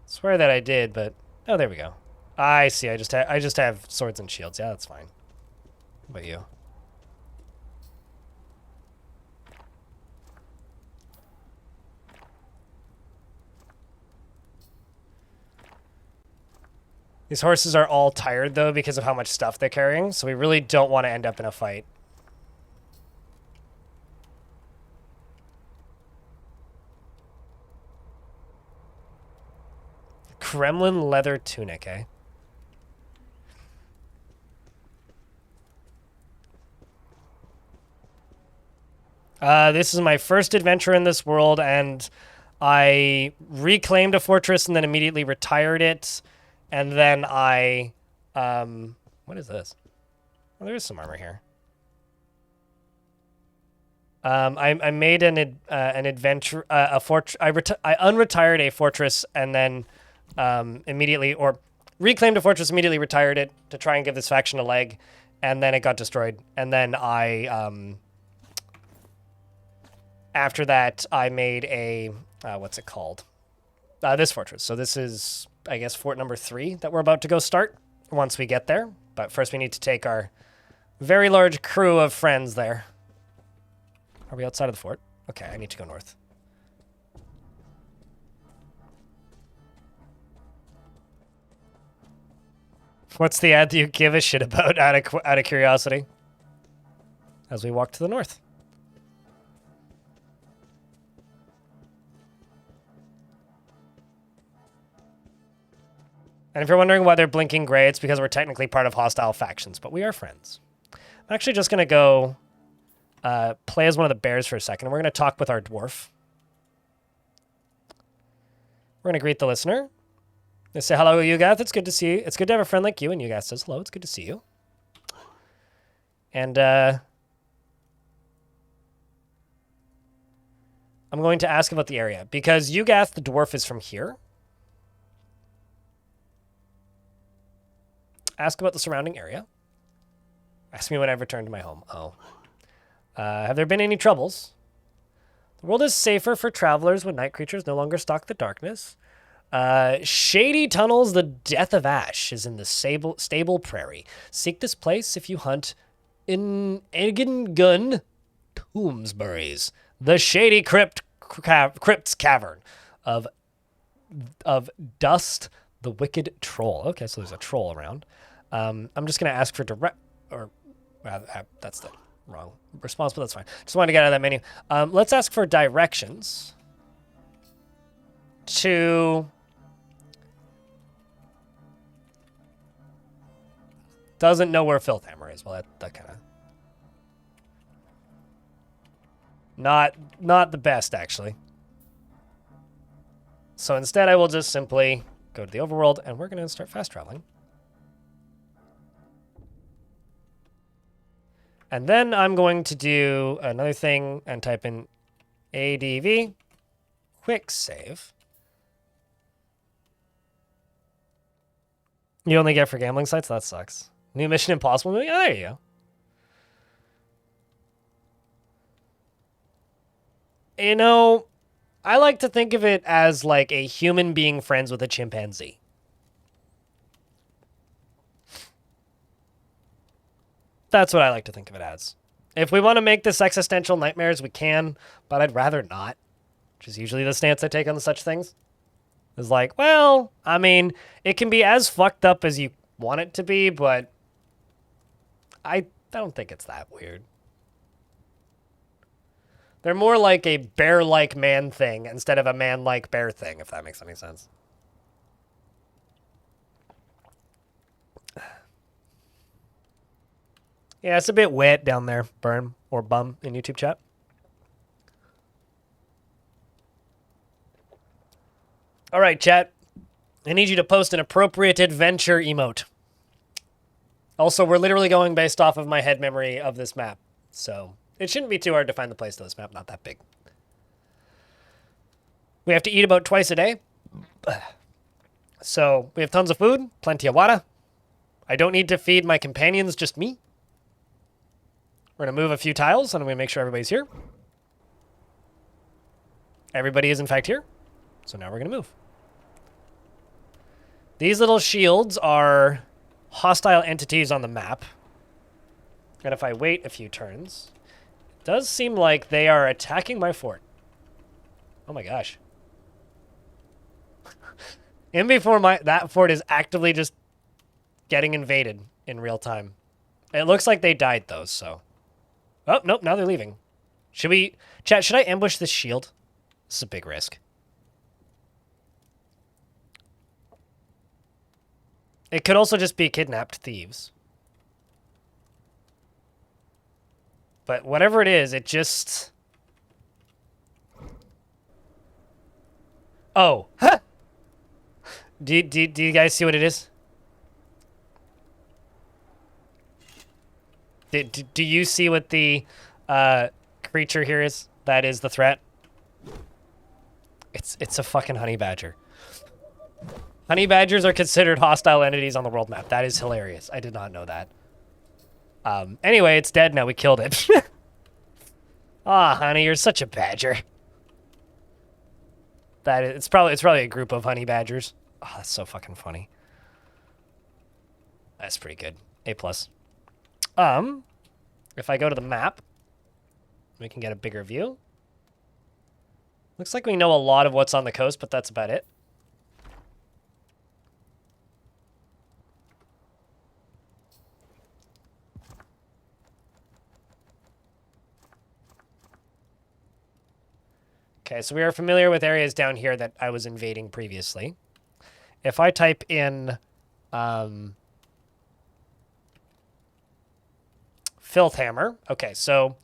Swear that I did, but oh, there we go. I see. I just have swords and shields. Yeah, that's fine. What about you? These horses are all tired, though, because of how much stuff they're carrying, so we really don't want to end up in a fight. Kremlin leather tunic, eh? This is my first adventure in this world, and I reclaimed a fortress and then immediately retired it. And then I, what is this? Oh, there is some armor here. I made an adventure, I unretired a fortress and then, immediately, or reclaimed a fortress, immediately retired it to try and give this faction a leg, and then it got destroyed. And then I, after that, I made a, what's it called? This fortress. So this is, I guess, fort number 3 that we're about to go start once we get there. But first we need to take our very large crew of friends there. Are we outside of the fort? Okay, I need to go north. What's the ad that you give a shit about out of curiosity? As we walk to the north. And if you're wondering why they're blinking gray, it's because we're technically part of hostile factions, but we are friends. I'm actually just going to go play as one of the bears for a second, and we're going to talk with our dwarf. We're going to greet the listener. They say, hello, Yugath. It's good to see you. It's good to have a friend like you, and Yugath says, hello, it's good to see you. And I'm going to ask about the area, because Yugath, the dwarf, is from here. Ask about the surrounding area. Ask me when I've returned to my home. Oh. Have there been any troubles? The world is safer for travelers when night creatures no longer stalk the darkness. Shady tunnels, the death of Ash is in the stable prairie. Seek this place if you hunt in Egengun Tombsbury's, the shady crypt's cavern of Dust, the wicked troll. Okay, so there's a troll around. I'm just going to ask for that's the wrong response, but that's fine. Just wanted to get out of that menu. Let's ask for directions. to... Doesn't know where Filthhammer is. Well, that kind of... Not the best, actually. So instead, I will just simply go to the overworld, and we're going to start fast traveling. And then I'm going to do another thing and type in ADV, quick save. You only get for gambling sites? That sucks. New Mission Impossible movie? Oh, there you go. You know, I like to think of it as like a human being friends with a chimpanzee. That's what I like to think of it as. If we want to make this existential nightmares, we can, but I'd rather not, which is usually the stance I take on such things. It's like, well, I mean, it can be as fucked up as you want it to be, but I don't think it's that weird. They're more like a bear-like man thing instead of a man-like bear thing, if that makes any sense. Yeah, it's a bit wet down there, Burn, or Bum in YouTube chat. All right, chat. I need you to post an appropriate adventure emote. Also, we're literally going based off of my head memory of this map, so it shouldn't be too hard to find the place to this map, not that big. We have to eat about twice a day. So we have tons of food, plenty of water. I don't need to feed my companions, just me. We're going to move a few tiles, and I'm going to make sure everybody's here. Everybody is, in fact, here. So now we're going to move. These little shields are hostile entities on the map. And if I wait a few turns, it does seem like they are attacking my fort. Oh my gosh. In before that fort is actively just getting invaded in real time. It looks like they died, though, so... Oh, nope, now they're leaving. Should we... Chat, should I ambush this shield? This is a big risk. It could also just be kidnapped thieves. But whatever it is, it just... Oh. Huh! Do you guys see what it is? Do you see what the creature here is? That is the threat. It's a fucking honey badger. Honey badgers are considered hostile entities on the world map. That is hilarious. I did not know that. Anyway, it's dead now. We killed it. Ah, honey, you're such a badger. It's probably a group of honey badgers. Oh, that's so fucking funny. That's pretty good. A+. If I go to the map, we can get a bigger view. Looks like we know a lot of what's on the coast, but that's about it. Okay, so we are familiar with areas down here that I was invading previously. If I type in Filthhammer. Okay, so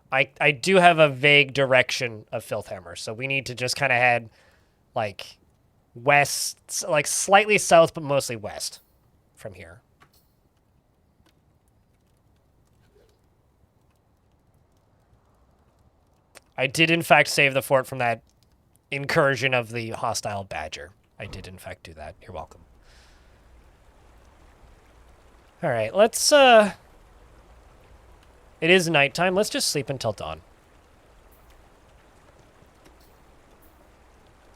I do have a vague direction of Filthhammer, so we need to just kind of head like west, like slightly south, but mostly west from here. I did, in fact, save the fort from that incursion of the hostile badger. I did, in fact, do that. You're welcome. All right, let's... It is nighttime. Let's just sleep until dawn.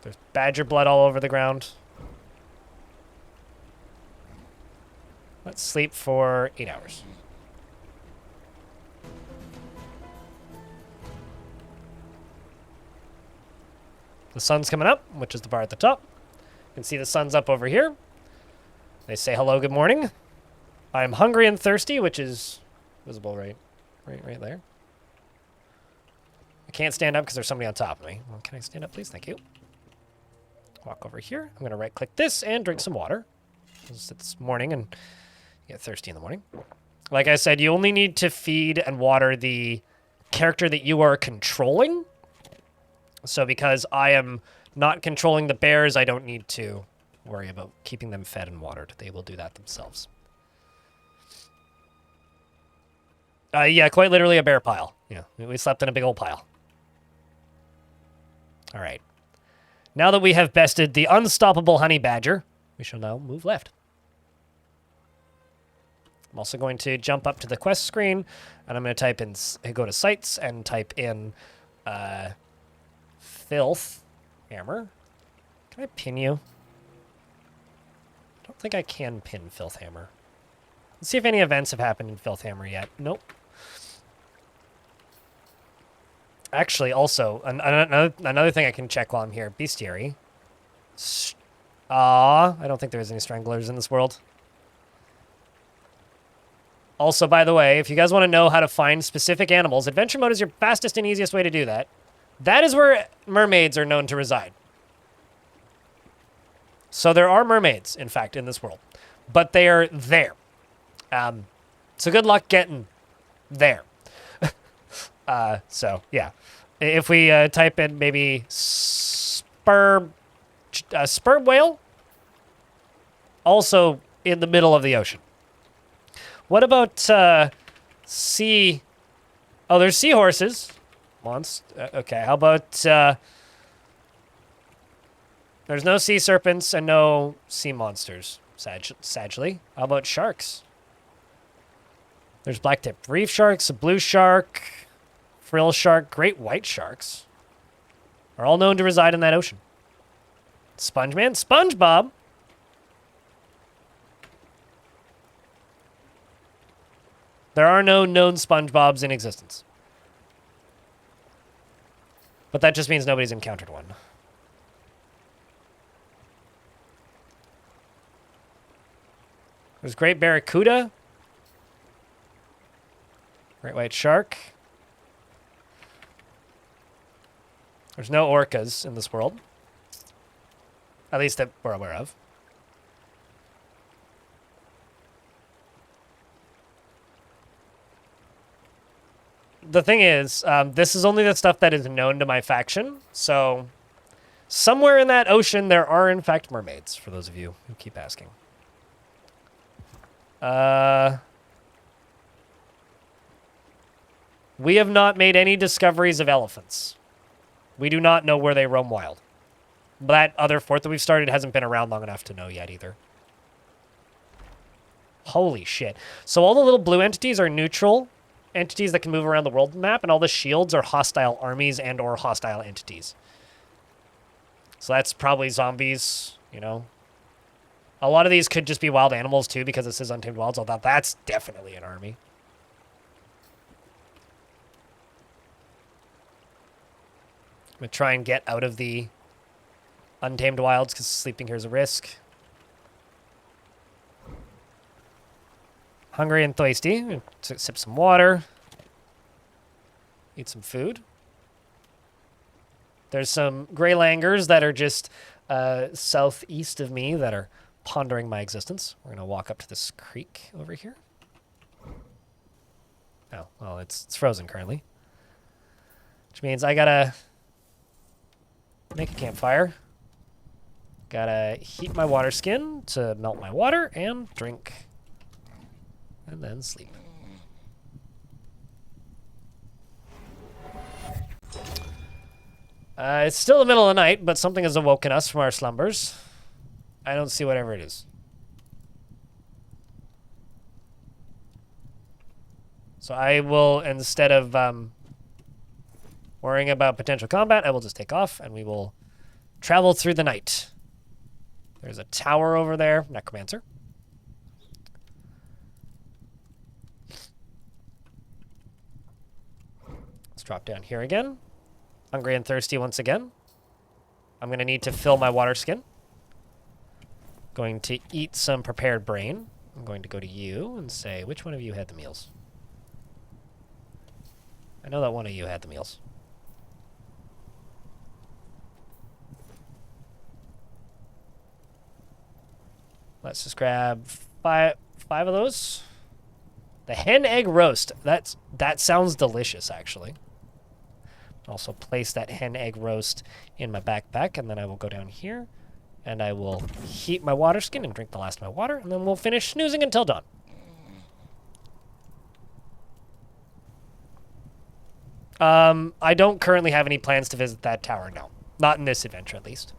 There's badger blood all over the ground. Let's sleep for 8 hours. The sun's coming up, which is the bar at the top. You can see the sun's up over here. They say hello, good morning. I'm hungry and thirsty, which is visible right there. I can't stand up because there's somebody on top of me. Well, can I stand up, please? Thank you. Walk over here. I'm going to right-click this and drink some water. It's morning and you get thirsty in the morning. Like I said, you only need to feed and water the character that you are controlling. So because I am not controlling the bears, I don't need to worry about keeping them fed and watered. They will do that themselves. Yeah, quite literally a bear pile. Yeah, we slept in a big old pile. All right. Now that we have bested the unstoppable honey badger, we shall now move left. I'm also going to jump up to the quest screen, and I'm going to type in, go to sites and type in Filthhammer. Can I pin you? I don't think I can pin Filthhammer. Let's see if any events have happened in Filthhammer yet. Nope. Actually, also, another thing I can check while I'm here. Bestiary. I don't think there's any stranglers in this world. Also, by the way, if you guys want to know how to find specific animals, adventure mode is your fastest and easiest way to do that. That is where mermaids are known to reside. So there are mermaids, in fact, in this world. But they are there. So good luck getting there. So, yeah. If we type in maybe sperm whale, also in the middle of the ocean. What about sea? Oh, there's seahorses. Okay, how about there's no sea serpents and no sea monsters, sadly. How about sharks? There's blacktip reef sharks, a blue shark, frill shark, great white sharks are all known to reside in that ocean. Spongeman, SpongeBob. There are no known SpongeBobs in existence. But that just means nobody's encountered one. There's great barracuda. Great white shark. There's no orcas in this world. At least that we're aware of. The thing is, this is only the stuff that is known to my faction, so somewhere in that ocean there are in fact mermaids, for those of you who keep asking. We have not made any discoveries of elephants. We do not know where they roam wild. That other fort that we've started hasn't been around long enough to know yet either. Holy shit. So all the little blue entities are neutral entities that can move around the world map, and all the shields are hostile armies and or hostile entities. So that's probably zombies, you know. A lot of these could just be wild animals too, because this is Untamed Wilds, although that's definitely an army. I'm going to try and get out of the Untamed Wilds, because sleeping here is a risk. Hungry and thirsty. Sip some water. Eat some food. There's some gray langurs that are just southeast of me that are pondering my existence. We're going to walk up to this creek over here. Oh, well, it's frozen currently. Which means I gotta make a campfire. Gotta heat my water skin to melt my water and drink. And then sleep. It's still the middle of the night, but something has awoken us from our slumbers. I don't see whatever it is. So I will, instead of worrying about potential combat, I will just take off and we will travel through the night. There's a tower over there, Necromancer. Let's drop down here again. Hungry and thirsty once again. I'm going to need to fill my water skin. Going to eat some prepared brain. I'm going to go to you and say, which one of you had the meals? I know that one of you had the meals. Let's just grab five of those. The hen egg roast. That sounds delicious, actually. Also place that hen egg roast in my backpack, and then I will go down here, and I will heat my water skin and drink the last of my water, and then we'll finish snoozing until dawn. I don't currently have any plans to visit that tower, no. Not in this adventure, at least.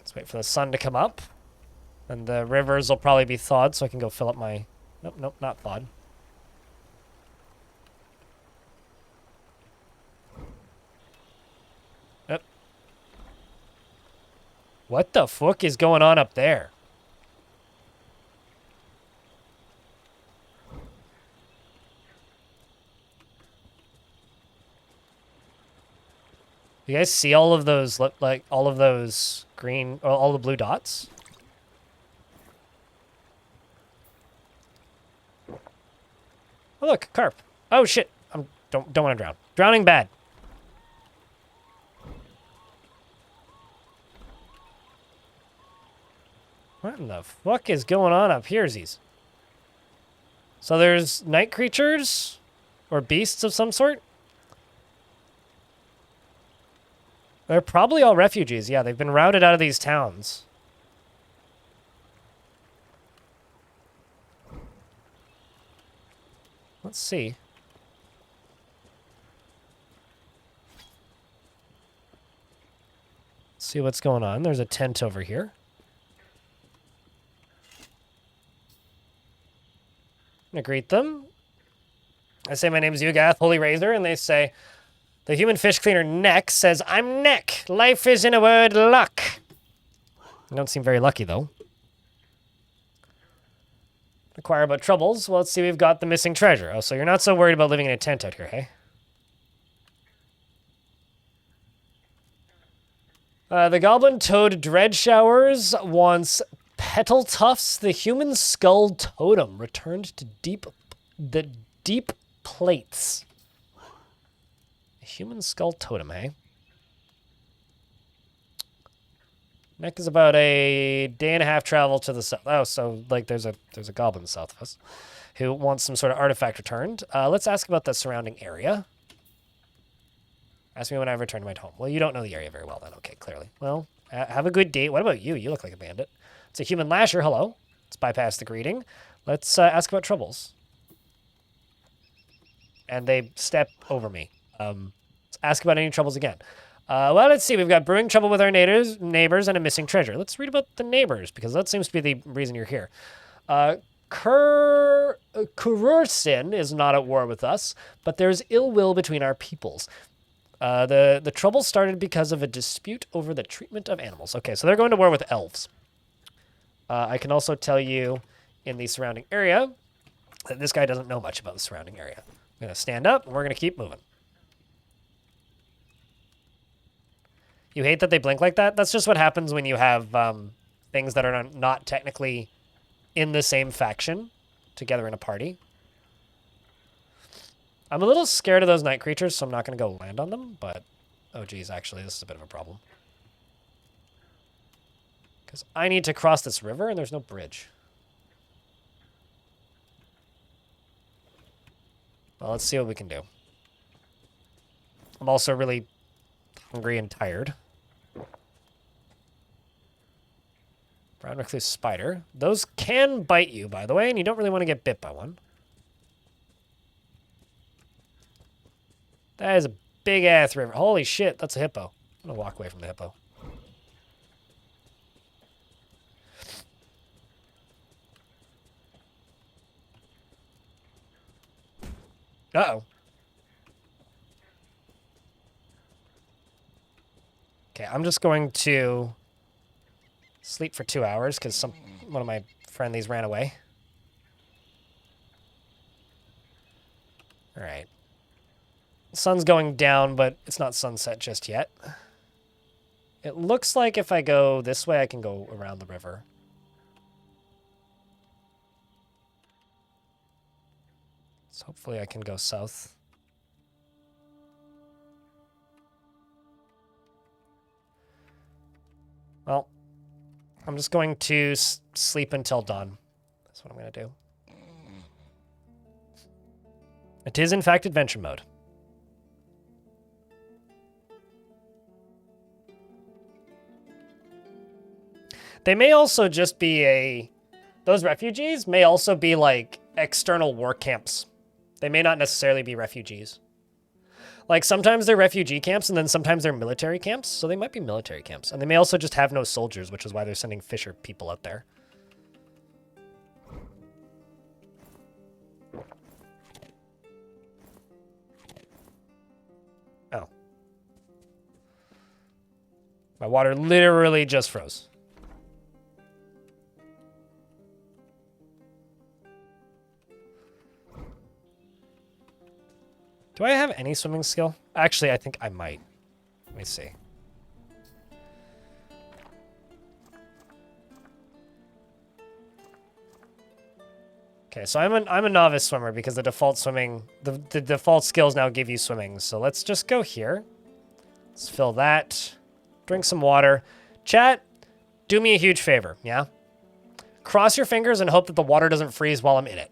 Let's wait for the sun to come up. And the rivers will probably be thawed, so I can go fill up my... Nope, not thawed. Yep. What the fuck is going on up there? You guys see all of those, like, all of those green, or all the blue dots? Oh, look, carp. Oh, shit. Don't want to drown. Drowning bad. What in the fuck is going on up here, Z's? So there's night creatures? Or beasts of some sort? They're probably all refugees. Yeah, they've been routed out of these towns. Let's see. Let's see what's going on. There's a tent over here. I'm gonna greet them. I say my name's Yugath, Holy Razor, and they say, the human fish cleaner Neck says, I'm Neck. Life is, in a word, luck. You don't seem very lucky, though. Inquire about troubles. Well, let's see, we've got the missing treasure. Oh, so you're not so worried about living in a tent out here, hey? The Goblin Toad Dread Showers wants Petal Tufts, the human skull totem, returned to the deep plates. A human skull totem, eh? Neck is about a day and a half travel to the south. Oh, so like there's a goblin south of us who wants some sort of artifact returned. Let's ask about the surrounding area. Ask me when I return to my home. Well, you don't know the area very well then. Okay, clearly. Well, have a good date. What about you? You look like a bandit. It's a human lasher. Hello. Let's bypass the greeting. Let's ask about troubles. And they step over me. Let's ask about any troubles again. Well, let's see. We've got brewing trouble with our neighbors and a missing treasure. Let's read about the neighbors, because that seems to be the reason you're here. Kurursin is not at war with us, but there's ill will between our peoples. The trouble started because of a dispute over the treatment of animals. Okay, so they're going to war with elves. I can also tell you in the surrounding area that this guy doesn't know much about the surrounding area. I'm going to stand up, and we're going to keep moving. You hate that they blink like that? That's just what happens when you have things that are not technically in the same faction together in a party. I'm a little scared of those night creatures, so I'm not going to go land on them, but... Oh, geez, actually, this is a bit of a problem. Because I need to cross this river, and there's no bridge. Well, let's see what we can do. I'm also really hungry and tired. Brown recluse spider. Those can bite you, by the way, and you don't really want to get bit by one. That is a big-ass river. Holy shit, that's a hippo. I'm going to walk away from the hippo. Uh-oh. Okay, I'm just going to sleep for 2 hours because one of my friendlies ran away. All right. The sun's going down, but it's not sunset just yet. It looks like if I go this way, I can go around the river. So hopefully I can go south. Well, I'm just going to sleep until dawn. That's what I'm going to do. It is, in fact, adventure mode. They may also just be those refugees may also be like external war camps. They may not necessarily be refugees. Like sometimes they're refugee camps and then sometimes they're military camps. So they might be military camps. And they may also just have no soldiers, which is why they're sending fisher people out there. Oh. My water literally just froze. Do I have any swimming skill? Actually, I think I might. Let me see. Okay, so I'm a novice swimmer because the default default skills now give you swimming. So let's just go here. Let's fill that. Drink some water. Chat, do me a huge favor, yeah? Cross your fingers and hope that the water doesn't freeze while I'm in it.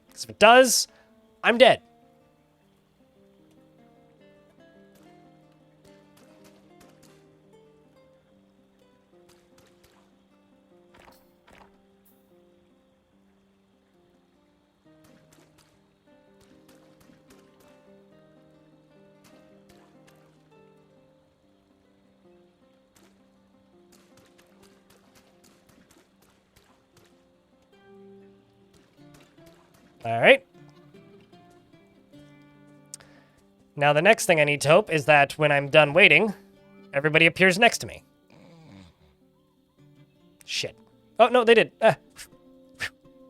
Because if it does, I'm dead. All right. Now the next thing I need to hope is that when I'm done waiting, everybody appears next to me. Shit. Oh, no, they did.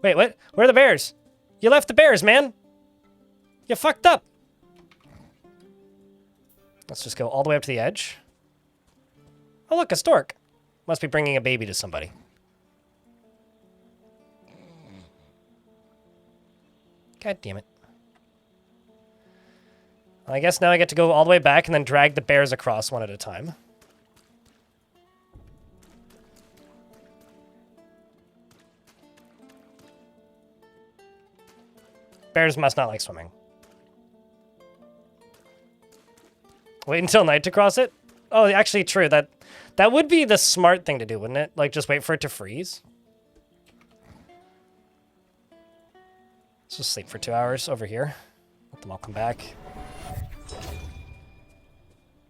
Wait, what? Where are the bears? You left the bears, man. You fucked up. Let's just go all the way up to the edge. Oh, look, a stork. Must be bringing a baby to somebody. God damn it. Well, I guess now I get to go all the way back and then drag the bears across one at a time. Bears must not like swimming. Wait until night to cross it? Oh, actually true. That would be the smart thing to do, wouldn't it? Like, just wait for it to freeze. Let's just sleep for 2 hours over here. Let them all come back.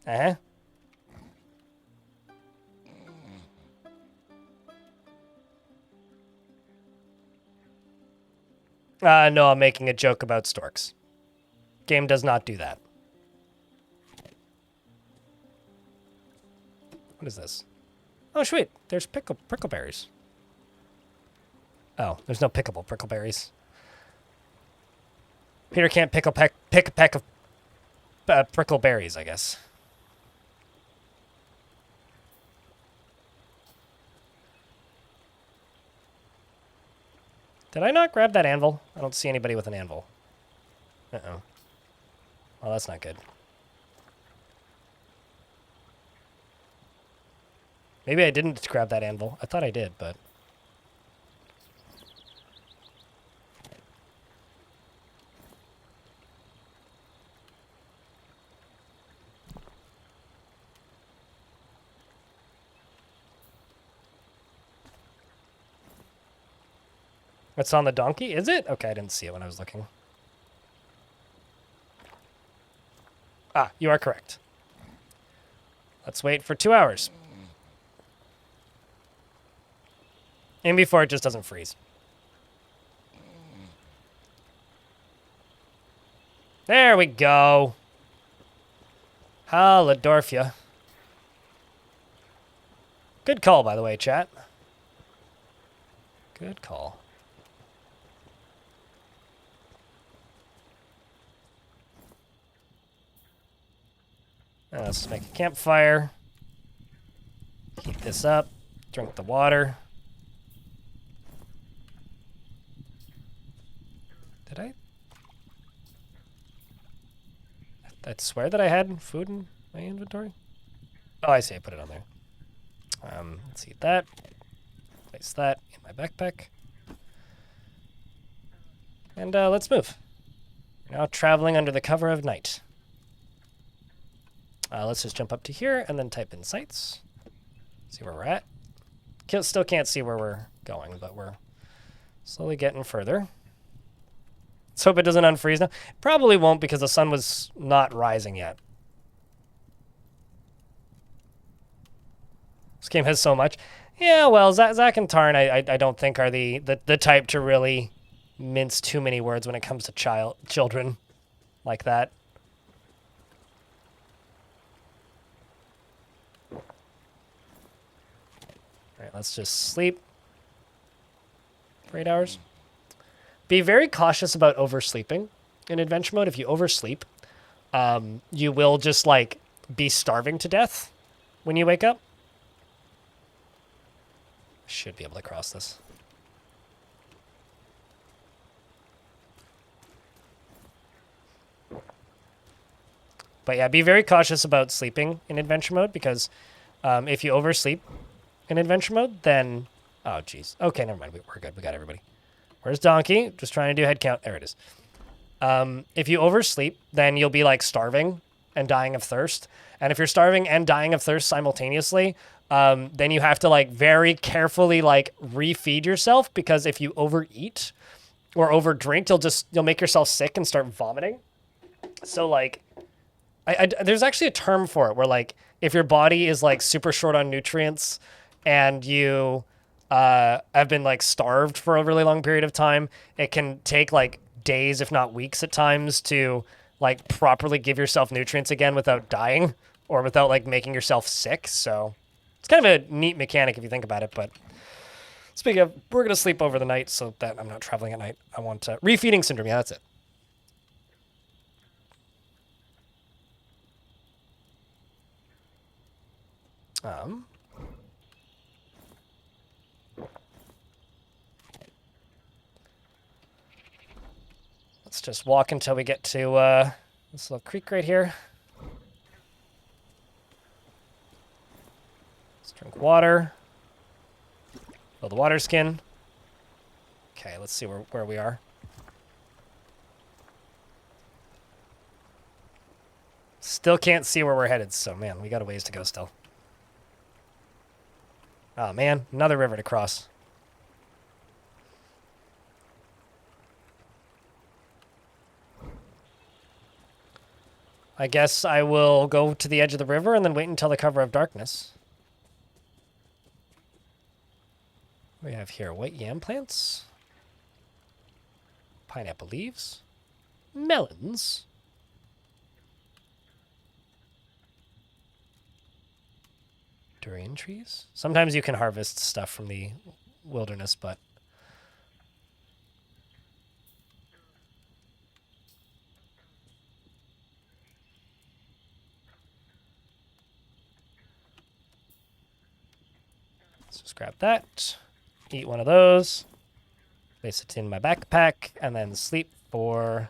Uh-huh. No, I'm making a joke about storks. Game does not do that. What is this? Oh, sweet. There's prickleberries. Oh, there's no pickable prickleberries. Peter can't pick a peck of prickleberries, I guess. Did I not grab that anvil? I don't see anybody with an anvil. Uh-oh. Well, that's not good. Maybe I didn't grab that anvil. I thought I did, but... It's on the donkey, is it? Okay, I didn't see it when I was looking. Ah, you are correct. Let's wait for 2 hours. And before it just doesn't freeze. There we go. Halladorfia. Good call, by the way, chat. Good call. Let's make a campfire. Heat this up. Drink the water. Did I? I'd swear that I had food in my inventory. Oh, I see. I put it on there. Let's eat that. Place that in my backpack. And let's move. We're now traveling under the cover of night. Let's just jump up to here and then type in sites. See where we're at. Still can't see where we're going, but we're slowly getting further. Let's hope it doesn't unfreeze now. Probably won't because the sun was not rising yet. This game has so much. Yeah, well, Zach and Tarn, I don't think are the type to really mince too many words when it comes to children like that. All right, let's just sleep for 8 hours. Be very cautious about oversleeping in adventure mode. If you oversleep, you will just like be starving to death when you wake up. Should be able to cross this. But yeah, be very cautious about sleeping in adventure mode because if you oversleep in adventure mode, then... Oh, jeez. Okay, never mind. We're good. We got everybody. Where's Donkey? Just trying to do head count. There it is. If you oversleep, then you'll be like starving and dying of thirst. And if you're starving and dying of thirst simultaneously, then you have to like very carefully like refeed yourself because if you overeat or overdrink, you'll make yourself sick and start vomiting. So like, there's actually a term for it where like if your body is like super short on nutrients and you have been like starved for a really long period of time, it can take like days, if not weeks at times, to like properly give yourself nutrients again without dying or without like making yourself sick. So it's kind of a neat mechanic if you think about it. But speaking of, we're going to sleep over the night so that I'm not traveling at night. I want refeeding syndrome. Yeah, that's it. Let's just walk until we get to this little creek right here. Let's drink water. Fill the water skin. Okay, let's see where we are. Still can't see where we're headed, so man, we got a ways to go still. Oh man, another river to cross. I guess I will go to the edge of the river and then wait until the cover of darkness. What do we have here? White yam plants? Pineapple leaves? Melons? Durian trees? Sometimes you can harvest stuff from the wilderness, but... Let's just grab that, eat one of those, place it in my backpack, and then sleep for...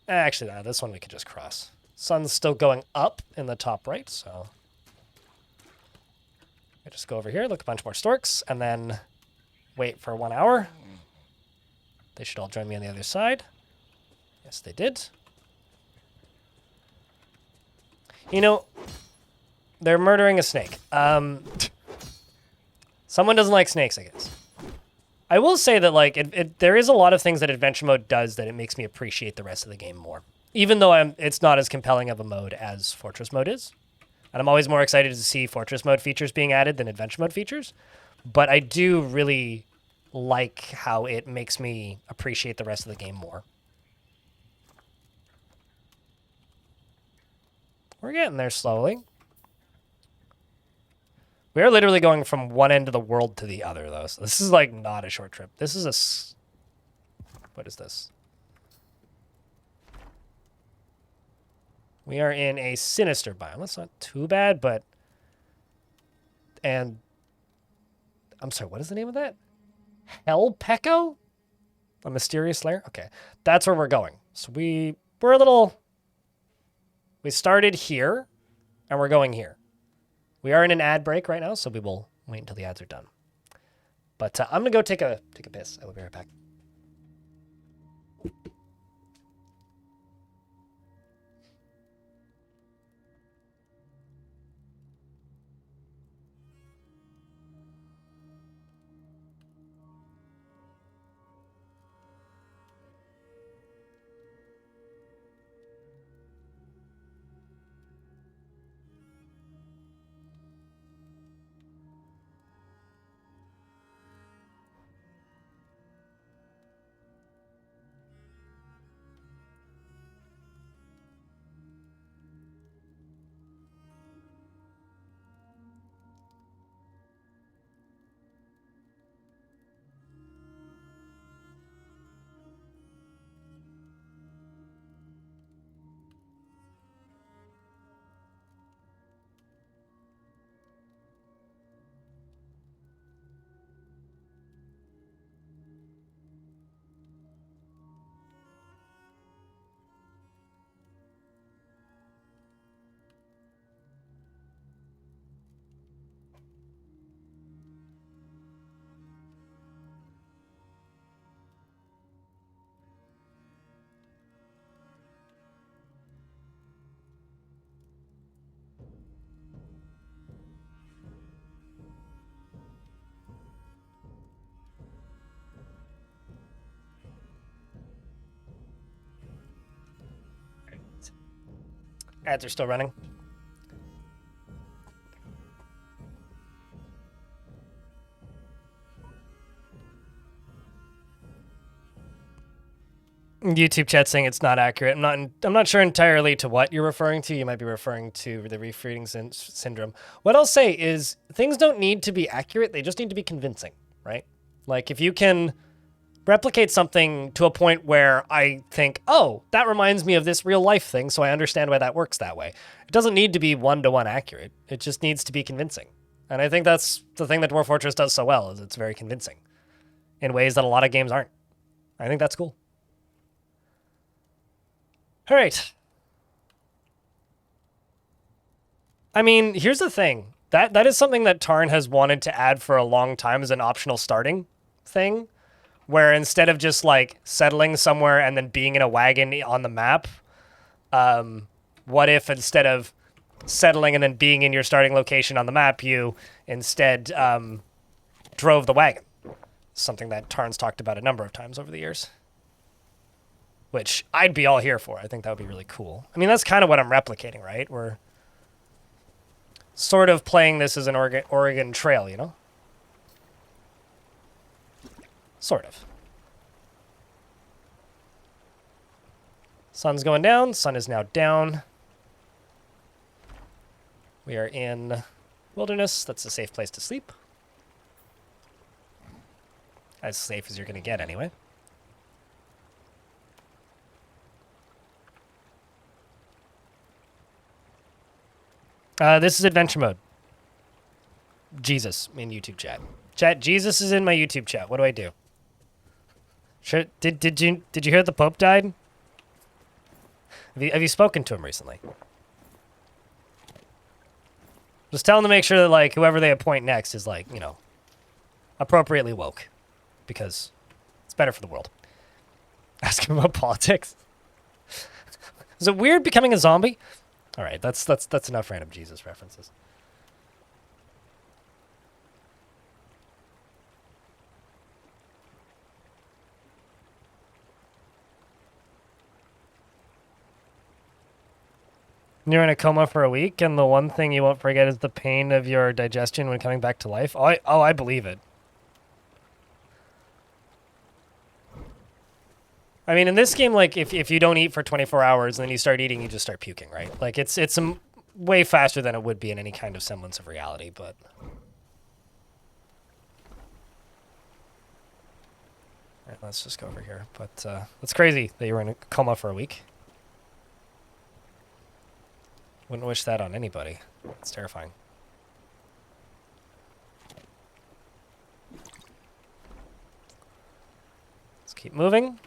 Actually, no, this one we could just cross. Sun's still going up in the top right, so I just go over here, look a bunch more storks, and then wait for 1 hour. They should all join me on the other side. Yes, they did. You know, they're murdering a snake. Someone doesn't like snakes, I guess. I will say that like there is a lot of things that adventure mode does that it makes me appreciate the rest of the game more. Even though it's not as compelling of a mode as Fortress mode is. And I'm always more excited to see Fortress mode features being added than adventure mode features. But I do really like how it makes me appreciate the rest of the game more. We're getting there slowly. We are literally going from one end of the world to the other, though. So this is like not a short trip. This is what is this? We are in a sinister biome. That's not too bad, but... And... I'm sorry, what is the name of that? Hellpecco? A mysterious lair? Okay. That's where we're going. So we're a little... We started here, and we're going here. We are in an ad break right now, so we will wait until the ads are done. But I'm going to go take a piss. I will be right back. Ads are still running. YouTube chat saying it's not accurate. I'm not sure entirely to what you're referring to. You might be referring to the reef-reading syndrome. What I'll say is things don't need to be accurate. They just need to be convincing, right? Like if you can replicate something to a point where I think, oh, that reminds me of this real life thing, so I understand why that works that way. It doesn't need to be one-to-one accurate. It just needs to be convincing. And I think that's the thing that Dwarf Fortress does so well, is it's very convincing in ways that a lot of games aren't. I think that's cool. All right. I mean, here's the thing. That is something that Tarn has wanted to add for a long time as an optional starting thing, where instead of just like settling somewhere and then being in a wagon on the map, what if instead of settling and then being in your starting location on the map, you instead drove the wagon? Something that Tarn's talked about a number of times over the years, which I'd be all here for. I think that would be really cool. I mean, that's kind of what I'm replicating, right? We're sort of playing this as an Oregon Trail, you know? Sort of. Sun's going down. Sun is now down. We are in wilderness. That's a safe place to sleep. As safe as you're going to get anyway. This is adventure mode. Jesus in YouTube chat. Chat, Jesus is in my YouTube chat. What do I do? Sure, did you hear the Pope died? Have you spoken to him recently? Just tell him to make sure that like whoever they appoint next is like, you know, appropriately woke, because it's better for the world. Ask him about politics. Is it weird becoming a zombie? All right, that's enough random Jesus references. You're in a coma for a week, and the one thing you won't forget is the pain of your digestion when coming back to life. I believe it. I mean, in this game, like, if you don't eat for 24 hours and then you start eating, you just start puking, right? Like, it's way faster than it would be in any kind of semblance of reality, but... All right, let's just go over here. But that's crazy that you were in a coma for a week. Wouldn't wish that on anybody. It's terrifying. Let's keep moving.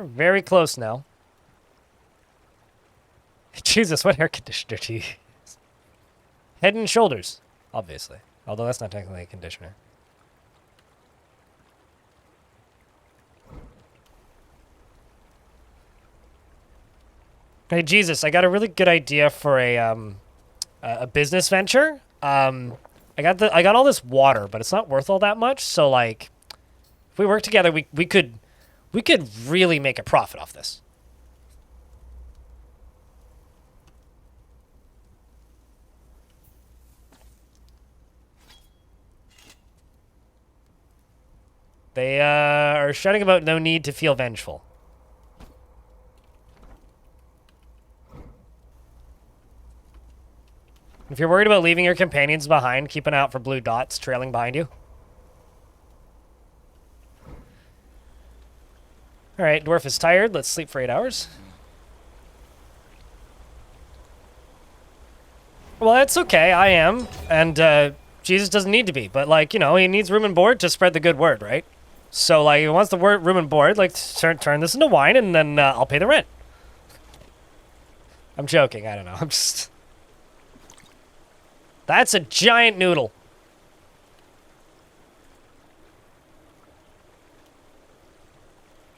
We're very close now. Jesus, what hair conditioner do you use? Head and Shoulders, obviously. Although that's not technically a conditioner. Hey, Jesus, I got a really good idea for a business venture. I got all this water, but it's not worth all that much. So like, if we work together, we could really make a profit off this. They are shouting about no need to feel vengeful. If you're worried about leaving your companions behind, keep an eye out for blue dots trailing behind you. Alright, Dwarf is tired. Let's sleep for 8 hours. Well, that's okay. I am. And Jesus doesn't need to be. But, like, you know, he needs room and board to spread the good word, right? So, like, he wants the word room and board. Like, turn this into wine, and then I'll pay the rent. I'm joking. I don't know. I'm just... That's a giant noodle.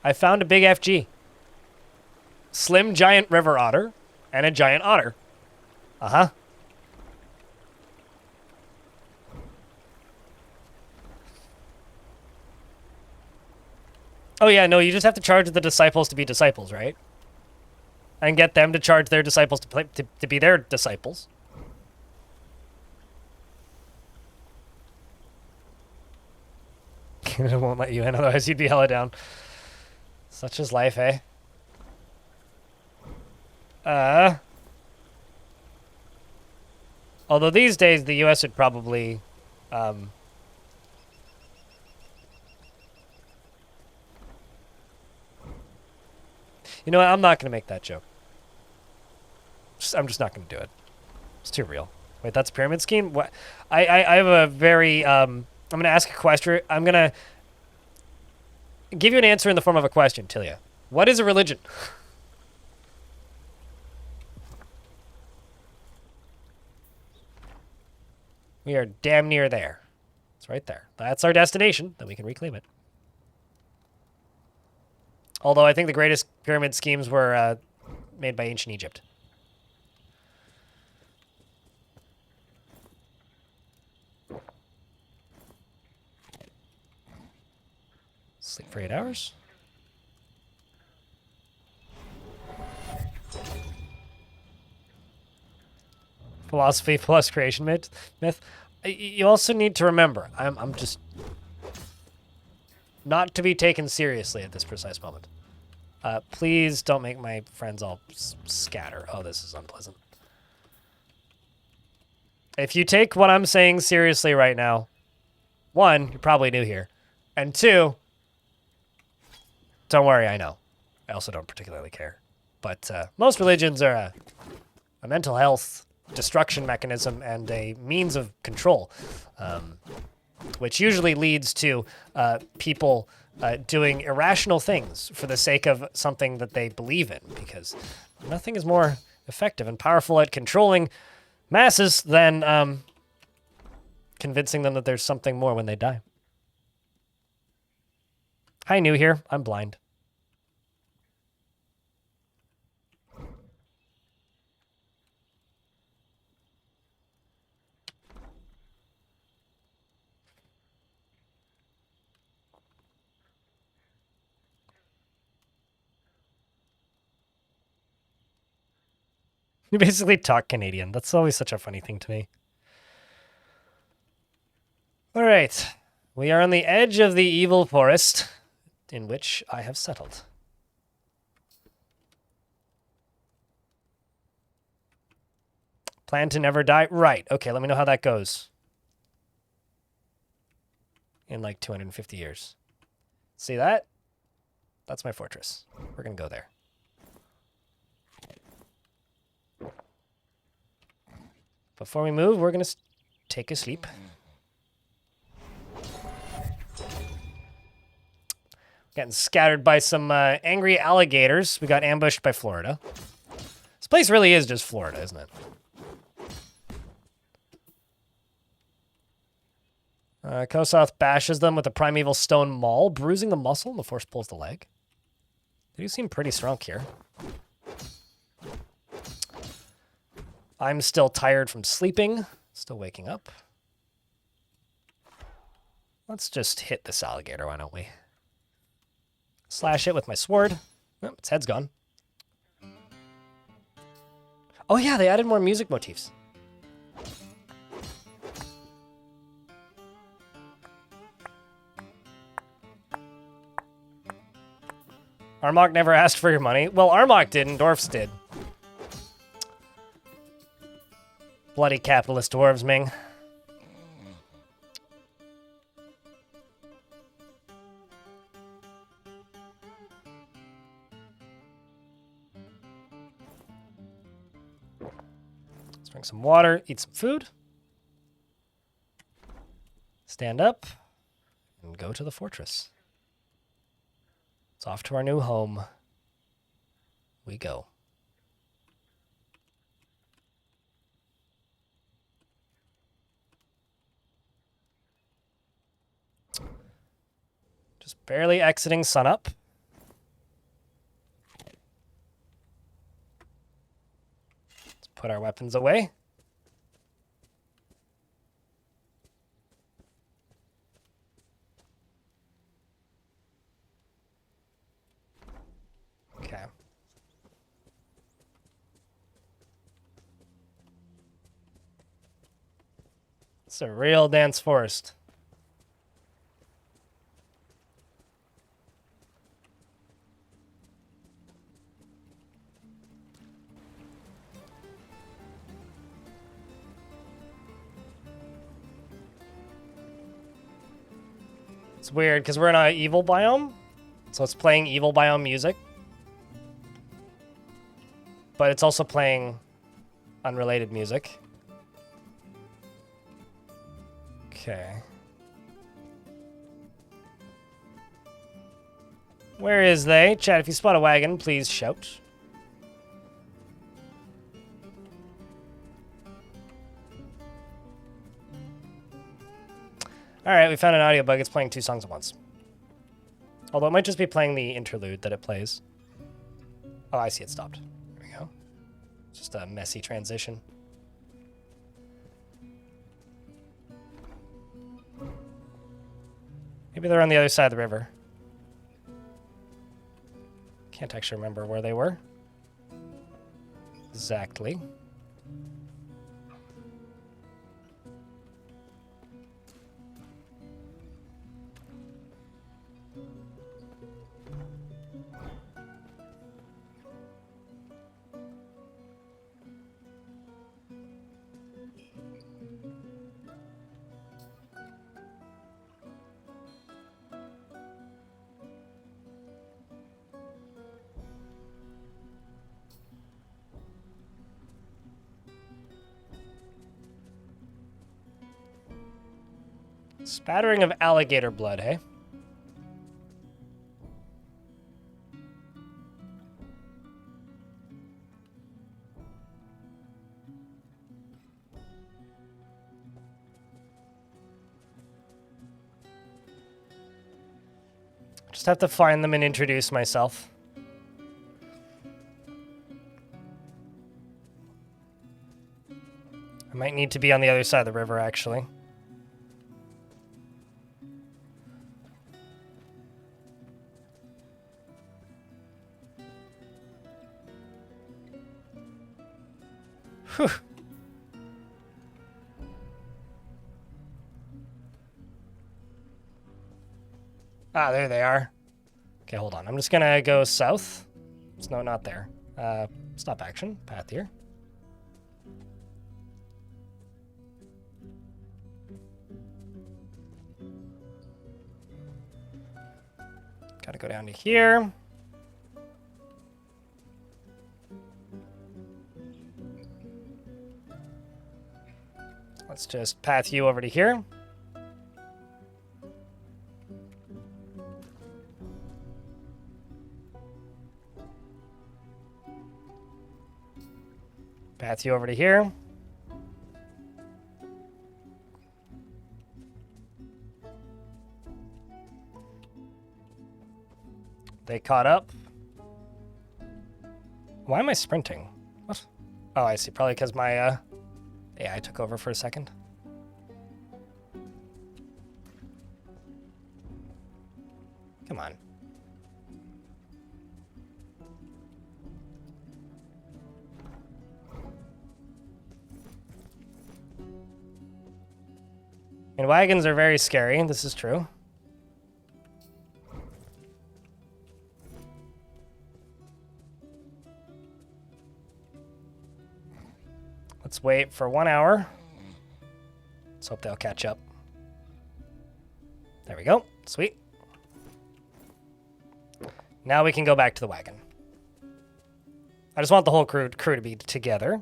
I found a big FG. Slim giant river otter and a giant otter. Uh-huh. Oh yeah, no, you just have to charge the disciples to be disciples, right? And get them to charge their disciples to be their disciples. It won't let you in, otherwise you'd be hella down. Such is life, eh? Although these days the US would probably, you know what, I'm not going to make that joke. I'm just not going to do it. It's too real. Wait, that's a pyramid scheme? What? I have a very, I'm going to ask a question. I'm going to give you an answer in the form of a question, Tilia. What is a religion? We are damn near there. It's right there. That's our destination. Then we can reclaim it. Although I think the greatest pyramid schemes were made by ancient Egypt. Sleep for 8 hours. Philosophy plus creation myth. You also need to remember, I'm just not to be taken seriously at this precise moment. Please don't make my friends all scatter. Oh, this is unpleasant. If you take what I'm saying seriously right now, one, you're probably new here. And two, don't worry, I know. I also don't particularly care. But most religions are a mental health destruction mechanism and a means of control, which usually leads to people doing irrational things for the sake of something that they believe in, because nothing is more effective and powerful at controlling masses than convincing them that there's something more when they die. Hi, new here. I'm blind. You basically talk Canadian. That's always such a funny thing to me. All right. We are on the edge of the evil forest in which I have settled. Plan to never die? Right. Okay, let me know how that goes. In like 250 years. See that? That's my fortress. We're going to go there. Before we move, we're going to take a sleep. Getting scattered by some angry alligators. We got ambushed by Florida. This place really is just Florida, isn't it? Kosoth bashes them with a primeval stone maul, bruising the muscle, and the force pulls the leg. They do seem pretty strong here. I'm still tired from sleeping. Still waking up. Let's just hit this alligator, why don't we? Slash it with my sword. Oh, its head's gone. Oh yeah, they added more music motifs. Armok never asked for your money. Well, Armok didn't, dwarfs did. Bloody capitalist dwarves, Ming. Let's drink some water, eat some food. Stand up and go to the fortress. It's off to our new home. We go. Just barely exiting sunup. Let's put our weapons away. Okay. It's a real dense forest. It's weird because we're in an evil biome, so it's playing evil biome music. But it's also playing unrelated music. Okay. Where is they? Chat, if you spot a wagon, please shout. Alright, we found an audio bug. It's playing 2 songs at once. Although it might just be playing the interlude that it plays. Oh, I see it stopped. There we go. Just a messy transition. Maybe they're on the other side of the river. Can't actually remember where they were. Exactly. Spattering of alligator blood, hey? Just have to find them and introduce myself. I might need to be on the other side of the river, actually. Whew. Ah, there they are. Okay, hold on. I'm just gonna go south. No, not there. Stop action. Path here. Gotta go down to here. Let's just path you over to here. Path you over to here. They caught up. Why am I sprinting? What? Oh, I see. Probably because my AI took over for a second. Come on. And wagons are very scary. This is true. Let's wait for 1 hour. Let's hope they'll catch up. There we go. Sweet. Now we can go back to the wagon. I just want the whole crew to be together.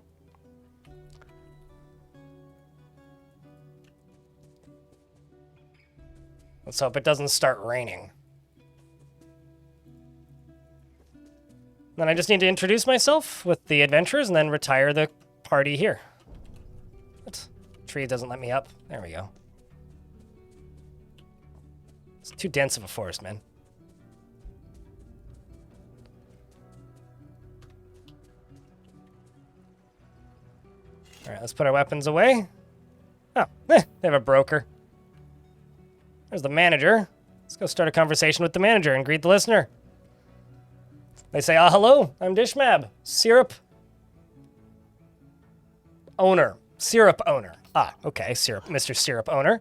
Let's hope it doesn't start raining. Then I just need to introduce myself with the adventurers and then retire the party here. What? Tree doesn't let me up. There we go. It's too dense of a forest, man. All right, let's put our weapons away. Oh, they have a broker. There's the manager. Let's go start a conversation with the manager and greet the listener. They say, hello, I'm Dishmab, syrup owner. Syrup owner. Ah, okay, syrup, Mr. Syrup owner.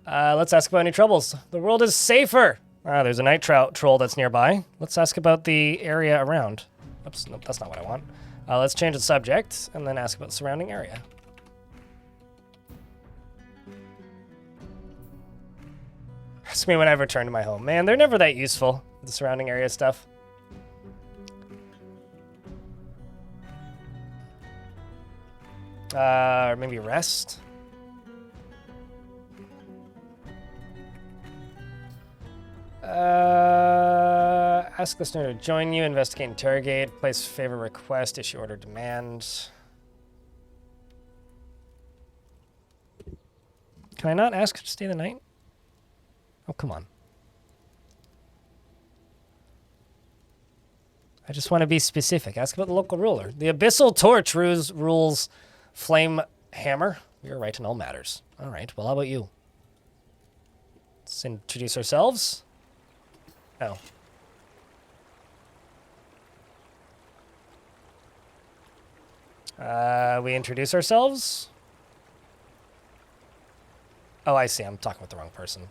Let's ask about any troubles. The world is safer. There's a night troll that's nearby. Let's ask about the area around. Oops, nope, that's not what I want. Let's change the subject and then ask about the surrounding area. Ask me when I return to my home. Man, they're never that useful, the surrounding area stuff. Or maybe rest. Ask listener to join you, investigate, interrogate, place favor request, issue order demand. Can I not ask to stay the night? Oh, come on. I just want to be specific. Ask about the local ruler. The Abyssal Torch rules Filthhammer. You're right in all matters. All right, well, how about you? Let's introduce ourselves. Oh. We introduce ourselves. Oh, I see. I'm talking with the wrong person.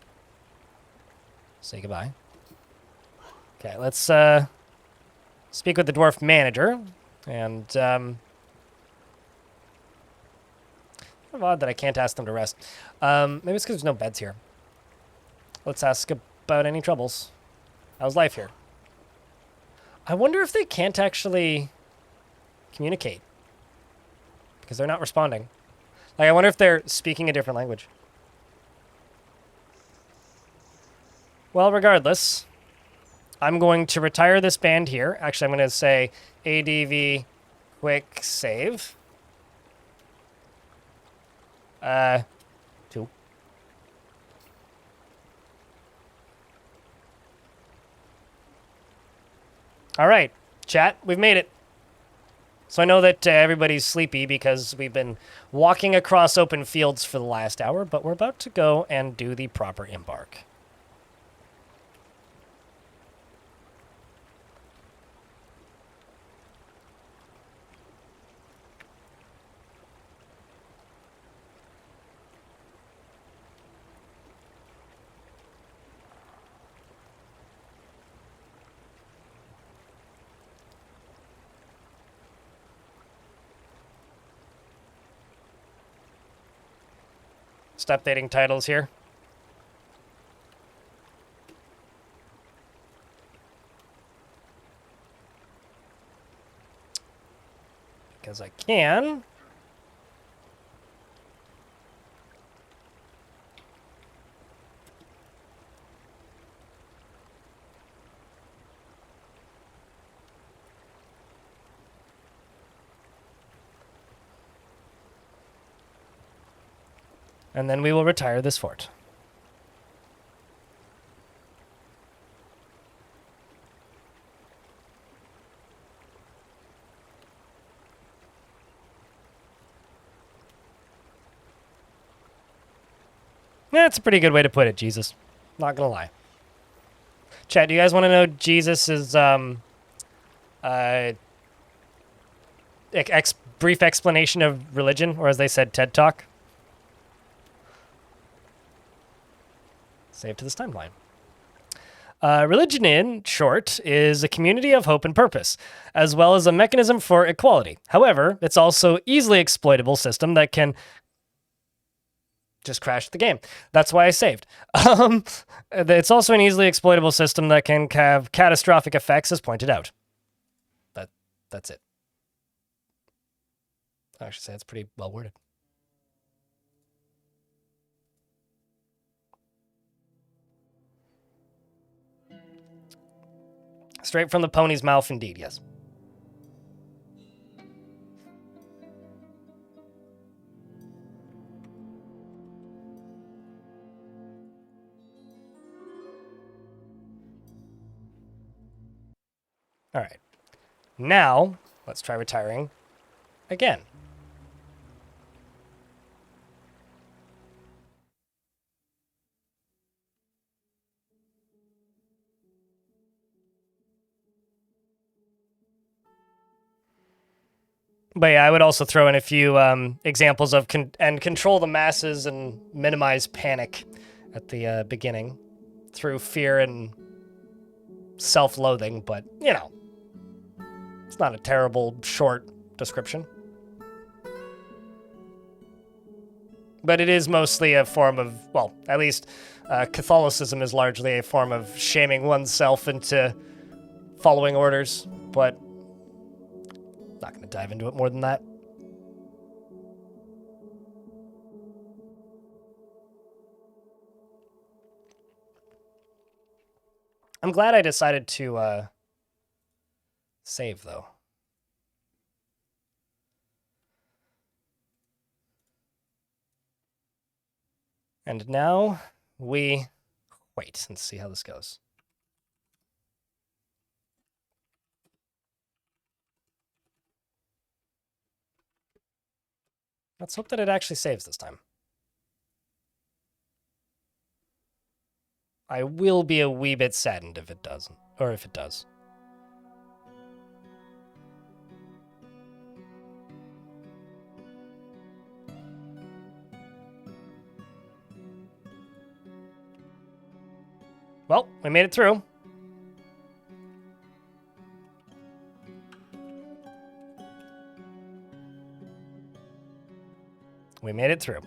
Say goodbye. Okay, let's speak with the dwarf manager. And kind of odd that I can't ask them to rest. Maybe it's because there's no beds here. Let's ask about any troubles. How's life here? I wonder if they can't actually communicate. Because they're not responding. Like, I wonder if they're speaking a different language. Well, regardless, I'm going to retire this band here. Actually, I'm going to say ADV quick save. 2. All right, chat, we've made it. So I know that everybody's sleepy because we've been walking across open fields for the last hour, but we're about to go and do the proper embark. Just updating titles here. Because I can. And then we will retire this fort. Yeah, that's a pretty good way to put it, Jesus. Not gonna lie. Chat, do you guys want to know Jesus' brief explanation of religion, or as they said, TED Talk? Save to this timeline. Religion, in short, is a community of hope and purpose, as well as a mechanism for equality. However, it's also easily exploitable system that can just crash the game. That's why I saved. It's also an easily exploitable system that can have catastrophic effects, as pointed out. That's it. I actually say it's pretty well worded. Straight from the pony's mouth, indeed, yes. All right. Now, let's try retiring again. But yeah, I would also throw in a few examples of control the masses and minimize panic at the beginning through fear and self-loathing, but, you know, it's not a terrible short description. But it is mostly a form of, well, at least Catholicism is largely a form of shaming oneself into following orders, but not going to dive into it more than that. I'm glad I decided to save, though. And now we wait and see how this goes. Let's hope that it actually saves this time. I will be a wee bit saddened if it doesn't, or if it does. Well, we made it through. We made it through.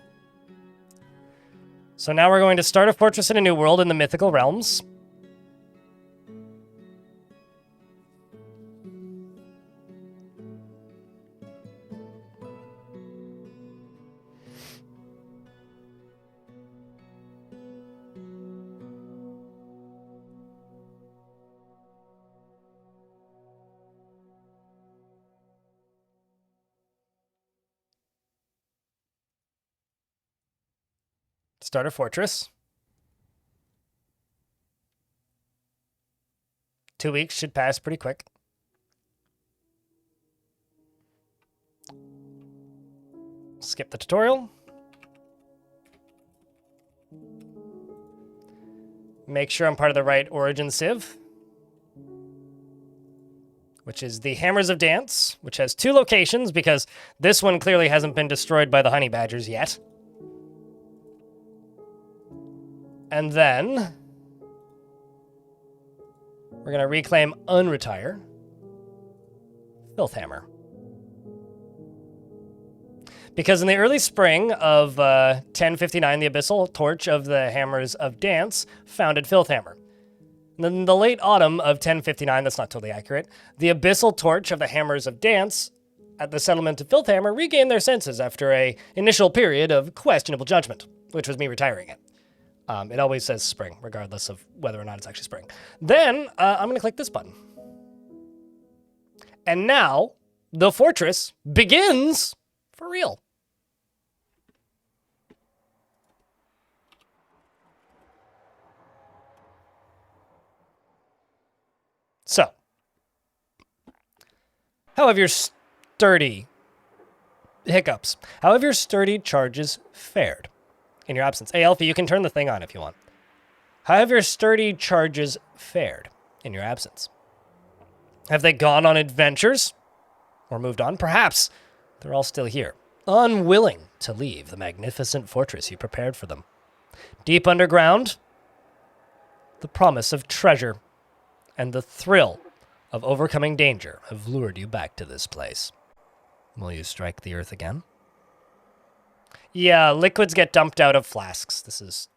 So now we're going to start a fortress in a new world in the mythical realms. Start a fortress. 2 weeks should pass pretty quick. Skip the tutorial. Make sure I'm part of the right origin civ, which is the Hammers of Dance, which has 2 locations because this one clearly hasn't been destroyed by the honey badgers yet. And then we're going to reclaim unretire Filthhammer. Because in the early spring of 1059, the Abyssal Torch of the Hammers of Dance founded Filthhammer. And then in the late autumn of 1059, that's not totally accurate, the Abyssal Torch of the Hammers of Dance at the settlement of Filthhammer regained their senses after an initial period of questionable judgment, which was me retiring it. It always says spring, regardless of whether or not it's actually spring. Then, I'm going to click this button. And now, the fortress begins for real. How have your sturdy hiccups? How have your sturdy charges fared in your absence? Hey, Elfie, you can turn the thing on if you want. How have your sturdy charges fared in your absence? Have they gone on adventures or moved on? Perhaps they're all still here, unwilling to leave the magnificent fortress you prepared for them. Deep underground, the promise of treasure and the thrill of overcoming danger have lured you back to this place. Will you strike the earth again? Yeah, liquids get dumped out of flasks. This is